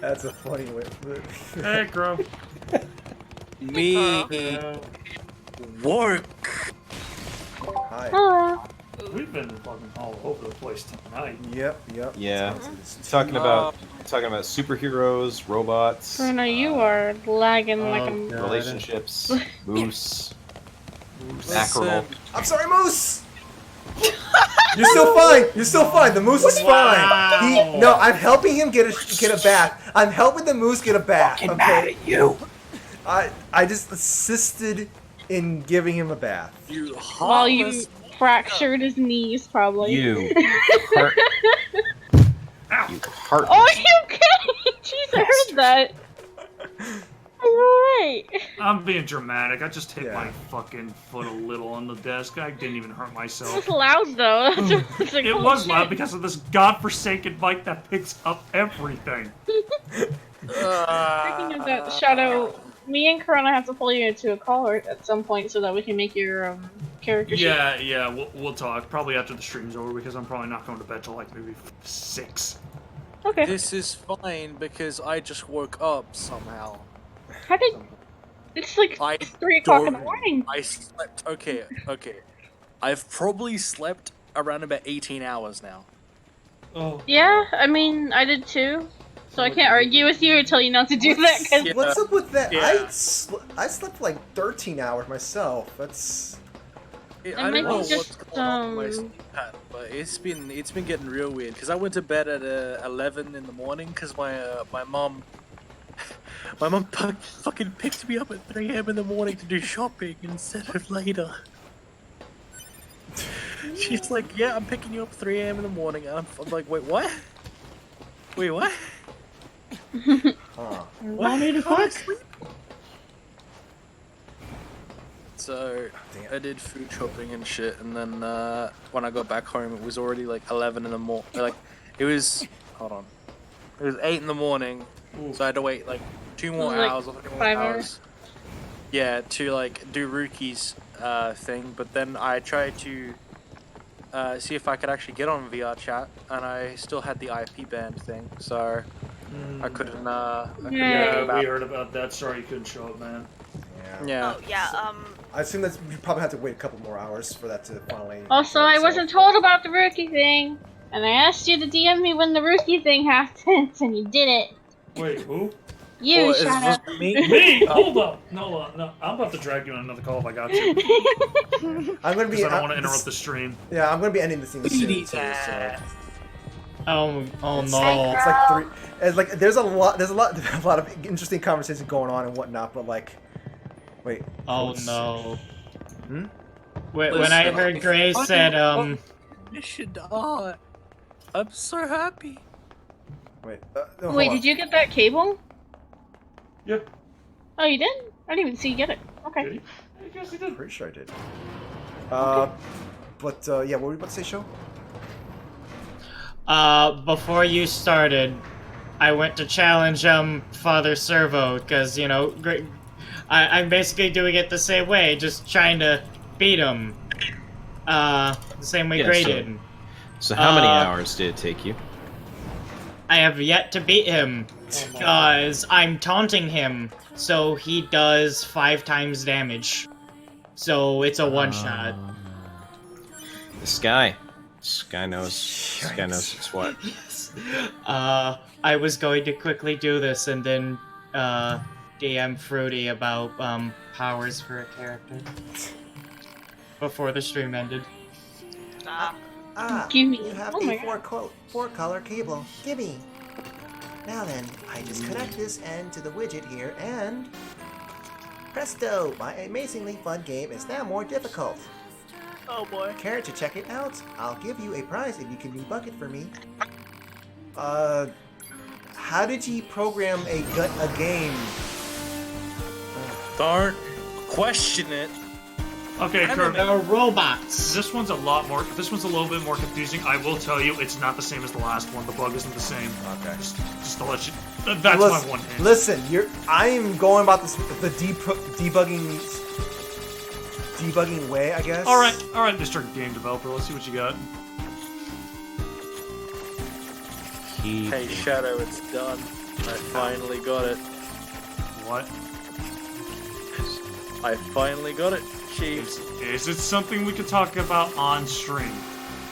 That's a funny way. Hey, Crow. Me work. Hi. Hello. We've been fucking all over the place tonight. Yep. Yeah, talking about superheroes, robots, Bruno, you are lagging like a... relationships, moose, mackerel. I'm sorry, Moose. You're still fine. You're still fine. The moose is fine. I'm helping him get a bath. I'm helping the moose get a bath. Fucking mad at you. I just assisted in giving him a bath. While you fractured his knees, probably. You heart. You heart. Oh, are you kidding? Jeez, I heard that. Are you alright? I'm being dramatic. I just hit my fucking foot a little on the desk. I didn't even hurt It myself. was loud, though. It's like, It holy was loud shit. because of this godforsaken mic that picks up everything. Speaking of that, Shadow, me and Corona have to pull you into a call at some point so that we can make your character sheet. Yeah, we'll talk. Probably after the stream's over, because I'm probably not going to bed till like maybe 6. Okay. This is fine because I just woke up somehow. How did... It's like 3 o'clock in the morning. I slept... Okay. I've probably slept around about 18 hours now. Oh. Yeah, I mean, I did too. So I can't argue with you or tell you not to do that, because... What's up with that? Yeah. I slept like 13 hours myself. That's... I don't know just, what's going on with my sleep pattern, but it's been getting real weird. Because I went to bed at 11 in the morning because my mom fucking picked me up at 3 a.m. in the morning to do shopping instead of later. She's like, yeah, I'm picking you up at 3 a.m. in the morning. And I'm like, wait, what? Wait, what? Want me to fuck? So I did food shopping and shit, and then when I got back home, it was already like 11 in the morning. Like, it was 8 in the morning, so I had to wait like 2 more Like hours or 3 more 5 hours. Yeah, to like do Ruki's thing, but then I tried to see if I could actually get on VR chat, and I still had the IP band thing, so I couldn't. Yeah, we heard about that. Sorry you couldn't show up, man. Yeah. Oh, yeah, I assume that you probably have to wait a couple more hours for that to finally... Also, I wasn't told about the rookie thing, and I asked you to DM me when the rookie thing happens, and you did it. Wait, who? You, is Shadow. this me? Me? Hold up. No, I'm about to drag you on another call if I got to. I'm gonna be... Because I don't want to interrupt the stream. Yeah, I'm gonna be ending the scene soon, too, so... Oh no. It's like 3... It's like, there's a lot of interesting conversations going on and whatnot, but like... Wait. Oh no. Hmm? When I heard Gray said, Mission. Oh, I'm so happy. Wait. Wait, did you get that cable? Yeah. Oh, you did? I didn't even see you get it. Okay. I guess he did. Pretty sure I did. But yeah, what were you about to say, Show? Before you started, I went to challenge Father Servo because you know, I'm basically doing it the same way, just trying to beat him. The same way Gray did. So how many hours did it take you? I have yet to beat him because I'm taunting him, so he does 5 times damage. So it's a one-shot. This guy knows. This guy knows it's what. Yes. I was going to quickly do this and then DM Fruity about powers for a character before the stream ended. Give me. You have Oh a my God. four-color cable. Gimme. Now then, I just connect this end to the widget here, and presto! My amazingly fun game is now more difficult. Oh boy. Care to check it out? I'll give you a prize if you can debug it for me. How did you program a game? Don't question it. Okay, Kirby. They're robots. This one's a little bit more confusing. I will tell you, it's not the same as the last one. The bug isn't the same. Okay. Just to let you. That's my one hint. Listen, I am going about this the debugging way, I guess. All right, Mr. Game Developer. Let's see what you got. Hey Shadow, it's done. I finally got it. What? I finally got it, Chiefs. Is it something we could talk about on stream?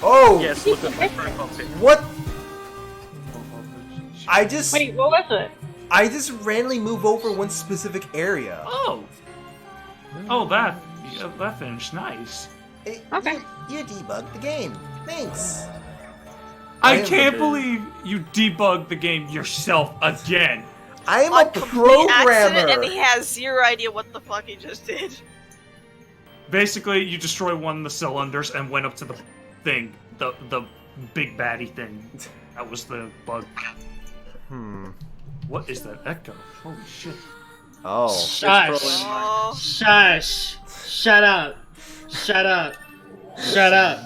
Oh! Yes, look at my profile pic. What? Wait, what was it? I just randomly move over one specific area. Oh, that finished nice. Okay. You debugged the game. Thanks. I can't believe you debugged the game yourself again. I am On a complete accident, programmer. and he has zero idea what the fuck he just did. Basically, you destroy one of the cylinders and went up to the thing, the big baddie thing. That was the bug. What is that echo? Holy shit. Oh. Shush. Shush. Shut up. Shut up. Shut up.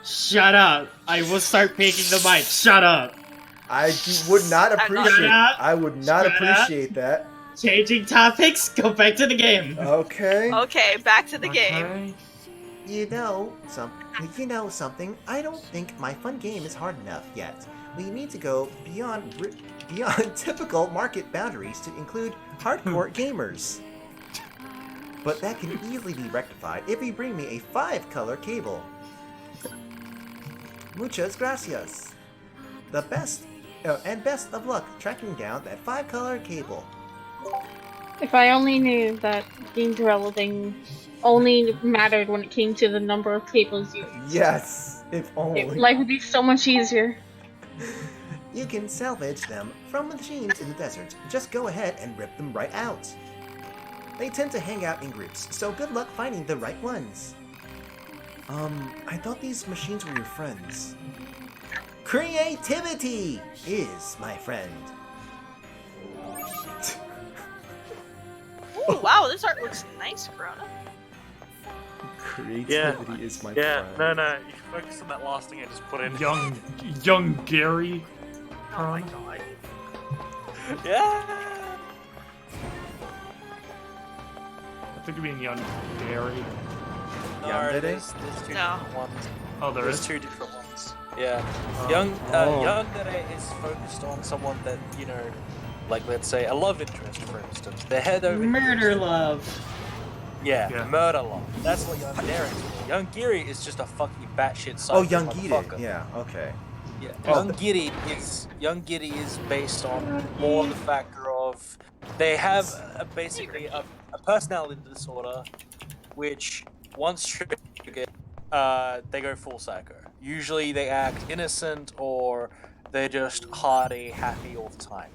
Shut up. I will start picking the mic. Shut up. I would not appreciate. I would not Shut appreciate that. Changing topics. Go back to the game. Okay. Okay, back to the game. You know something. I don't think my fun game is hard enough yet. We need to go beyond typical market boundaries to include hardcore gamers. But that can easily be rectified if you bring me a 5-color cable. Muchas gracias. The best of luck tracking down that 5-color cable. If I only knew that game developing only mattered when it came to the number of cables used. Yes, if only. Life would be so much easier. You can salvage them from machines in the desert. Just go ahead and rip them right out. They tend to hang out in groups, so good luck finding the right ones. I thought these machines were your friends. Creativity is my friend. Ooh, wow, this art looks nice, Corona. Creativity is my Yeah, friend. no, you focus on that last thing I just put in. Young Gary. Oh my god. Yeah. I think you mean Young Gary. No, there's two No. different ones. Oh, There's is? two different ones. Yeah. Young Dere is focused on someone that, you know, like let's say a love interest, for instance. Their head over Murder love. Yeah, murder love. That's what Young Dere is. Young Giri is just a fucking batshit psycho Oh, Young Giri. motherfucker. Yeah, okay. Yeah, Oh, Young Giri is based on more the factor of they have basically a personality disorder, which once triggered, they go full psycho. Usually they act innocent or they're just hearty, happy all the time.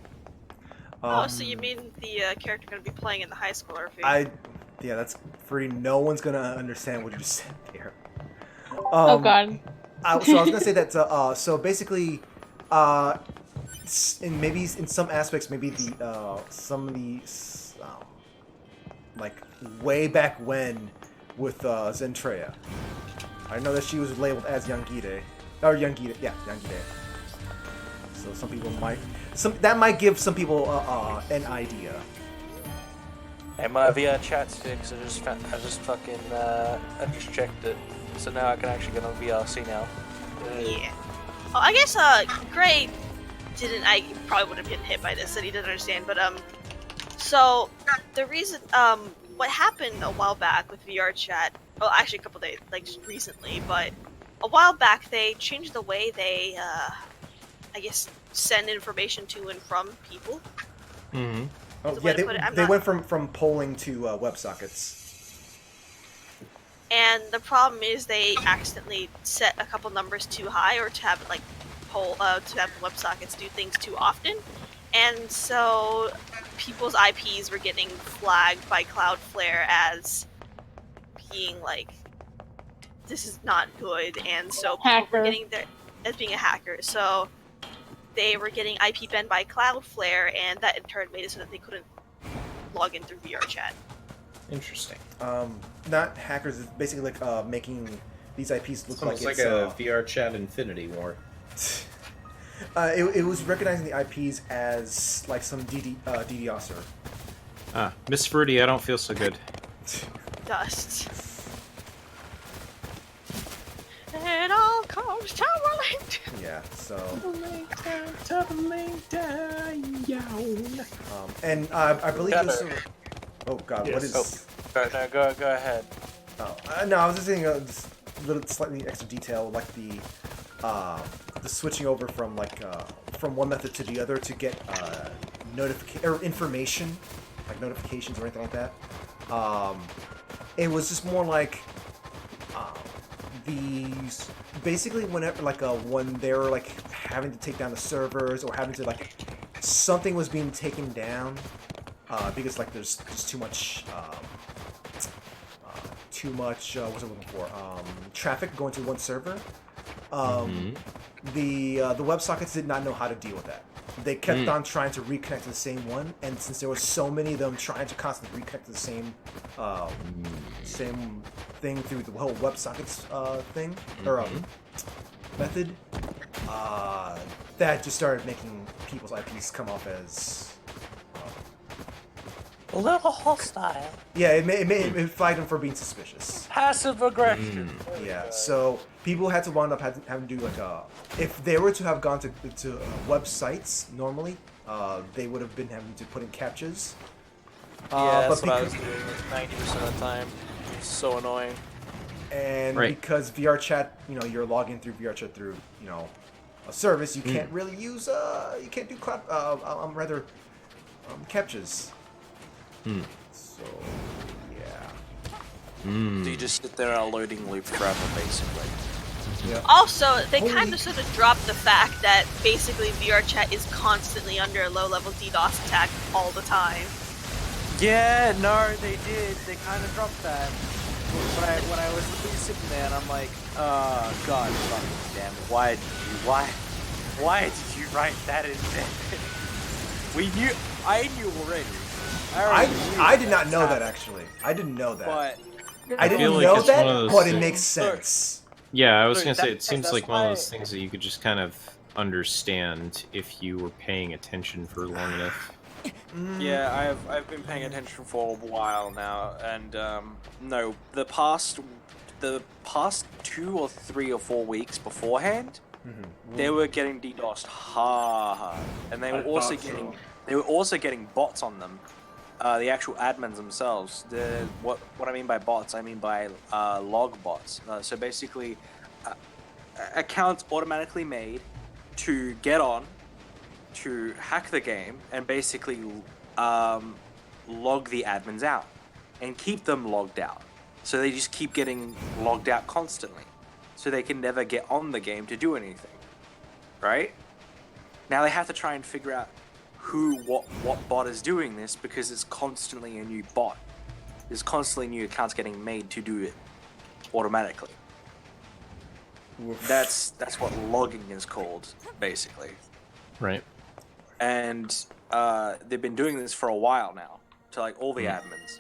Oh, so you mean the character gonna be playing in the high school RP? Yeah, that's free. No one's gonna understand what you just said there. Oh god. So I was gonna say that. So basically, in maybe in some aspects, maybe some of the like way back when with Zentreya. I know that she was labeled as Yangide. Or Yangide, yeah, Yangide. So some people might... that might give some people an idea. Hey, my VR chat's fixed. I just fucking I just checked it, so now I can actually get on VRC now. Yeah. Oh, I guess Gray didn't. I probably would have been hit by this, and he didn't understand. But so the reason what happened a while back with VR chat. Well, actually a couple days, like just recently, but a while back they changed the way they I guess send information to and from people. Mm-hmm. Oh, yeah, they went from polling to WebSockets. And the problem is they accidentally set a couple numbers too high, or to have it like to have WebSockets do things too often, and so people's IPs were getting flagged by Cloudflare as being like, this is not good, and so people were getting there as being a hacker. So they were getting IP banned by Cloudflare, and that in turn made it so that they couldn't log in through VRChat. Interesting. Not hackers. It's basically like making these IPs look like it's a VR chat Infinity War. It was recognizing the IPs as like some DDoSer. Miss Fruity, I don't feel so good. Dust. It all comes tumbling. Yeah, so. Tumbling down. And I believe this. Oh God, what is? Oh, no, go ahead. Oh no, I was just saying just a little slightly extra detail, like the switching over from from one method to the other to get information, like notifications or anything like that. It was just more like these basically whenever when they were like having to take down the servers or having to like something was being taken down because like there's just too much what's I looking for traffic going to one server. The WebSockets did not know how to deal with that. They kept on trying to reconnect to the same one, and since there were so many of them trying to constantly reconnect to the same thing through the whole WebSockets thing or method, that just started making people's IPs come off as a little hostile. Yeah, it flagged them for being suspicious. Passive aggression. Yeah, so people had to wind up having to do like if they were to have gone to websites normally, they would have been having to put in captchas. Yeah, that's what I was doing 90% of the time. It's so annoying. And because VRChat, you're logging through VRChat through, a service, you can't really use you can't do captchas. So, yeah. So you just sit there in a loading loop forever, basically. Yeah. Also, they kind of sort of dropped the fact that basically VRChat is constantly under a low-level DDoS attack all the time. Yeah, no, they did. They kind of dropped that. When I was really sitting there, and I'm like, oh God, fucking damn it! Why did you write that in there? I knew already. I did not know that actually. I didn't know that. But I didn't know that, but it makes sense. Yeah, I was gonna say it seems like one of those things that you could just kind of understand if you were paying attention for long enough. Yeah, I've been paying attention for a while now, and no, the past 2 or 3 or 4 weeks beforehand, they were getting DDoSed hard, and they were also getting bots on them. The actual admins themselves. What I mean by bots, I mean by log bots. So basically, accounts automatically made to get on, to hack the game, and basically log the admins out and keep them logged out. So they just keep getting logged out constantly, so they can never get on the game to do anything. Right? Now they have to try and figure out what bot is doing this, because it's constantly a new bot. There's constantly new accounts getting made to do it automatically. That's what logging is called, basically. Right. and they've been doing this for a while now to like all the admins,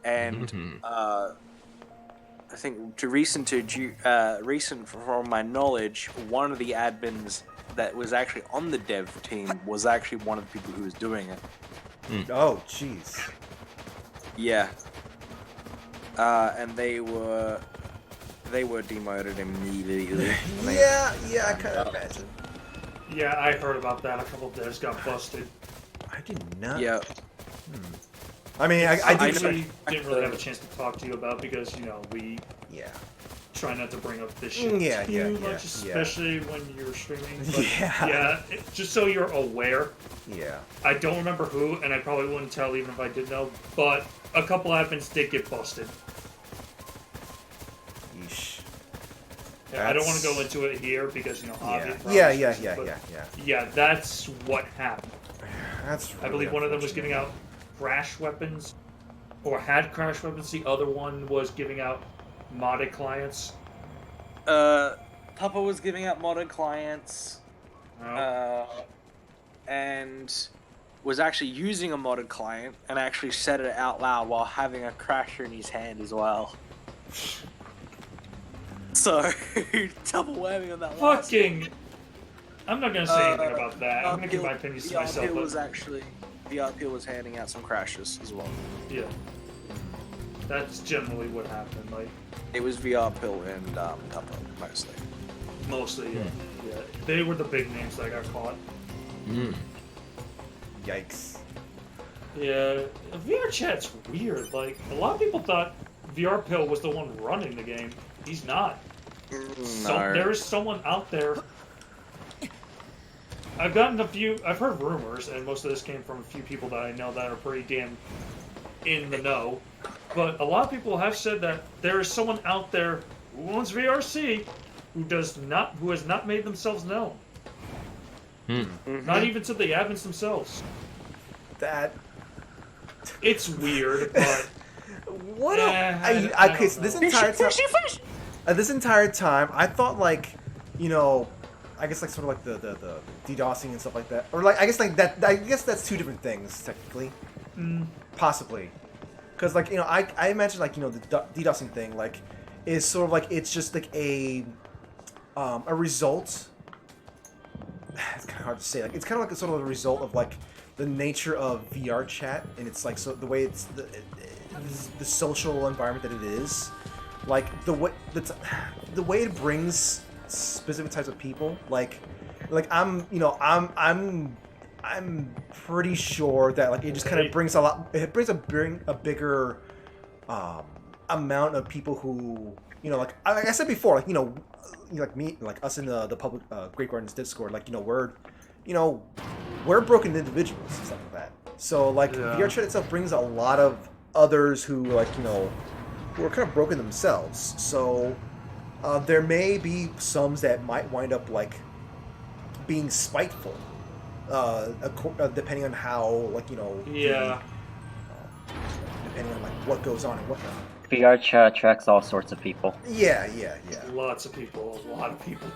and I think recent from my knowledge, one of the admins that was actually on the dev team was actually one of the people who was doing it. Oh, jeez. Yeah. And they were demoted immediately. Yeah, I kind of imagine. Yeah, I heard about that. A couple of devs got busted. I did not. Yeah. I mean, I didn't really have a chance to talk to you about because we try not to bring up this shit too much, especially when you're streaming. But just so you're aware. Yeah. I don't remember who, and I probably wouldn't tell even if I did know, but a couple admins did get busted. Yeesh. Yeah, I don't want to go into it here because obvious. Yeah, that's what happened. That's really I believe one of them was giving out crash weapons, or had crash weapons. The other one was giving out modded clients. Papa was giving out modded clients, and was actually using a modded client and actually said it out loud while having a crasher in his hand as well. So, double whammy on that last one. I'm not gonna say anything about that. I'm gonna keep my opinions to myself. VRP was handing out some crashes as well. Yeah. That's generally what happened. Like, it was VRP and Tupper mostly. Mostly, yeah. They were the big names that got caught. Yikes. Yeah, VR chat's weird. Like, a lot of people thought VR Pill was the one running the game. He's not. There is someone out there. I've heard rumors, and most of this came from a few people that I know that are pretty damn in the know. But a lot of people have said that there is someone out there who owns VRC who has not made themselves known. Not even to the admins themselves. It's weird, but what? Okay, so this entire time, I thought I guess sort of like the DDoSing and stuff like that, or I guess that. I guess that's two different things technically, possibly, because I imagine the DDoSing thing is sort of it's just a result. It's kind of hard to say. It's kind of a sort of a result of the nature of VR chat, and it's so the way it's the social environment that it is, the way it brings specific types of people. I'm pretty sure that it just kind of brings it brings a bigger amount of people who like I said before, me, us in the public Great Gardens Discord, we're broken individuals and stuff like that. So VR chat itself brings a lot of others who who are kind of broken themselves. So there may be some that might wind up being spiteful, depending on how depending on what goes on and whatnot. VR chat attracts all sorts of people. Yeah. Lots of people, a lot of people.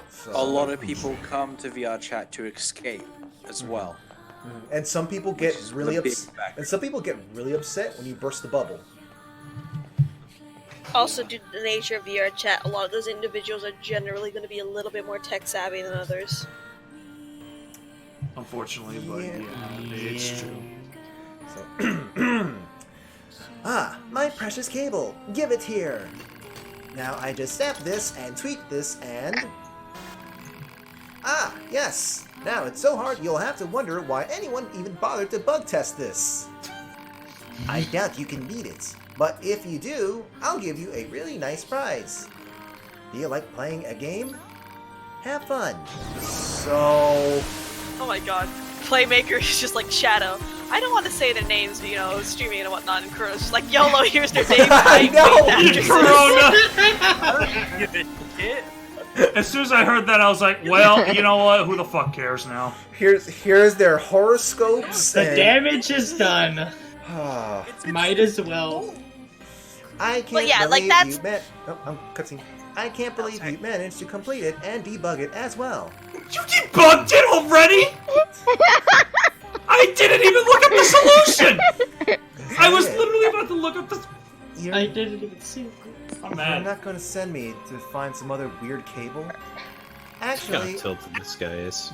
So, a lot of people come to VR chat to escape as well. And some people get really upset. And some people get really upset when you burst the bubble. Also, due to the nature of VR chat, a lot of those individuals are generally going to be a little bit more tech savvy than others. Unfortunately, but it's true. So, my precious cable. Give it here. Now I just snap this and tweak this and... yes. Now it's so hard you'll have to wonder why anyone even bothered to bug test this. I doubt you can beat it. But if you do, I'll give you a really nice prize. Do you like playing a game? Have fun. So... Oh my god. Playmaker is just like Shadow. I don't want to say their names, but, streaming and whatnot, and Kuro's just like, YOLO, here's their name. I know! As soon as I heard that, I was like, well, you know what? Who the fuck cares now? Here's their horoscopes. The damage is done. Might as well. I can't believe cutscene. I can't believe you managed to complete it and debug it as well. You debugged it already? What? I didn't even look up the solution! I was literally about to look up the... I didn't even see it. I'm You're not going to send me to find some other weird cable? Actually, How tilted this guy is.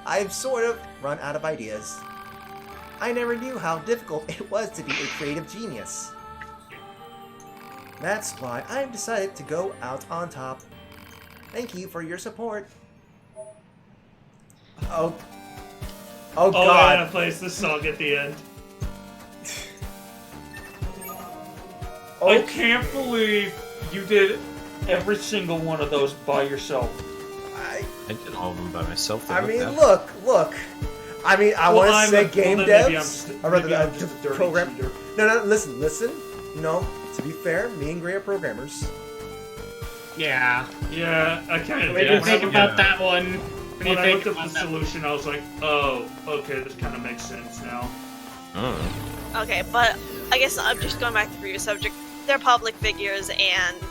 I've sort of run out of ideas. I never knew how difficult it was to be a creative genius. That's why I've decided to go out on top. Thank you for your support. Oh God! Anna plays the song at the end. I can't believe you did every single one of those by yourself. I did all of them by myself. I mean, look. I mean, I want to say game devs. Or rather, the program. No, listen. You know, to be fair, me and Gray are programmers. Yeah. Yeah, I kind of What do you think about that one? When I looked up the solution, I was like, oh, okay, this kind of makes sense now. Okay, but I guess I'm just going back to the previous subject. They're public figures and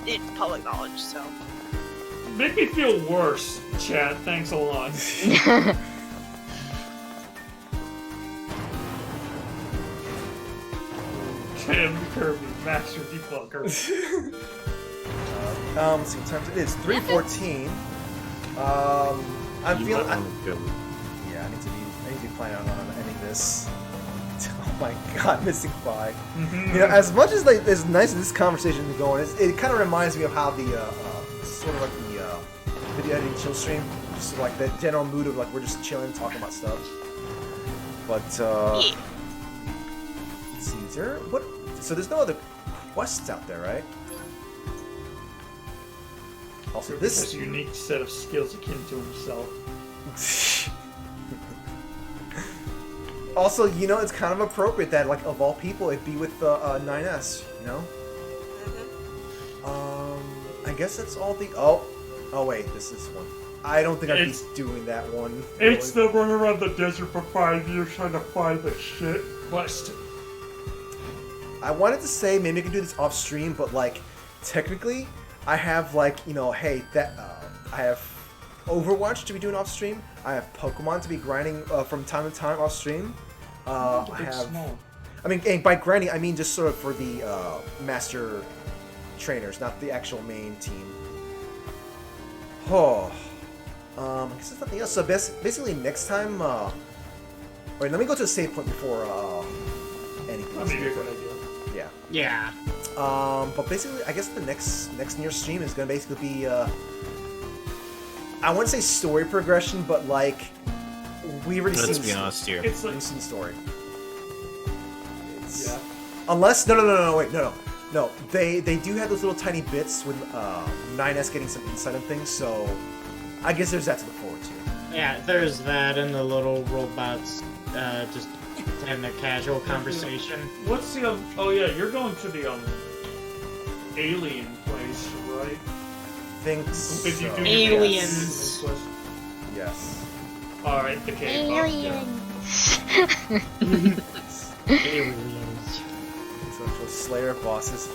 it's public knowledge, so. Make me feel worse, Chad. Thanks a lot. Tim Kirby, Master Debugger. Let's see what time it is. 3:14. I'm feeling. Yeah, I need to be planning on ending this. Oh my God, Mystic Fly. You know, as much as like as nice as this conversation is going, it kind of reminds me of how the sort of like the video editing chill stream, just like the general mood of like we're just chilling, talking about stuff. But let's see, is there what? So there's no other quests out there, right? Also, this has a unique set of skills akin to himself. Also, you know, it's kind of appropriate that, like, of all people, it'd be with the 9S, you know? I guess that's all the... Oh, wait, this is one. I don't think I'd be doing that one. It's the run around the desert for 5 years trying to find the shit quest. I wanted to say maybe I could do this off stream, but, like, technically, I have, like, you know, hey, that, I have Overwatch to be doing off stream. I have Pokemon to be grinding from time to time off stream. I have. I mean, and by grinding, I mean just sort of for the master trainers, not the actual main team. Oh, I guess there's nothing else. So basically, next time. Wait, let me go to the save point before anything. That'd be a good idea. Yeah. Yeah. But basically, I guess the next Nier stream is gonna basically be I wouldn't say story progression, but like we already seen. Let's be honest here. It's like, we've seen story. Yeah. Unless no. They do have those little tiny bits with 9S getting some insight on things, so I guess there's that to look forward to. Yeah, there's that and the little robots just having a casual conversation. What's the oh yeah, you're going to the alien place, right? Thinks if you do aliens. Yes. All right, the cave. Aliens. Aliens. So Slayer bosses.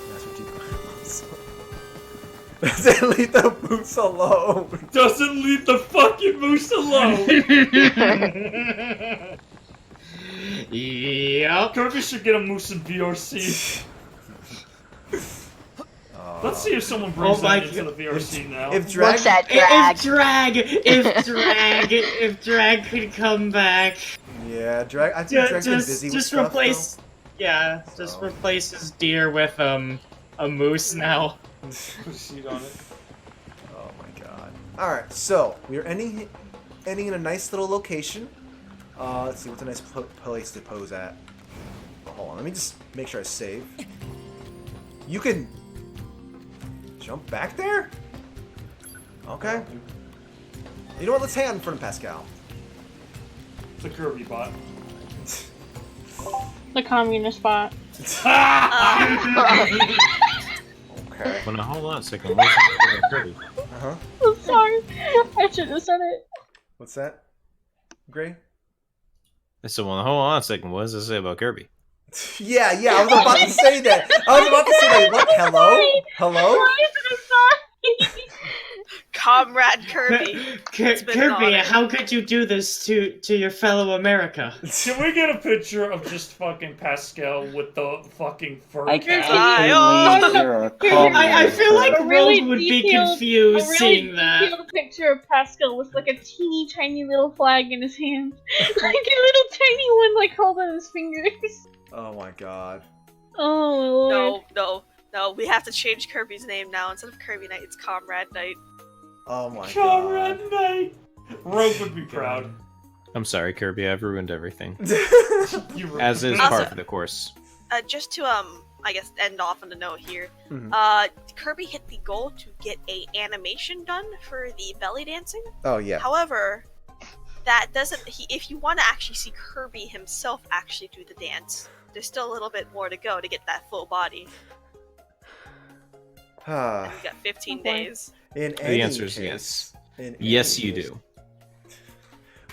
Doesn't leave the moose alone. Doesn't leave the fucking moose alone. Yep. Kirby should get a moose in VRC. Let's see if someone brings that into the VRC now. If drag, What's that drag? If drag could come back. Yeah, drag. I think drag's been busy with stuff, replace. though. Yeah, just replace his deer with a moose now. Proceed on it. Oh my god. All right, so we are ending in a nice little location. Let's see what's a nice place to pose at. Hold on, let me just make sure I save. You can jump back there? Okay. You know what? Let's hang out in front of Pascal. It's a Kirby bot. The communist bot. Okay. Well, now hold on a second. What's Kirby? Uh-huh. I'm sorry. I should have said it. What's that? Gray? I said, well, hold on a second. What does it say about Kirby? Yeah, I was about to say that. I was about to say that. What? Hello? Hello? Comrade Kirby. It's been an Kirby, honor. how could you do this to your fellow America? Can we get a picture of just fucking Pascal with the fucking fur I cap? can't believe you're a I feel like A really Rogue would be detailed- confused a really seeing that. detailed picture of Pascal with like a teeny tiny little flag in his hand. Like a little tiny one like held on his fingers. Oh my god. Oh my lord. No, we have to change Kirby's name now. Instead of Kirby Knight, it's Comrade Knight. Oh my Comrade Knight! Rogue would be proud. I'm sorry, Kirby. I've ruined everything. You As is Also- par for the course. Just to I guess end off on the note here. Kirby hit the goal to get a animation done for the belly dancing. Oh yeah. However, that doesn't. If you want to actually see Kirby himself actually do the dance, there's still a little bit more to go to get that full body. And we got 15 days. In The any answer is case, yes. in Yes, any you case, do.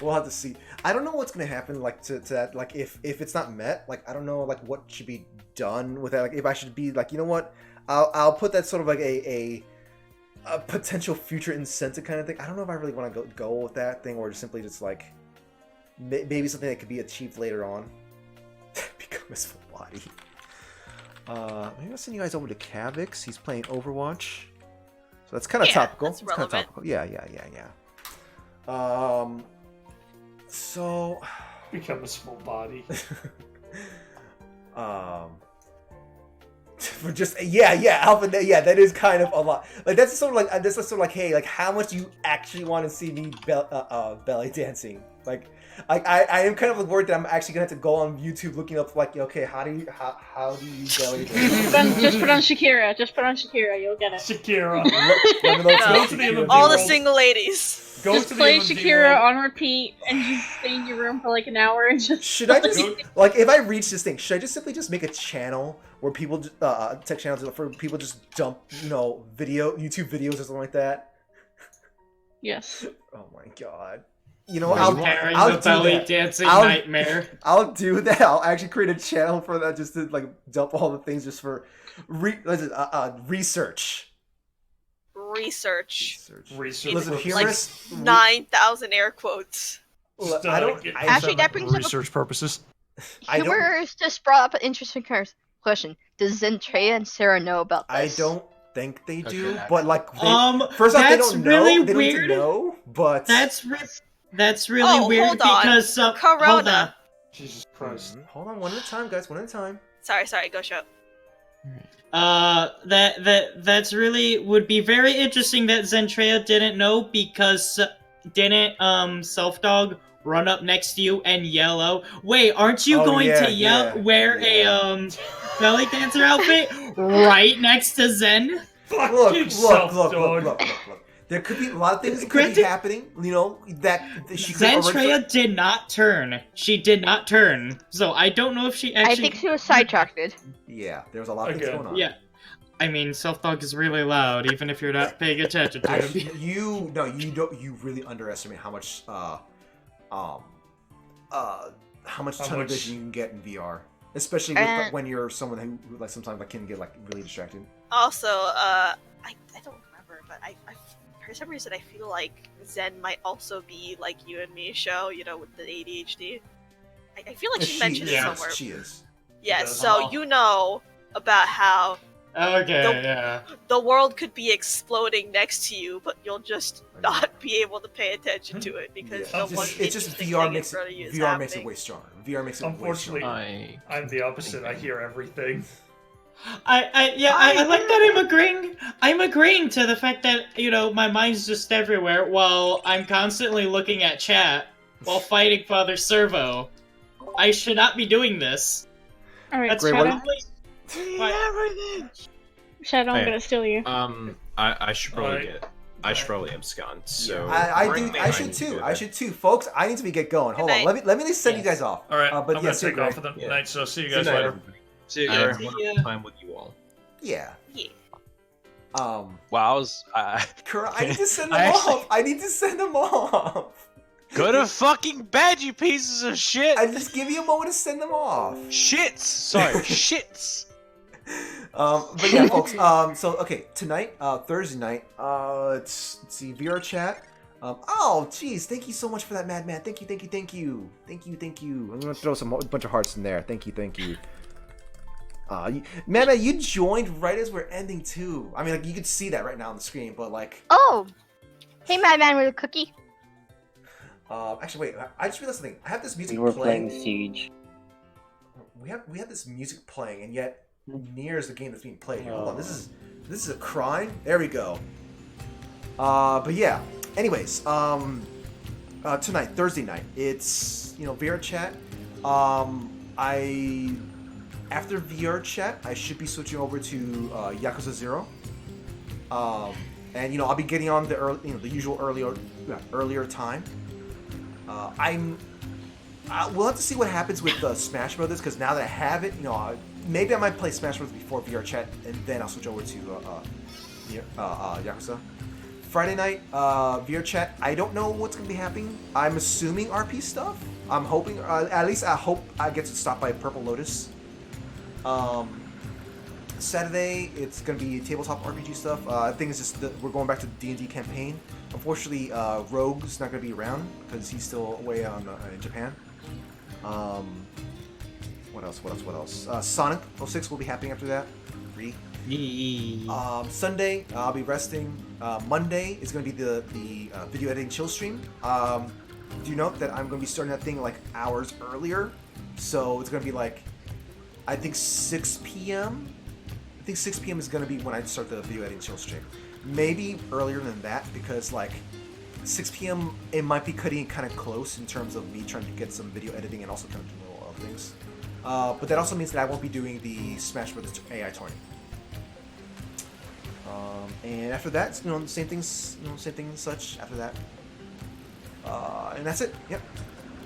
We'll have to see. I don't know what's gonna happen, like to that. Like if it's not met, like I don't know, like what should be done with that. Like if I should be like, you know what, I'll put that sort of like a potential future incentive kind of thing. I don't know if I really want to go with that thing, or simply just like maybe something that could be achieved later on. Become his full body. Maybe I'll send you guys over to Cavix. He's playing Overwatch, so that's kind of topical. That's kind of relevant. topical. Yeah. So Become his full body. for just Alpha, that is kind of a lot. Like that's sort of like hey, like how much do you actually want to see me belly dancing? Like I am kind of worried that I'm actually gonna have to go on YouTube looking up like, okay, how do you belly dance? Just put on Shakira. Just put on Shakira. You'll get it. Shakira. No. Go to the All the world. single ladies. Go Just to the play MMD Shakira world. on repeat and just stay in your room for like an hour and just. Should I just like if I reach this thing? Should I just simply just make a channel where people tech channels for people just dump YouTube videos or something like that? Yes. Oh my god. You know, I'll I'll the do belly that. dancing I'll- nightmare. I'll do that. I'll actually create a channel for that just to like dump all the things just for research. Research. Listen, Like humorous. 9,000 air quotes. I don't. Actually, that brings up a research purposes. I don't- Humor just brought up an interesting question. Does Zentreya and Sarah know about I this? don't think they do, Okay. but like, first off, they that's don't know. really They don't need to weird. know, but That's really weird hold on. because Corona. hold on. Jesus Christ. Hold on, one at a time, guys. One at a time. Sorry, go show. That's really would be very interesting that Zentreya didn't know because didn't Self-Dog run up next to you and yell out, "Wait, aren't you Oh, going yeah, to yeah, wear a belly dancer outfit right next to Zen?" Fuck Look. yourself, There could be a lot of things that could be Granted- happening. You know that she could already. Zentreya did not turn. She did not turn. So I don't know if she actually. I think she was sidetracked. Yeah, there was a lot of things Okay. going on. Yeah. I mean, Self-Dog is really loud, even if you're not paying attention to Actually, him. you don't. You really underestimate how much how much tunnel vision you can get in VR, especially when you're someone who like sometimes like can get like really distracted. Also, I don't remember, but I for some reason I feel like Zen might also be like you and me show, you know, with the ADHD. I feel like she mentioned it somewhere. She is. Yeah, so you know about how Okay, the world could be exploding next to you, but you'll just not be able to pay attention to it because Yeah. It's just VR makes it way stronger. VR makes it Unfortunately, way stronger. I'm the opposite. I hear everything. I like that I'm agreeing to the fact that, you know, my mind's just everywhere while I'm constantly looking at chat while fighting Father Servo. I should not be doing this. Alright, That's Shadow. probably Shadow, I'm Hey, gonna steal you. I should probably get. I should probably abscond. So I should too, folks. I need to get going. Hold on, let me just send you guys off. All right, but I'm yeah, gonna take off for the night. So see you guys later. See you guys. Wonderful time with you all. Yeah. Wow, I was. Kura, I need to send them off. I need to send them off. Go to fucking bed, you pieces of shit! I just give you a moment to send them off. Shits! Sorry, shits! But yeah, folks. So okay, tonight, Thursday night. Let's see, VR chat. Oh, geez, thank you so much for that, Madman. Thank you. I'm gonna throw a bunch of hearts in there. Thank you. Madman, you joined right as we're ending too. I mean, like you could see that right now on the screen, but like. Oh, hey, Madman with a cookie. Actually, wait. I just realized something. I have this music We were playing. playing Siege. We have this music playing, and yet Nier is the game that's being played here. Hold on, this is a crime. There we go. But yeah. Anyways, tonight, Thursday night, it's VR chat. After VR chat, I should be switching over to Yakuza 0. And I'll be getting on the usual earlier time. We'll have to see what happens with Smash Brothers, because now that I have it, maybe I might play Smash Brothers before VR chat, and then I'll switch over to Yakuza. Friday night, VR chat. I don't know what's gonna be happening. I'm assuming RP stuff. I'm hoping, at least I hope I get to stop by Purple Lotus. Saturday, it's gonna be tabletop RPG stuff. I think it's just we're going back to the D&D campaign. Unfortunately, Rogue's not gonna be around because he's still away in Japan. What else? Sonic 06 will be happening after that. Free. Sunday, I'll be resting. Monday is going to be the video editing chill stream. Do note that I'm going to be starting that thing like hours earlier, so it's going to be like, I think 6 p.m. I think 6 p.m. is going to be when I start the video editing chill stream. Maybe earlier than that, because like 6 p.m. it might be cutting kind of close in terms of me trying to get some video editing and also kind of doing little other things. But that also means that I won't be doing the Smash Brothers AI tourney. And after that, same things and such. After that, and that's it. Yep.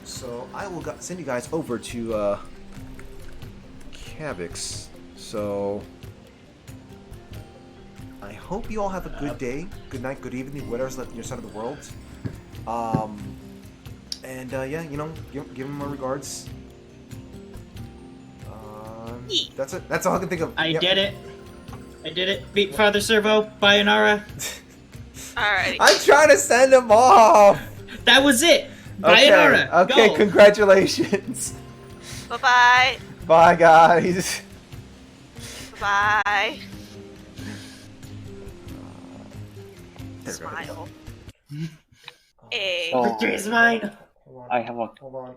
So I will send you guys over to Cavix. So I hope you all have a good day, good night, good evening, whatever's on your side of the world. And yeah, give them my regards. That's it. That's all I can think of. I did it. Beat Father Servo, Bayonara. Alright. I'm trying to send him off. That was it. Bayonara. Okay, go. Congratulations. Bye-bye. Bye, guys. Bye. There we go. Smile. Hey. Victory is mine. I have a Hold on.